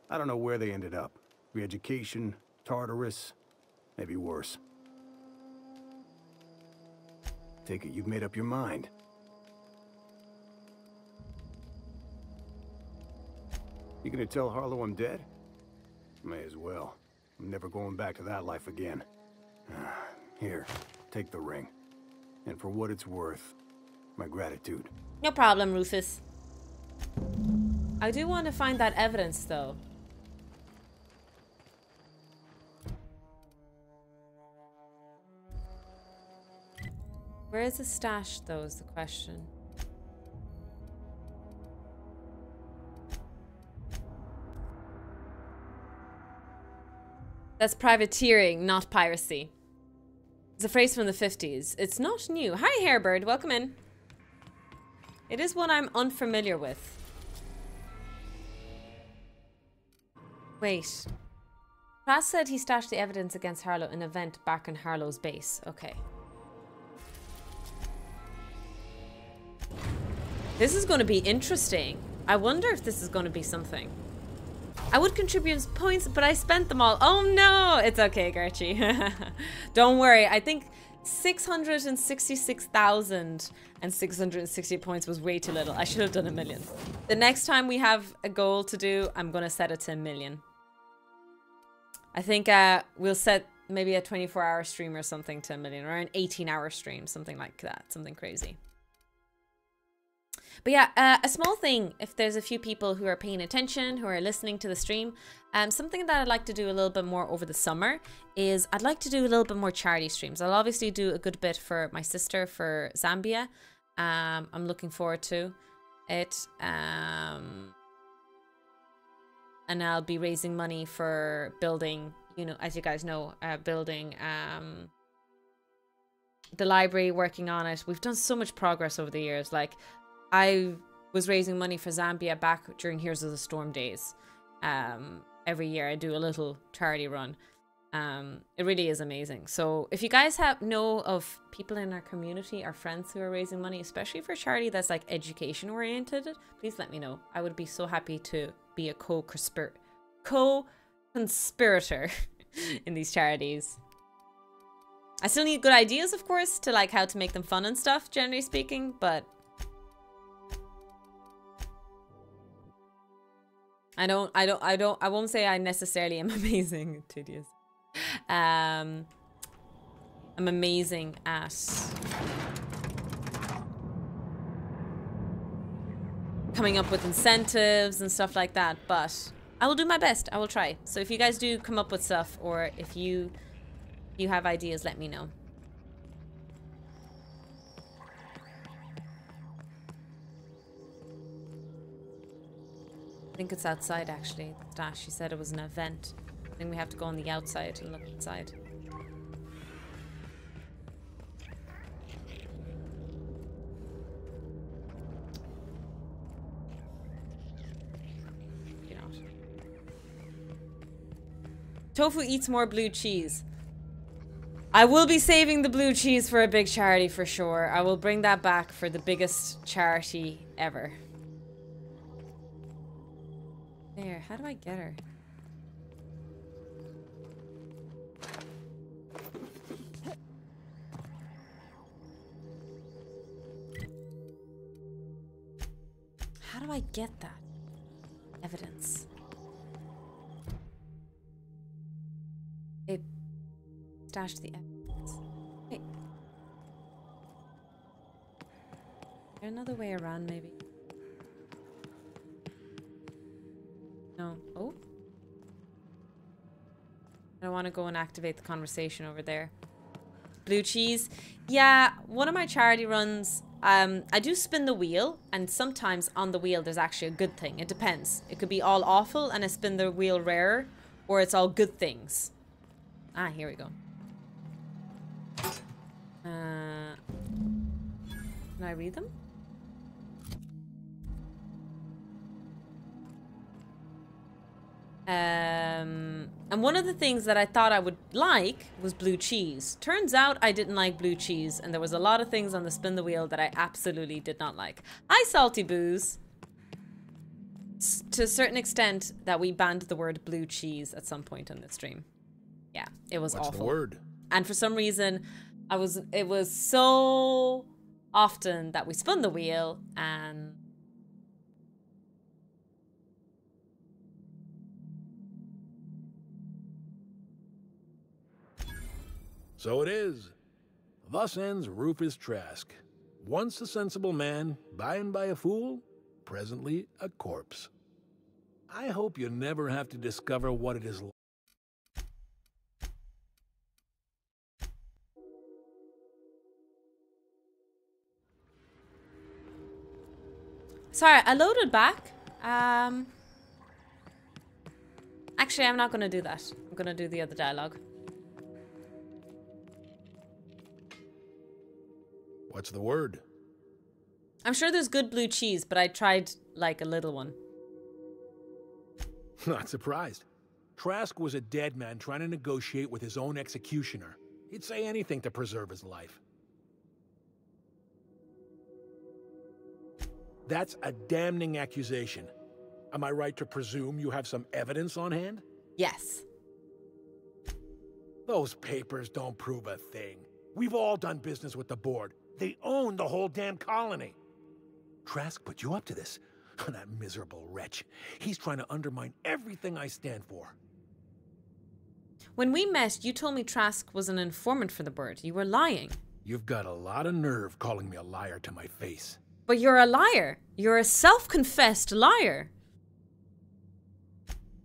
I don't know where they ended up. Re-education, Tartarus, maybe worse. Take it you've made up your mind. You gonna tell Harlow I'm dead? May as well. I'm never going back to that life again. Here, take the ring. And for what it's worth, my gratitude.
No problem, Rufus. I do want to find that evidence, though. Where is the stash, though, is the question. That's privateering, not piracy. It's a phrase from the 50s. It's not new. Hi, Hairbird. Welcome in. It is one I'm unfamiliar with. Wait. Prass said he stashed the evidence against Harlow in a vent back in Harlow's base. Okay. This is going to be interesting. I wonder if this is going to be something. I would contribute points, but I spent them all. Oh no! It's okay, Gertie. Don't worry. I think 666,660 points was way too little. I should have done 1 million. The next time we have a goal to do, I'm going to set it to 1 million. I think we'll set maybe a 24-hour stream or something to 1 million, or an 18-hour stream, something like that. Something crazy. But yeah, a small thing, if there's a few people who are paying attention, who are listening to the stream, something that I'd like to do a little bit more over the summer is I'd like to do a little bit more charity streams. I'll obviously do a good bit for my sister for Zambia. I'm looking forward to it. And I'll be raising money for building, you know, as you guys know, building the library, working on it. We've done so much progress over the years. Like, I was raising money for Zambia back during Heroes of the Storm days. Every year I do a little charity run. It really is amazing. So if you guys know of people in our community, our friends who are raising money, especially for charity that's like education oriented, please let me know. I would be so happy to be a co-conspirator in these charities. I still need good ideas, of course, to like how to make them fun and stuff, generally speaking, but I won't say I necessarily am amazing, tedious. I'm amazing at coming up with incentives and stuff like that, but I will do my best. I will try. So if you guys do come up with stuff, or if you have ideas, let me know. I think it's outside, actually. Dash, she said it was an event. I think we have to go on the outside and look inside. You know. Tofu eats more blue cheese. I will be saving the blue cheese for a big charity for sure. I will bring that back for the biggest charity ever. There, how do I get her? How do I get that evidence? It stashed the evidence. Wait. Is there another way around, maybe? No. Oh. I don't want to go and activate the conversation over there. Blue cheese. Yeah, one of my charity runs, I do spin the wheel, and sometimes on the wheel there's actually a good thing. It depends. It could be all awful and I spin the wheel rare, or it's all good things. Ah, here we go. Can I read them? And one of the things that I thought I would like was blue cheese. Turns out I didn't like blue cheese, and there was a lot of things on the spin the wheel that I absolutely did not like. Hi, Salty Booze. To a certain extent that we banned the word blue cheese at some point in the stream. Yeah, it was awful.
What's the word?
And for some reason, it was so often that we spun the wheel and
So it is. Thus ends Rufus Trask. Once a sensible man, by and by a fool, presently a corpse. I hope you never have to discover what it is like.
Sorry, I loaded back. Actually, I'm not going to do that. I'm going to do the other dialogue.
What's the word?
I'm sure there's good blue cheese, but I tried, like, a little one.
Not surprised. Trask was a dead man trying to negotiate with his own executioner. He'd say anything to preserve his life. That's a damning accusation. Am I right to presume you have some evidence on hand?
Yes.
Those papers don't prove a thing. We've all done business with the board. They own the whole damn colony. Trask put you up to this. That miserable wretch. He's trying to undermine everything I stand for.
When we met, you told me Trask was an informant for the bird. You were lying.
You've got a lot of nerve calling me a liar to my face.
But you're a liar. You're a self-confessed liar.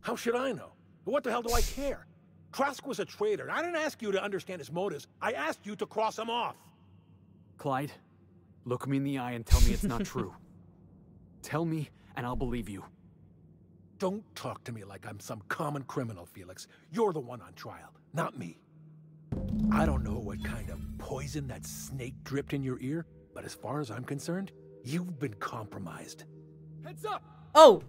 How should I know? What the hell do I care? Trask was a traitor. I didn't ask you to understand his motives. I asked you to cross him off.
Clyde, look me in the eye and tell me it's not true. Tell me, and I'll believe you.
Don't talk to me like I'm some common criminal, Felix. You're the one on trial, not me. I don't know what kind of poison that snake dripped in your ear, but as far as I'm concerned, You've been compromised.
Heads up!
Oh!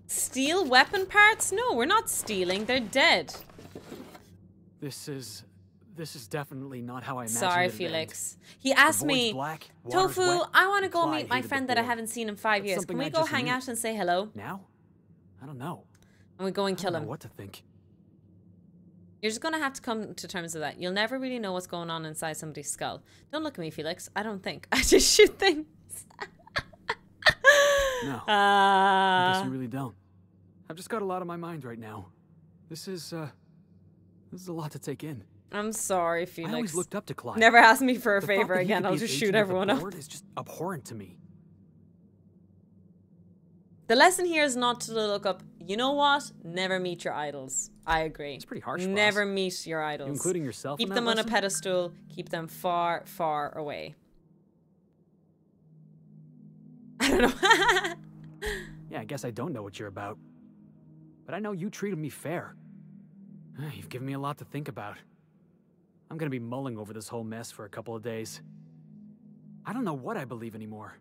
Steal weapon parts? No, we're not stealing. They're dead.
This is definitely not how I imagined
Sorry,
it would end.
Felix. He asked me,
black,
Tofu,
wet,
I want to
and
go
Clyde
meet my
hated the
friend that I
board.
haven't seen in 5
That's
years.
something
Can we
I
go
just
hang
knew.
out and say hello?
Now? I don't know.
And we go and kill
I don't
him.
know what to think.
You're just going to have to come to terms with that. You'll never really know what's going on inside somebody's skull. Don't look at me, Felix. I don't think. I just shoot things.
No. I guess you really don't. I've just got a lot on my mind right now. This is a lot to take in.
I'm sorry, Felix.
I always looked up to Clyde.
Never ask me for a
The
favor
thought that he
again.
could
I'll
be an
just shoot
agent of the
everyone up.
board is just abhorrent to me.
The lesson here is not to look up. You know what? Never meet your idols. I agree. It's
pretty harsh,
Never
boss.
meet your idols.
You including yourself
Keep
in that
them on a
lesson?
pedestal. Keep them far, far away. I don't know.
Yeah, I guess I don't know what you're about. But I know you treated me fair. You've given me a lot to think about. I'm gonna be mulling over this whole mess for a couple of days. I don't know what I believe anymore.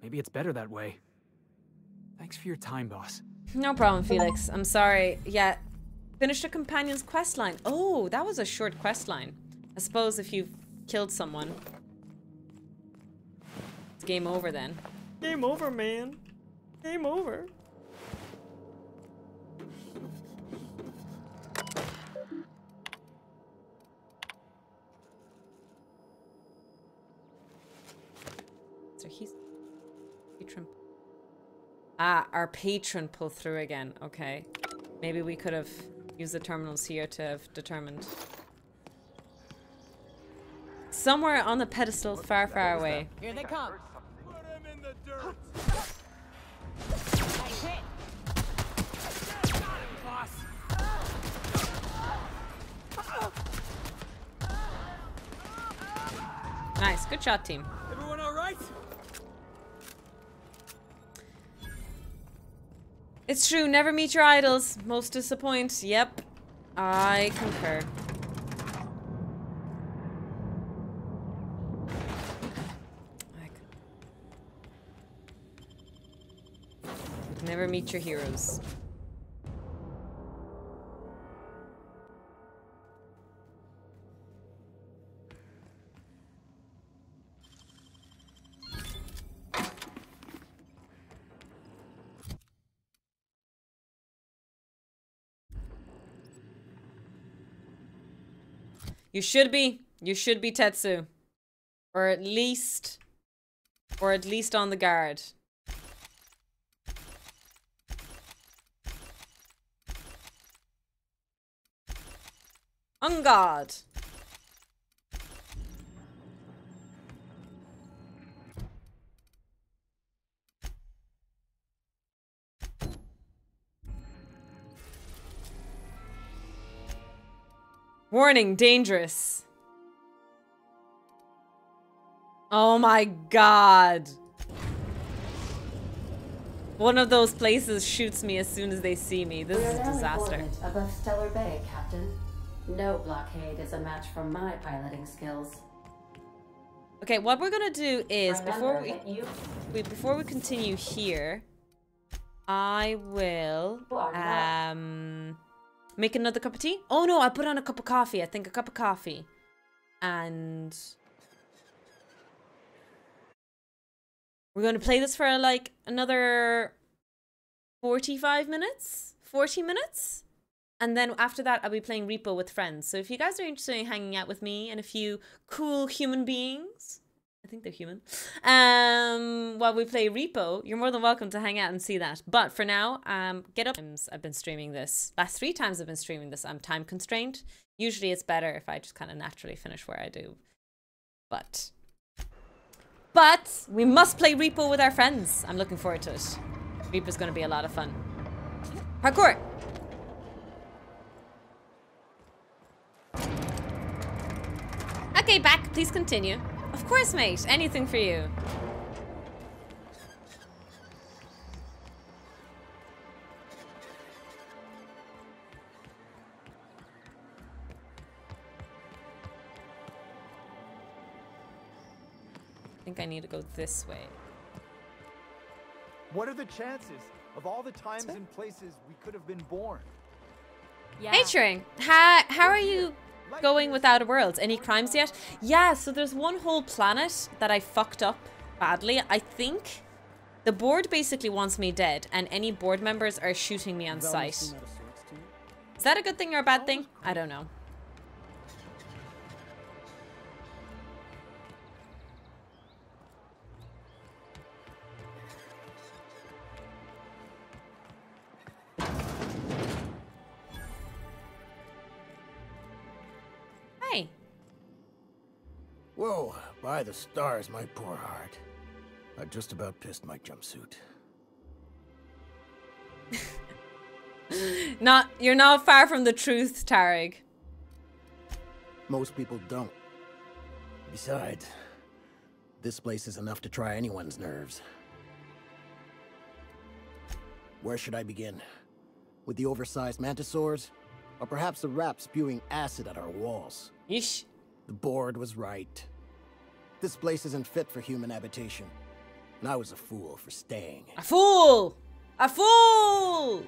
Maybe it's better that way. Thanks for your time, boss.
No problem, Felix. I'm sorry. Yeah. Finish the companion's quest line. Oh, that was a short quest line. I suppose if you've killed someone, it's game over then. Game over, man. Game over. So he's patron. Ah, our patron pulled through again. Okay. Maybe we could have used the terminals here to have determined. Somewhere on the pedestal, far, far away.
Here they come.
Put him in the dirt.
Nice hit.
Got him, boss.
Nice. Good shot, team.
Everyone all right?
It's true. Never meet your idols. Most disappoint. Yep. I concur. Never meet your heroes. You should be Tetsu. Or at least on the guard. On guard. Warning, dangerous. Oh my god. One of those places shoots me as soon as they see me. This is a disaster.
Above Stellar Bay, Captain. No blockade is a match for my piloting skills.
Okay, what we're gonna do is
Remember
before we continue here, I will make another cup of tea. Oh no, I put on a cup of coffee. I think a cup of coffee, and we're gonna play this for like another 45 minutes, 40 minutes. And then after that, I'll be playing Repo with friends. So if you guys are interested in hanging out with me and a few cool human beings, I think they're human, while we play Repo, you're more than welcome to hang out and see that. But for now, get up. I've been streaming this. Last 3 times I've been streaming this. I'm time constrained. Usually it's better if I just kind of naturally finish where I do. But But we must play Repo with our friends. I'm looking forward to it. Repo's going to be a lot of fun. Parkour! Okay, back. Please continue. Of course, mate. Anything for you. I think I need to go this way.
What are the chances of all the times and places we could have been born?
Yeah. Hey, Turing. How are you going with Outer Worlds? Any crimes yet? Yeah, so there's one whole planet that I fucked up badly. I think the board basically wants me dead, and any board members are shooting me on sight. Is that a good thing or a bad thing? I don't know. Hey.
Whoa, by the stars, my poor heart. I just about pissed my jumpsuit.
You're not far from the truth, Tarek.
Most people don't. Besides, this place is enough to try anyone's nerves. Where should I begin? With the oversized mantisaurs? Or perhaps the rats spewing acid at our walls?
Yeesh.
The board was right. This place isn't fit for human habitation. And I was a fool for staying.
A fool! A fool!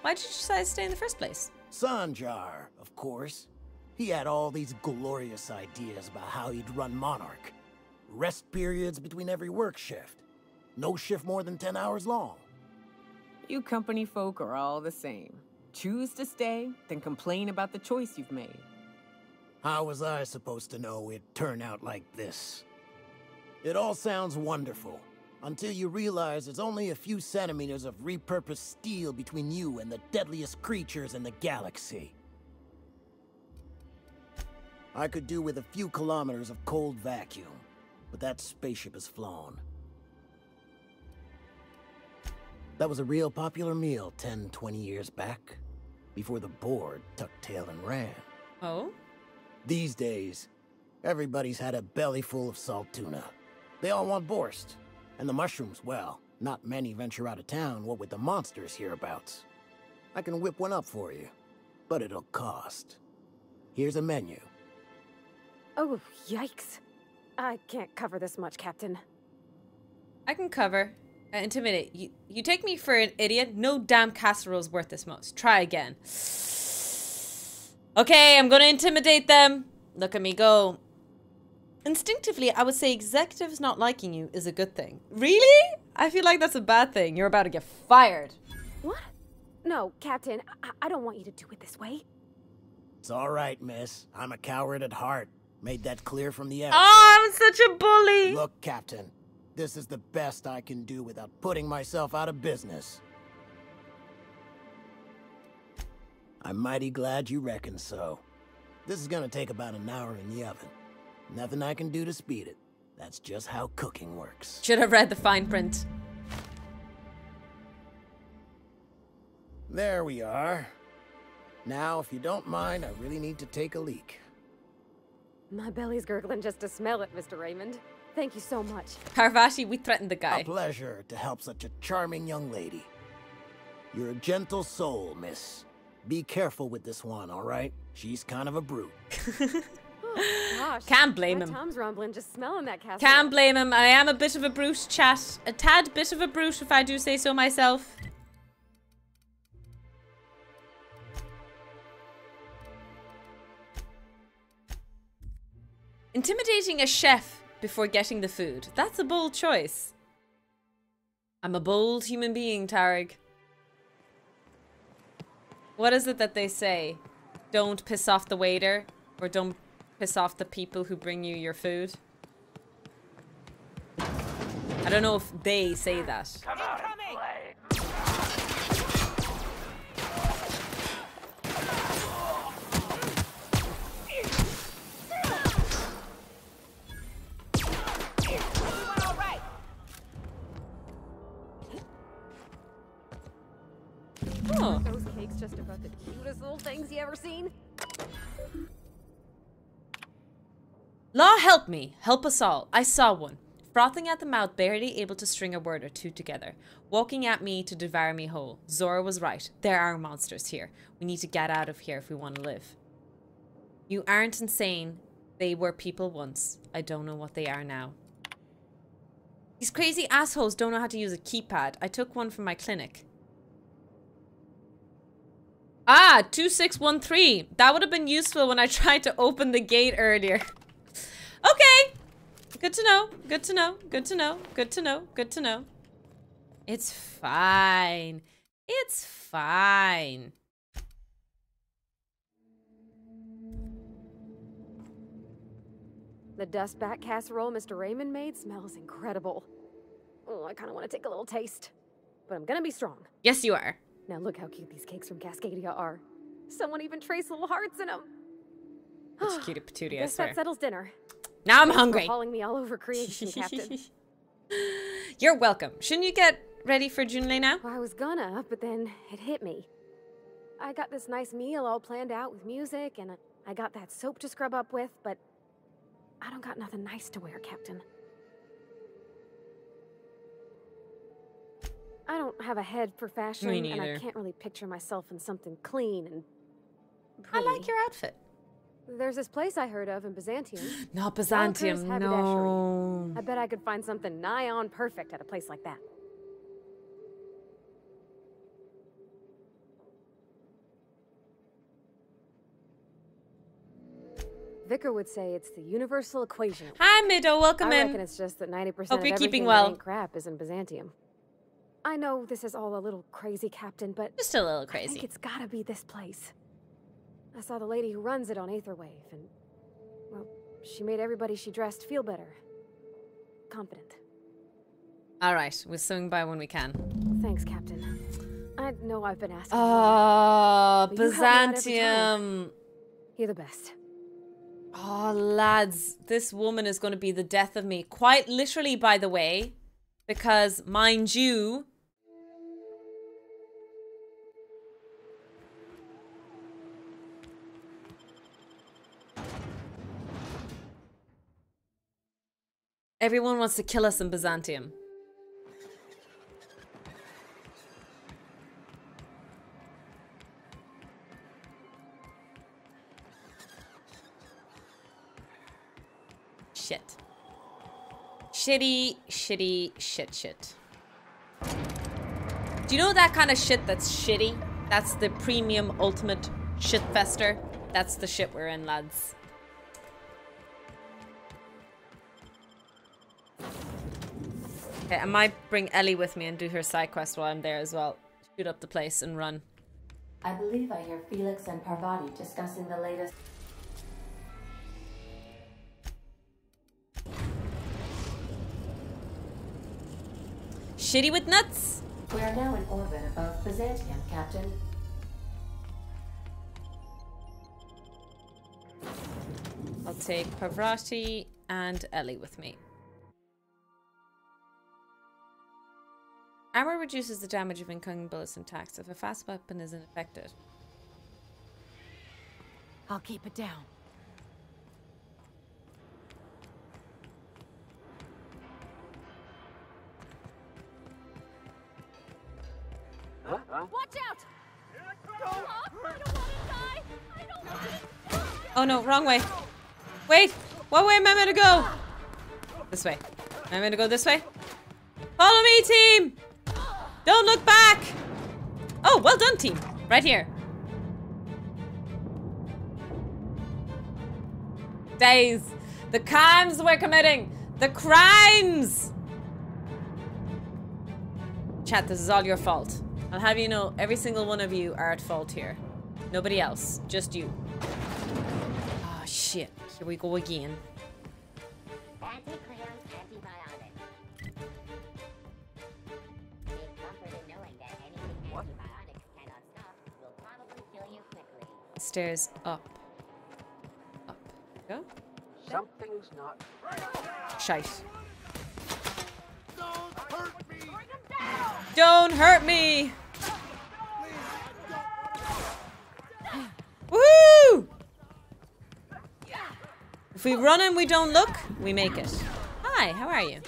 Why did you decide to stay in the first place?
Sanjar, of course. He had all these glorious ideas about how he'd run Monarch. Rest periods between every work shift. No shift more than 10 hours long.
You company folk are all the same. Choose to stay, then complain about the choice you've made.
How was I supposed to know it'd turn out like this? It all sounds wonderful, until you realize there's only a few centimeters of repurposed steel between you and the deadliest creatures in the galaxy. I could do with a few kilometers of cold vacuum, but that spaceship is flown. That was a real popular meal 10, 20 years back, before the board tucked tail and ran.
Oh?
These days, everybody's had a belly full of salt tuna. They all want borscht. And the mushrooms, well, not many venture out of town, what with the monsters hereabouts. I can whip one up for you, but it'll cost. Here's a menu.
Oh, yikes. I can't cover this much, Captain.
I can cover. Intimidate. You take me for an idiot? No damn casserole's worth this much. Try again. Okay, I'm gonna intimidate them. Look at me go. Instinctively, I would say executives not liking you is a good thing. Really? I feel like that's a bad thing. You're about to get fired.
What? No, Captain, I don't want you to do it this way.
It's all right, miss. I'm a coward at heart. Made that clear from the outset.
Oh, I'm such a bully.
Look, Captain, this is the best I can do without putting myself out of business. I'm mighty glad you reckon so. This is gonna take about an hour in the oven. Nothing I can do to speed it. That's just how cooking works.
Should have read the fine print.
There we are. Now, if you don't mind, I really need to take a leak.
My belly's gurgling just to smell it, Mr. Raymond. Thank you so much.
Parvati, we threatened the guy.
A pleasure to help such a charming young lady. You're a gentle soul, miss. Be careful with this one, all right? She's kind of a brute.
Gosh,
can't blame him.
Tom's rumbling just smelling that casserole.
Can't blame him. I am a bit of a brute, chat. A tad bit of a brute, if I do say so myself. Intimidating a chef before getting the food. That's a bold choice. I'm a bold human being, Tarek. What is it that they say? Don't piss off the waiter, or don't piss off the people who bring you your food. I don't know if they say that.
Come out and play.
Oh.
Those cakes just about the cutest little things you ever seen?
Law help me. Help us all. I saw one. Frothing at the mouth, barely able to string a word or two together. Walking at me to devour me whole. Zora was right. There are monsters here. We need to get out of here if we want to live. You aren't insane. They were people once. I don't know what they are now. These crazy assholes don't know how to use a keypad. I took one from my clinic. Ah, 2613. That would have been useful when I tried to open the gate earlier. Okay. Good to know. Good to know. Good to know. Good to know. Good to know. It's fine. It's fine.
The dust bat casserole Mr. Raymond made smells incredible. Oh, I kind of want to take a little taste. But I'm gonna be strong.
Yes, you are.
Now look how cute these cakes from Cascadia are. Someone even traced little hearts in them.
It's cute patootie, I
Guess
swear.
that settles dinner.
Now I'm
Thanks for
hungry.
hauling me all over creation, Captain.
You're welcome. Shouldn't you get ready for Junlei now?
Well, I was gonna, but then it hit me. I got this nice meal all planned out with music, and I got that soap to scrub up with, but I don't got nothing nice to wear, Captain. I don't have a head for fashion,
Me
and I
neither.
can't really picture myself in something clean and pretty.
I like your outfit.
There's this place I heard of in Byzantium.
Not Byzantium,
Walker's
no.
Haberdashery. I bet I could find something nigh on perfect at a place like that. Vicar would say it's the universal equation.
Hi, Mido. Welcome
I
in.
reckon it's just that 90%
Hope
of
you're
everything
keeping
that
well.
ain't crap is in Byzantium. I know this is all a little crazy, Captain, but
Just a little
I
crazy.
think it's gotta be this place. I saw the lady who runs it on Aetherwave, and well, she made everybody she dressed feel better, confident.
All right, we'll swing by when we can.
Thanks, Captain. I know I've been asking.
Oh,
but you help me out every time.
Byzantium.
You're the best.
Oh, lads, this woman is going to be the death of me. Quite literally, by the way, because, mind you, everyone wants to kill us in Byzantium. Shit. Shitty, shitty, shit. Do you know that kind of shit that's shitty? That's the premium ultimate shit fester. That's the shit we're in, lads. Okay, I might bring Ellie with me and do her side quest while I'm there as well. Shoot up the place and run.
I believe I hear Felix and Parvati discussing the latest.
Shitty with nuts?
We are now in orbit above Byzantium, Captain.
I'll take Parvati and Ellie with me. Armor reduces the damage of incoming bullets and attacks if a fast weapon isn't affected.
I'll keep it down.
Watch out!
Oh no, wrong way. Wait, what way am I meant to go? This way. Am I meant to go this way? Follow me, team! Don't look back! Oh, well done, team. Right here. Days. The crimes we're committing. The crimes! Chat, this is all your fault. I'll have you know, every single one of you are at fault here. Nobody else. Just you. Oh, shit. Here we go again.
Anti-clearance antibiotic. Take comfort in knowing that anything antibiotics cannot stop will probably kill you quickly.
Stairs up. Up. Go.
Something's not
Shite. Don't hurt me! we run and we don't look, we make it. Hi, how are you?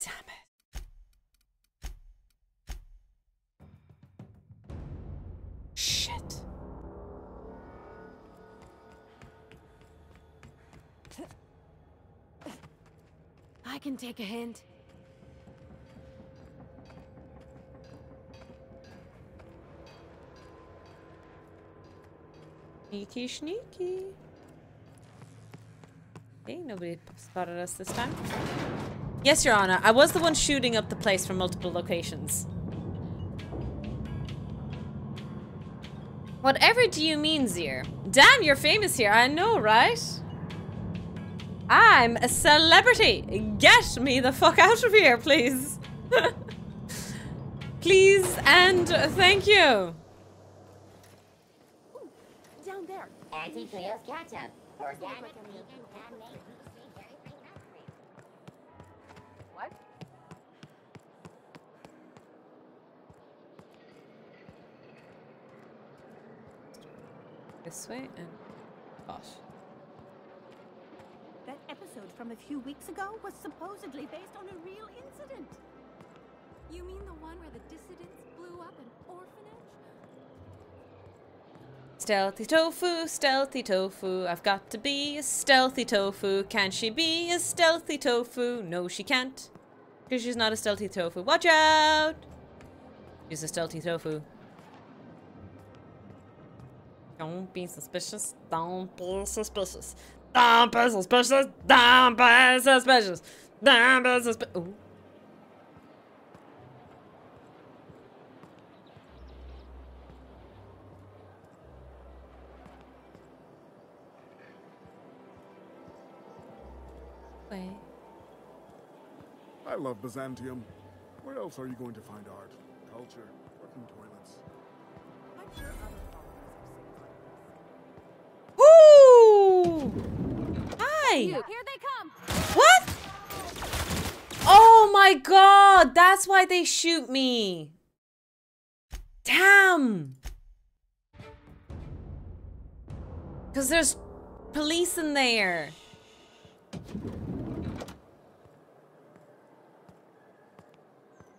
Damn it. Shit.
I can take a hint.
Sneaky, sneaky. Hey, nobody spotted us this time. Yes, Your Honor. I was the one shooting up the place from multiple locations. Whatever do you mean, Zier? Damn, you're famous here. I know, right? I'm a celebrity. Get me the fuck out of here, please. Please and thank you.
Down there.
Auntie Cleo's ketchup. Organic, vegan, handmade, gluten-free, dairy-free, nut-free.
What?
This way and gosh.
That episode from a few weeks ago was supposedly based on a real incident.
You mean the one where the dissidents blew up an orphanage?
Stealthy tofu, I've got to be a stealthy tofu. Can she be a stealthy tofu? No, she can't. Because she's not a stealthy tofu. Watch out! She's a stealthy tofu. Don't be suspicious. Don't be suspicious. Don't be suspicious. Don't be suspicious. Don't be suspicious. Ooh. Wait.
I love Byzantium. Where else are you going to find art, culture, working toilets?
I'm sure other
Woo! Hi!
Here they come!
What? Oh my god! That's why they shoot me! Damn! Because there's police in there.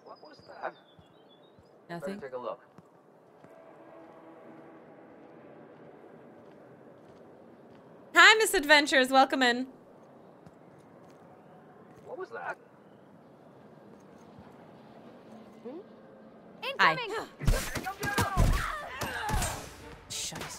What was that?
Nothing.
Better take a look.
Hi, Miss Adventures. Welcome in.
What was that?
Hi.
Incoming!
Shite.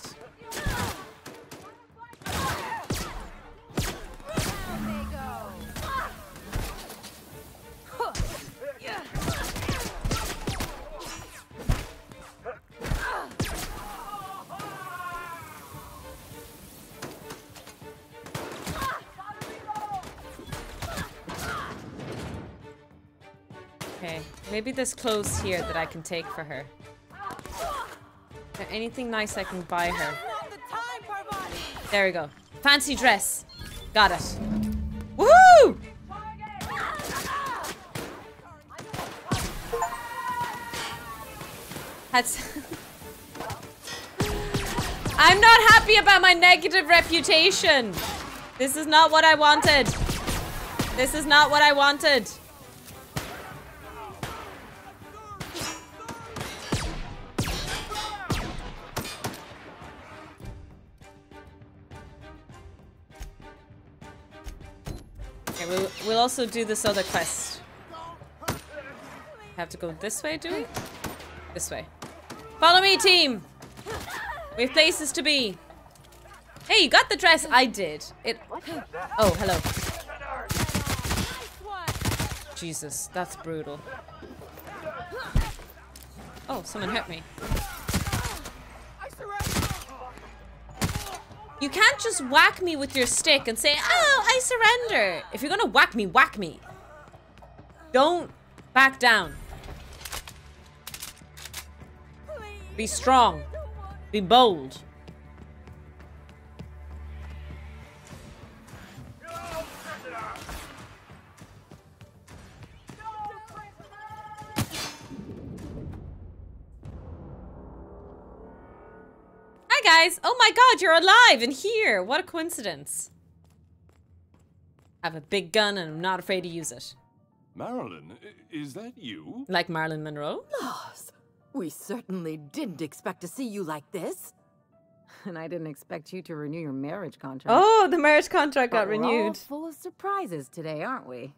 Okay, maybe there's clothes here that I can take for her. Is there anything nice I can buy her? There we go. Fancy dress. Got it. Woohoo! That's... I'm not happy about my negative reputation. This is not what I wanted. This is not what I wanted. Okay, we'll also do this other quest. Have to go this way, do we? This way. Follow me, team! We have places to be. Hey, you got the dress? I did. It. Oh, hello. Jesus, that's brutal. Oh, someone hurt me. You can't just whack me with your stick and say, oh, I surrender. If you're gonna whack me, whack me. Don't back down. Be strong. Be bold. guys. Oh my god, you're alive and here. What a coincidence. I have a big gun and I'm not afraid to use it.
Marilyn, is that you?
Like Marilyn Monroe?
Loss. We certainly didn't expect to see you like this.
And I didn't expect you to renew your marriage contract.
Oh, the marriage contract got
We're all
renewed.
full of surprises today, aren't we?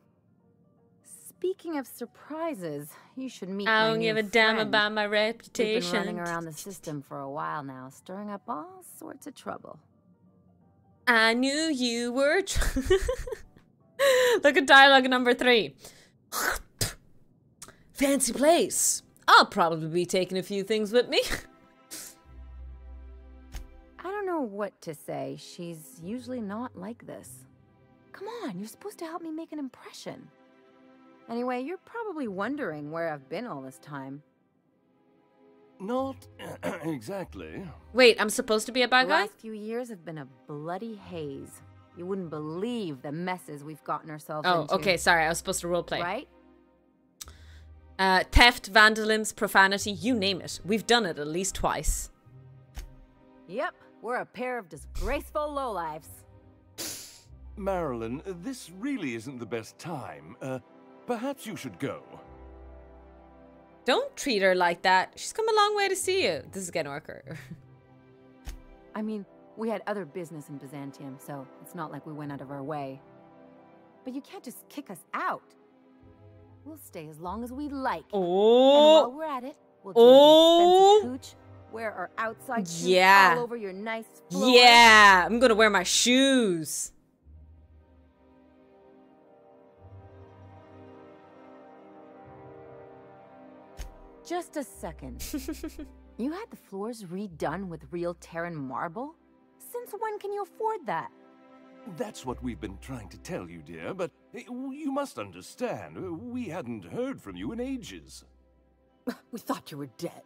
Speaking of surprises, you should meet
I
my
don't
new
give a damn
friend.
about my
We've
reputation.
been running around the system for a while now, stirring up all sorts of trouble.
I knew you were. Look at dialogue number 3. Fancy place. I'll probably be taking a few things with me.
I don't know what to say. She's usually not like this. Come on, you're supposed to help me make an impression. Anyway, you're probably wondering where I've been all this time.
Not exactly.
Wait, I'm supposed to be a bad
The
guy?
last few years have been a bloody haze. You wouldn't believe the messes we've gotten ourselves into.
Oh, okay, sorry. I was supposed to roleplay.
Right?
Theft, vandalism, profanity, you name it. We've done it at least twice.
Yep, we're a pair of disgraceful lowlifes.
Marilyn, this really isn't the best time. Perhaps you should go.
Don't treat her like that. She's come a long way to see you. This is getting awkward.
I mean, we had other business in Byzantium, so it's not like we went out of our way. But you can't just kick us out. We'll stay as long as we like.
Oh.
And while we're at it, we'll drink your expensive hooch, wear our outside shoes all over your nice floor.
Yeah, I'm gonna wear my shoes.
Just a second. You had the floors redone with real Terran marble? Since when can you afford that?
That's what we've been trying to tell you, dear, but you must understand, we hadn't heard from you in ages.
We thought you were dead.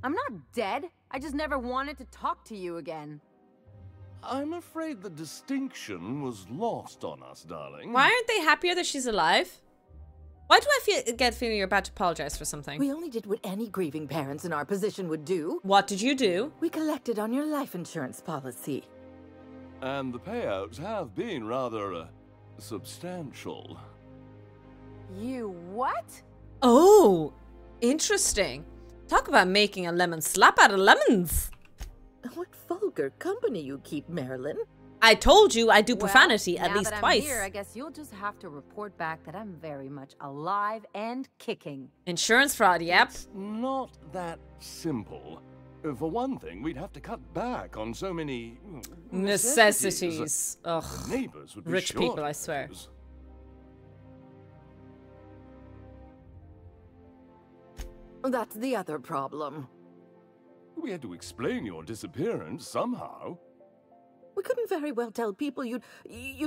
I'm not dead. I just never wanted to talk to you again.
I'm afraid the distinction was lost on us, darling.
Why aren't they happier that she's alive? Why do I get the feeling you're about to apologize for something?
We only did what any grieving parents in our position would do.
What did you do?
We collected on your life insurance policy.
And the payouts have been rather, substantial.
You what?
Oh, interesting. Talk about making a lemon slap out of lemons.
What vulgar company you keep, Marilyn.
I told you I do profanity at
now
least
that
twice.
I'm here, I guess you'll just have to report back that I'm very much alive and kicking.
Insurance fraud, yep.
It's not that simple. For one thing, we'd have to cut back on so many
necessities. Ugh.
The neighbors would be
Rich
sure
people,
to
I swear.
refuse.
That's the other problem.
We had to explain your disappearance somehow.
We couldn't very well tell people you'd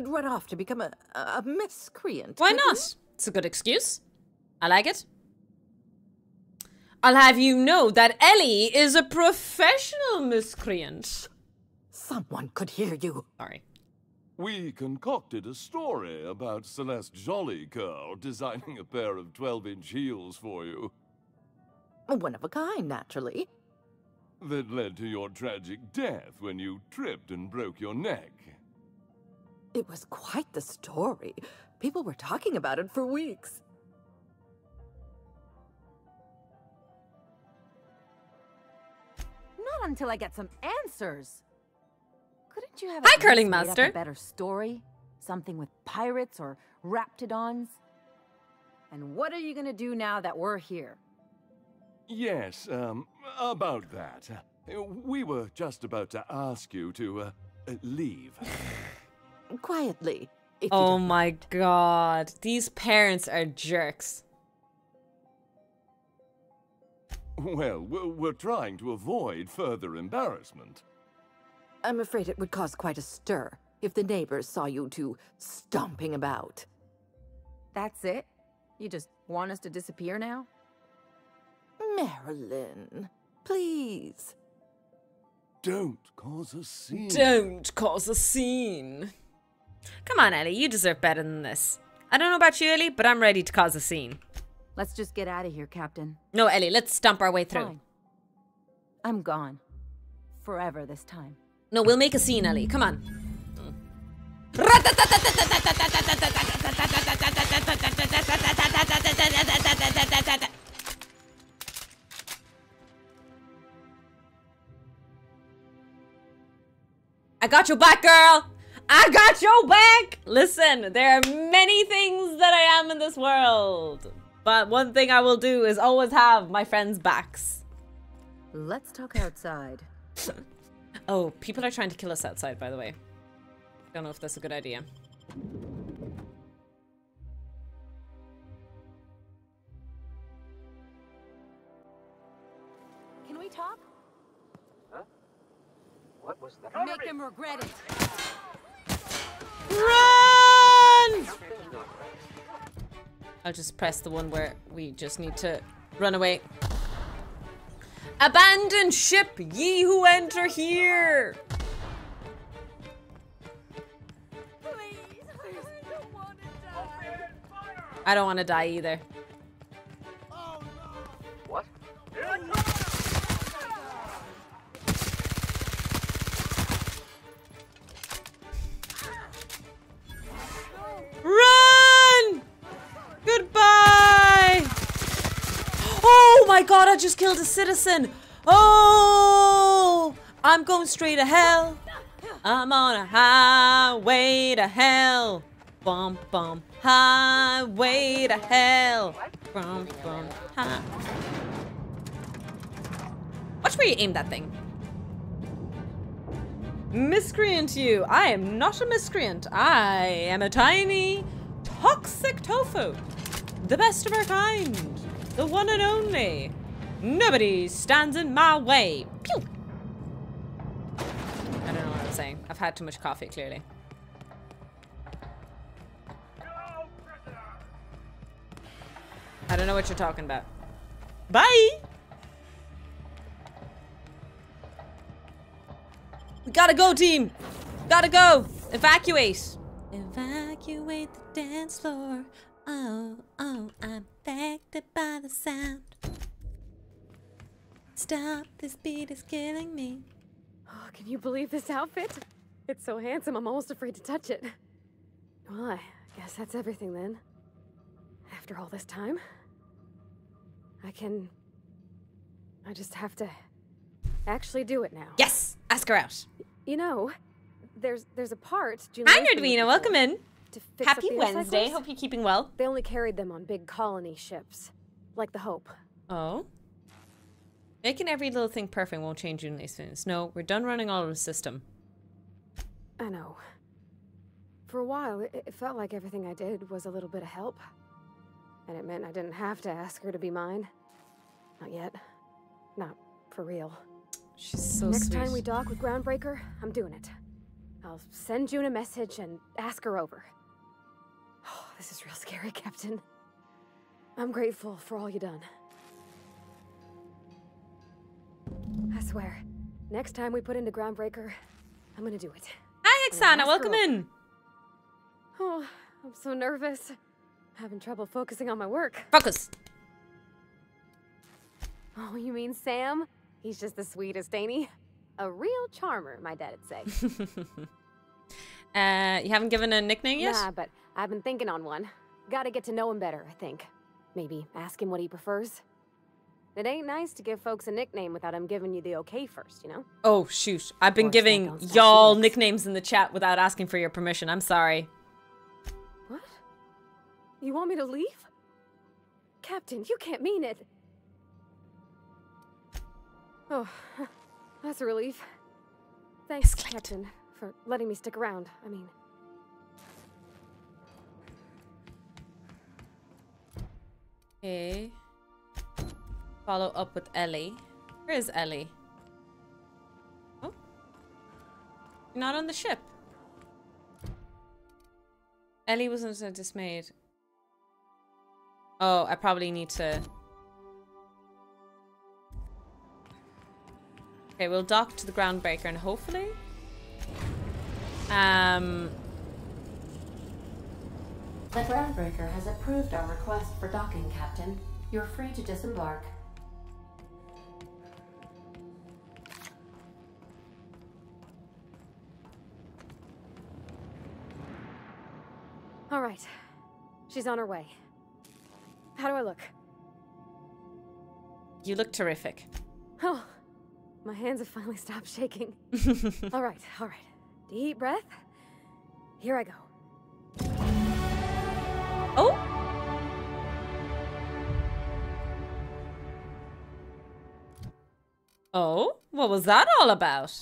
run off to become a miscreant.
Why not? It's a good excuse. I like it. I'll have you know that Ellie is a professional miscreant.
Someone could hear you.
Sorry.
We concocted a story about Celeste Jollycurl designing a pair of 12-inch heels for you.
One of a kind, naturally.
That led to your tragic death when you tripped and broke your neck.
It was quite the story. People were talking about it for weeks.
Not until I get some answers. Couldn't you have
Hi,
at
Curling
least made
Master.
up a better story? Something with pirates or raptidons? And what are you gonna do now that we're here?
Yes, about that. We were just about to ask you to, leave.
Quietly.
Oh my god. These parents are jerks.
Well, we're trying to avoid further embarrassment.
I'm afraid it would cause quite a stir if the neighbors saw you two stomping about.
That's it? You just want us to disappear now?
Marilyn, please.
Don't cause a scene.
Don't cause a scene. Come on, Ellie. You deserve better than this. I don't know about you, Ellie, but I'm ready to cause a scene.
Let's just get out of here, Captain.
No, Ellie, let's stomp our way through.
Fine. I'm gone. Forever this time.
No, we'll make a scene, Ellie. Come on. I got your back, girl. I got your back. Listen, there are many things that I am in this world. But one thing I will do is always have my friends' backs.
Let's talk outside.
Oh, people are trying to kill us outside, by the way. Don't know if that's a good idea.
Can we talk?
Huh? What was that?
Make him regret it.
Run! I'll just press the one where we just need to run away. Abandon ship, ye who enter here! I don't want to die either.
What?
Run! Goodbye! Oh my god, I just killed a citizen! Oh! I'm going straight to hell. I'm on a highway to hell. Bum bum. Highway to hell. Bum bum. Hi. Watch where you aim that thing. Miscreant you. I am not a miscreant. I am a tiny, toxic tofu. The best of our kind. The one and only. Nobody stands in my way. Pew! I don't know what I'm saying. I've had too much coffee, clearly. I don't know what you're talking about. Bye! We gotta go, team! Gotta go! Evacuate! Evacuate the dance floor. Oh, oh, I'm affected by the sound. Stop, this beat is killing me.
Oh, can you believe this outfit? It's so handsome, I'm almost afraid to touch it. Well, I guess that's everything then. After all this time, I just have to actually do it now.
Yes! Ask her out.
You know, there's a part...
Hi, Nerdwina, welcome in.
To fix
Happy
up the
Wednesday,
recyclers.
hope you're keeping well.
They only carried them on big colony ships, like the Hope.
Oh? Making every little thing perfect won't change you in these things. No, we're done running all of the system.
I know. For a while, it felt like everything I did was a little bit of help. And it meant I didn't have to ask her to be mine. Not yet. Not for real.
She's so
Next
sweet.
time we dock with Groundbreaker, I'm doing it. I'll send June a message and ask her over. Oh, this is real scary, Captain. I'm grateful for all you done. I swear, next time we put into Groundbreaker, I'm gonna do it.
Hi, Hexana, welcome
over.
in.
Oh, I'm so nervous. Having trouble focusing on my work.
Focus.
Oh, you mean Sam? He's just the sweetest, ain't he? A real charmer, my dad'd say.
You haven't given a nickname yet?
Nah, but I've been thinking on one. Gotta get to know him better, I think. Maybe ask him what he prefers. It ain't nice to give folks a nickname without him giving you the okay first, you know?
Oh, shoot. I've been
Or
giving
snack on
y'all
Felix.
nicknames in the chat without asking for your permission. I'm sorry.
What? You want me to leave? Captain, you can't mean it. Oh, that's a relief. Thanks, Captain, for letting me stick around. I mean...
Okay. Follow up with Ellie. Where is Ellie? Oh. You're not on the ship. Ellie wasn't so dismayed. Oh, I probably need to... Okay, we'll dock to the Groundbreaker and hopefully...
The groundbreaker has approved our request for docking, Captain. You're free to disembark.
All right. She's on her way. How do I look?
You look terrific.
Oh, my hands have finally stopped shaking. All right. Deep breath. Here I go.
Oh! Oh? What was that all about?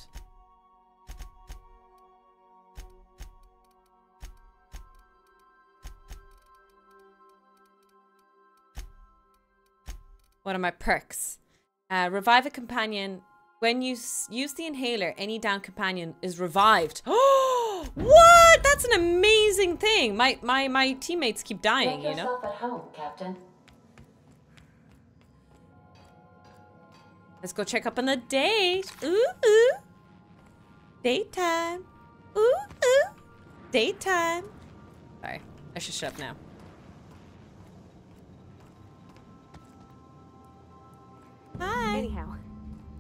What are my perks? Revive a companion. When you use the inhaler, any down companion is revived. Oh, what? That's an amazing thing. My teammates keep dying,
Make
you know?
yourself at home, Captain.
Let's go check up on the date. Ooh, ooh. Daytime. Ooh, ooh. Daytime. Sorry, I should shut up now. Hi.
Anyhow,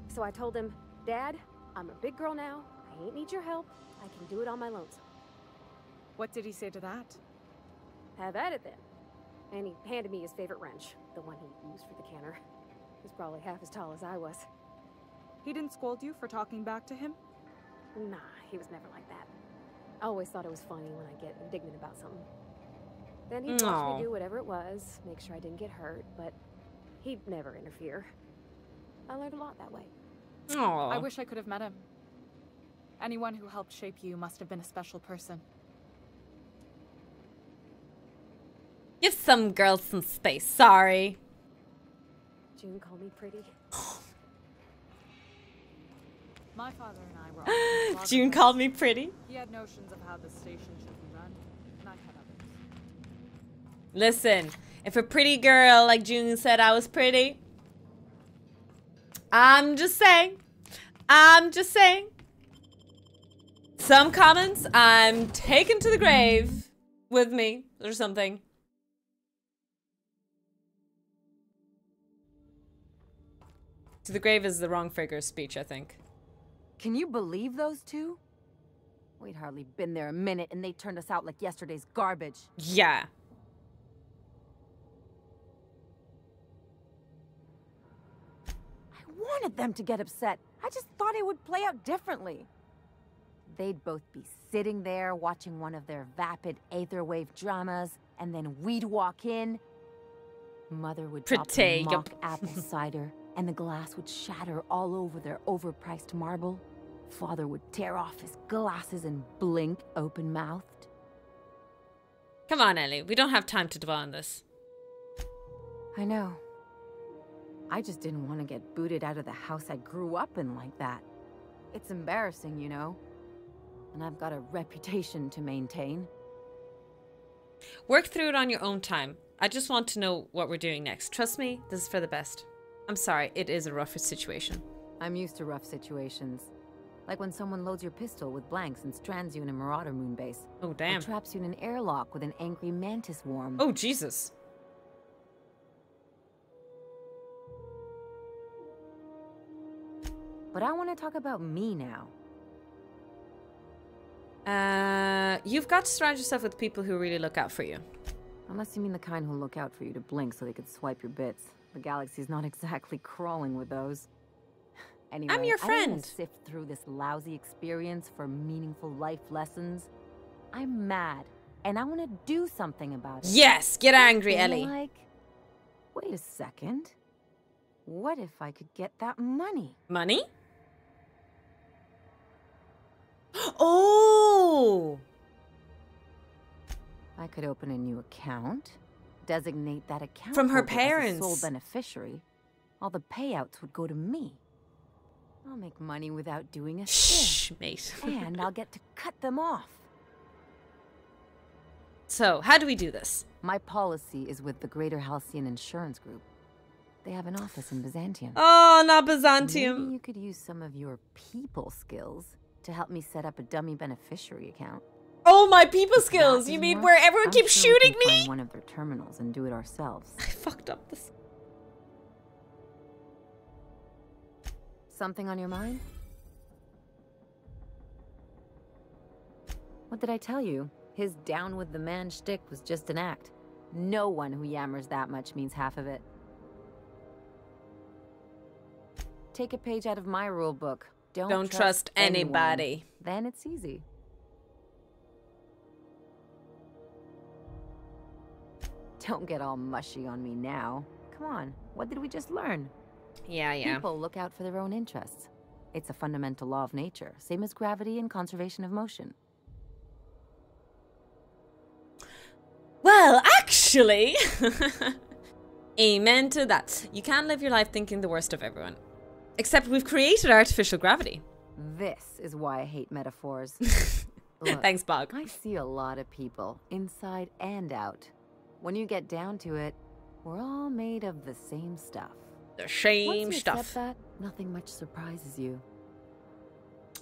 so I told him, Dad, I'm a big girl now. I ain't need your help. I can do it on my lonesome.
What did he say to that?
Have at it then. And he handed me his favorite wrench, the one he used for the canner. He's probably half as tall as I was.
He didn't scold you for talking back to him?
Nah, he was never like that. I always thought it was funny when I get indignant about something. Then he'd watch me do whatever it was, make sure I didn't get hurt, but he'd never interfere. I learned a lot that way.
Aww.
I wish I could have met him. Anyone who helped shape you must have been a special person.
Give some girls some space. Sorry.
June called me pretty.
My father and I were all
June called me pretty.
He had notions of how the station should be run, and I had others.
Listen, if a pretty girl like June said I was pretty, I'm just saying. Some comments I'm taking to the grave with me or something. To the grave is the wrong figure of speech, I think.
Can you believe those two? We'd hardly been there a minute and they turned us out like yesterday's garbage.
Yeah.
I wanted them to get upset. I just thought it would play out differently. They'd both be sitting there watching one of their vapid aetherwave dramas, and then we'd walk in. Mother would drop the mock apple cider, and the glass would shatter all over their overpriced marble. Father would tear off his glasses and blink open-mouthed.
Come on, Ellie. We don't have time to dwell on this.
I know. I just didn't want to get booted out of the house I grew up in like that. It's embarrassing, you know. And I've got a reputation to maintain.
Work through it on your own time. I just want to know what we're doing next. Trust me, this is for the best. I'm sorry, it is a rough situation.
I'm used to rough situations. Like when someone loads your pistol with blanks and strands you in a Marauder moon base.
Oh, damn.
Or traps you in an airlock with an angry mantis worm.
Oh, Jesus.
But I want to talk about me now.
You've got to surround yourself with people who really look out for you.
Unless you mean the kind who look out for you to blink so they could swipe your bits. The galaxy's not exactly crawling with those. Anyway,
I'm your
I don't
friend.
want to sift through this lousy experience for meaningful life lessons. I'm mad, and I want to do something about it.
Yes, get angry,
I feel
Ellie.
Like, wait a second. What if I could get that money?
Money? Oh!
I could open a new account, designate that account
From her
holder as a
parents.
sole beneficiary. All the payouts would go to me. I'll make money without doing a
Shh,
thing.
mate.
And I'll get to cut them off.
So, how do we do this?
My policy is with the Greater Halcyon Insurance Group. They have an office in Byzantium.
Oh, not Byzantium.
Maybe you could use some of your people skills to help me set up a dummy beneficiary account.
Oh, my people skills! You mean where everyone keeps shooting
we can
me?
find one of their terminals and do it ourselves.
I fucked up this.
Something on your mind? What did I tell you? His down with the man shtick was just an act. No one who yammers that much means half of it. Take a page out of my rule book. Don't
trust
anyone.
anybody.
Then it's easy. Don't get all mushy on me now. Come on, what did we just learn?
Yeah.
People look out for their own interests. It's a fundamental law of nature, same as gravity and conservation of motion.
Well, actually, amen to that. You can't live your life thinking the worst of everyone. Except we've created artificial gravity.
This is why I hate metaphors. Look,
thanks, Bog.
I see a lot of people, inside and out. When you get down to it, we're all made of the same stuff.
The same
Once you
stuff.
accept that, nothing much surprises you.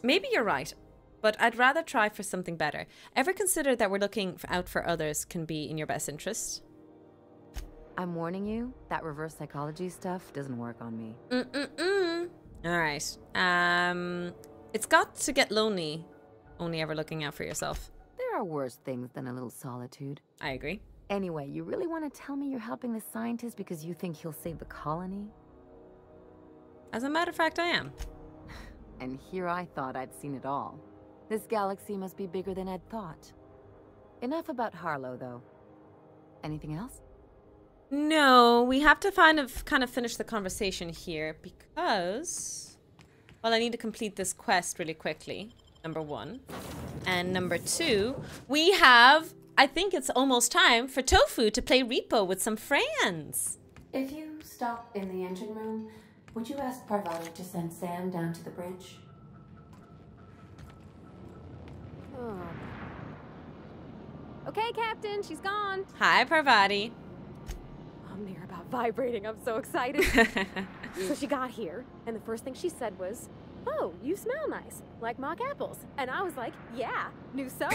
Maybe you're right, but I'd rather try for something better. Ever consider that we're looking out for others can be in your best interest?
I'm warning you, that reverse psychology stuff doesn't work on me.
Alright. It's got to get lonely, only ever looking out for yourself.
There are worse things than a little solitude.
I agree.
Anyway, you really want to tell me you're helping the scientist because you think he'll save the colony?
As a matter of fact, I am.
And here I thought I'd seen it all. This galaxy must be bigger than I'd thought. Enough about Harlow, though. Anything else?
No, we have to kind of finish the conversation here because, well, I need to complete this quest really quickly, number 1. And number 2, we have, I think it's almost time for Tofu to play Repo with some friends.
If you stop in the engine room, would you ask Parvati to send Sam down to the bridge?
Oh. Okay, Captain, she's gone.
Hi, Parvati.
I'm near about vibrating. I'm so excited. So she got here, and the first thing she said was, "Oh, you smell nice, like mock apples." And I was like, "Yeah, new soap."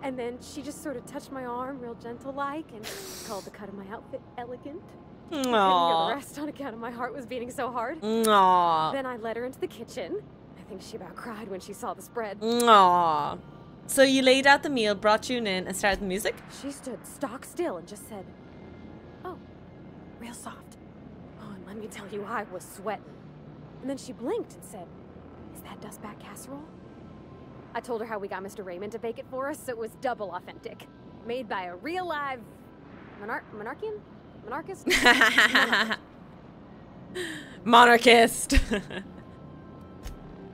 And then she just sort of touched my arm real gentle-like and called the cut of my outfit elegant. I couldn't hear the rest on account of my heart was beating so hard.
Aww.
Then I led her into the kitchen. I think she about cried when she saw the spread.
Aww. So you laid out the meal, brought you in, and started the music?
She stood stock still and just said, "Oh, real soft." Oh, and let me tell you, I was sweating. And then she blinked and said, "Is that dustback casserole?" I told her how we got Mr. Raymond to bake it for us, so it was double authentic. Made by a real live monarchian? Monarchist?
Monarchist.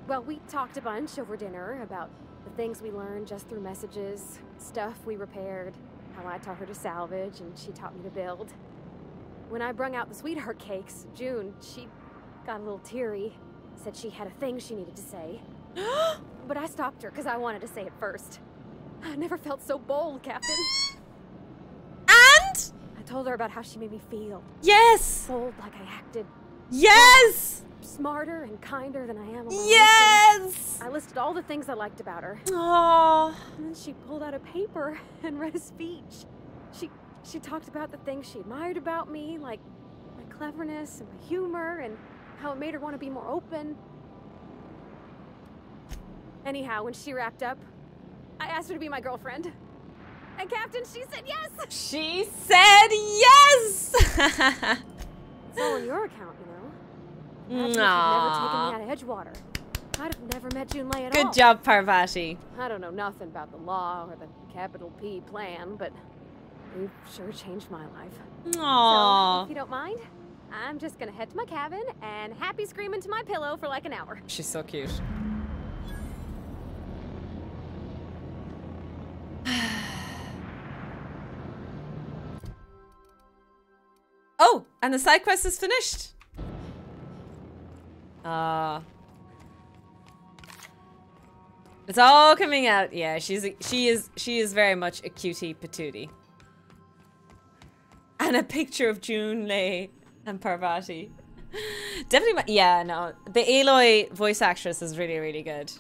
Well, we talked a bunch over dinner about the things we learned just through messages, stuff we repaired, how I taught her to salvage and she taught me to build. When I brung out the sweetheart cakes, June, she got a little teary, said she had a thing she needed to say. But I stopped her because I wanted to say it first. I never felt so bold, Captain.
And?
I told her about how she made me feel.
Yes!
Bold like I acted.
Yes!
Smarter and kinder than I am.
Yes!
I listed all the things I liked about her.
Aww.
And then she pulled out a paper and read a speech. She talked about the things she admired about me, like my cleverness and my humor, and how it made her want to be more open. Anyhow, when she wrapped up, I asked her to be my girlfriend. And Captain, she said yes!
She said yes!
It's all on your account, you know. Imagine if you'd never taken me out of Edgewater. I'd have never met June Lay at all.
Good job, Parvati.
I don't know nothing about the law or the capital P plan, but you've sure changed my life.
Aww.
So, if you don't mind, I'm just gonna head to my cabin and happy scream into my pillow for like an hour.
She's so cute. Oh, and the side quest is finished. It's all coming out. Yeah, she is very much a cutie patootie. And a picture of June Lay and Parvati. Definitely, yeah, no. The Aloy voice actress is really, really good.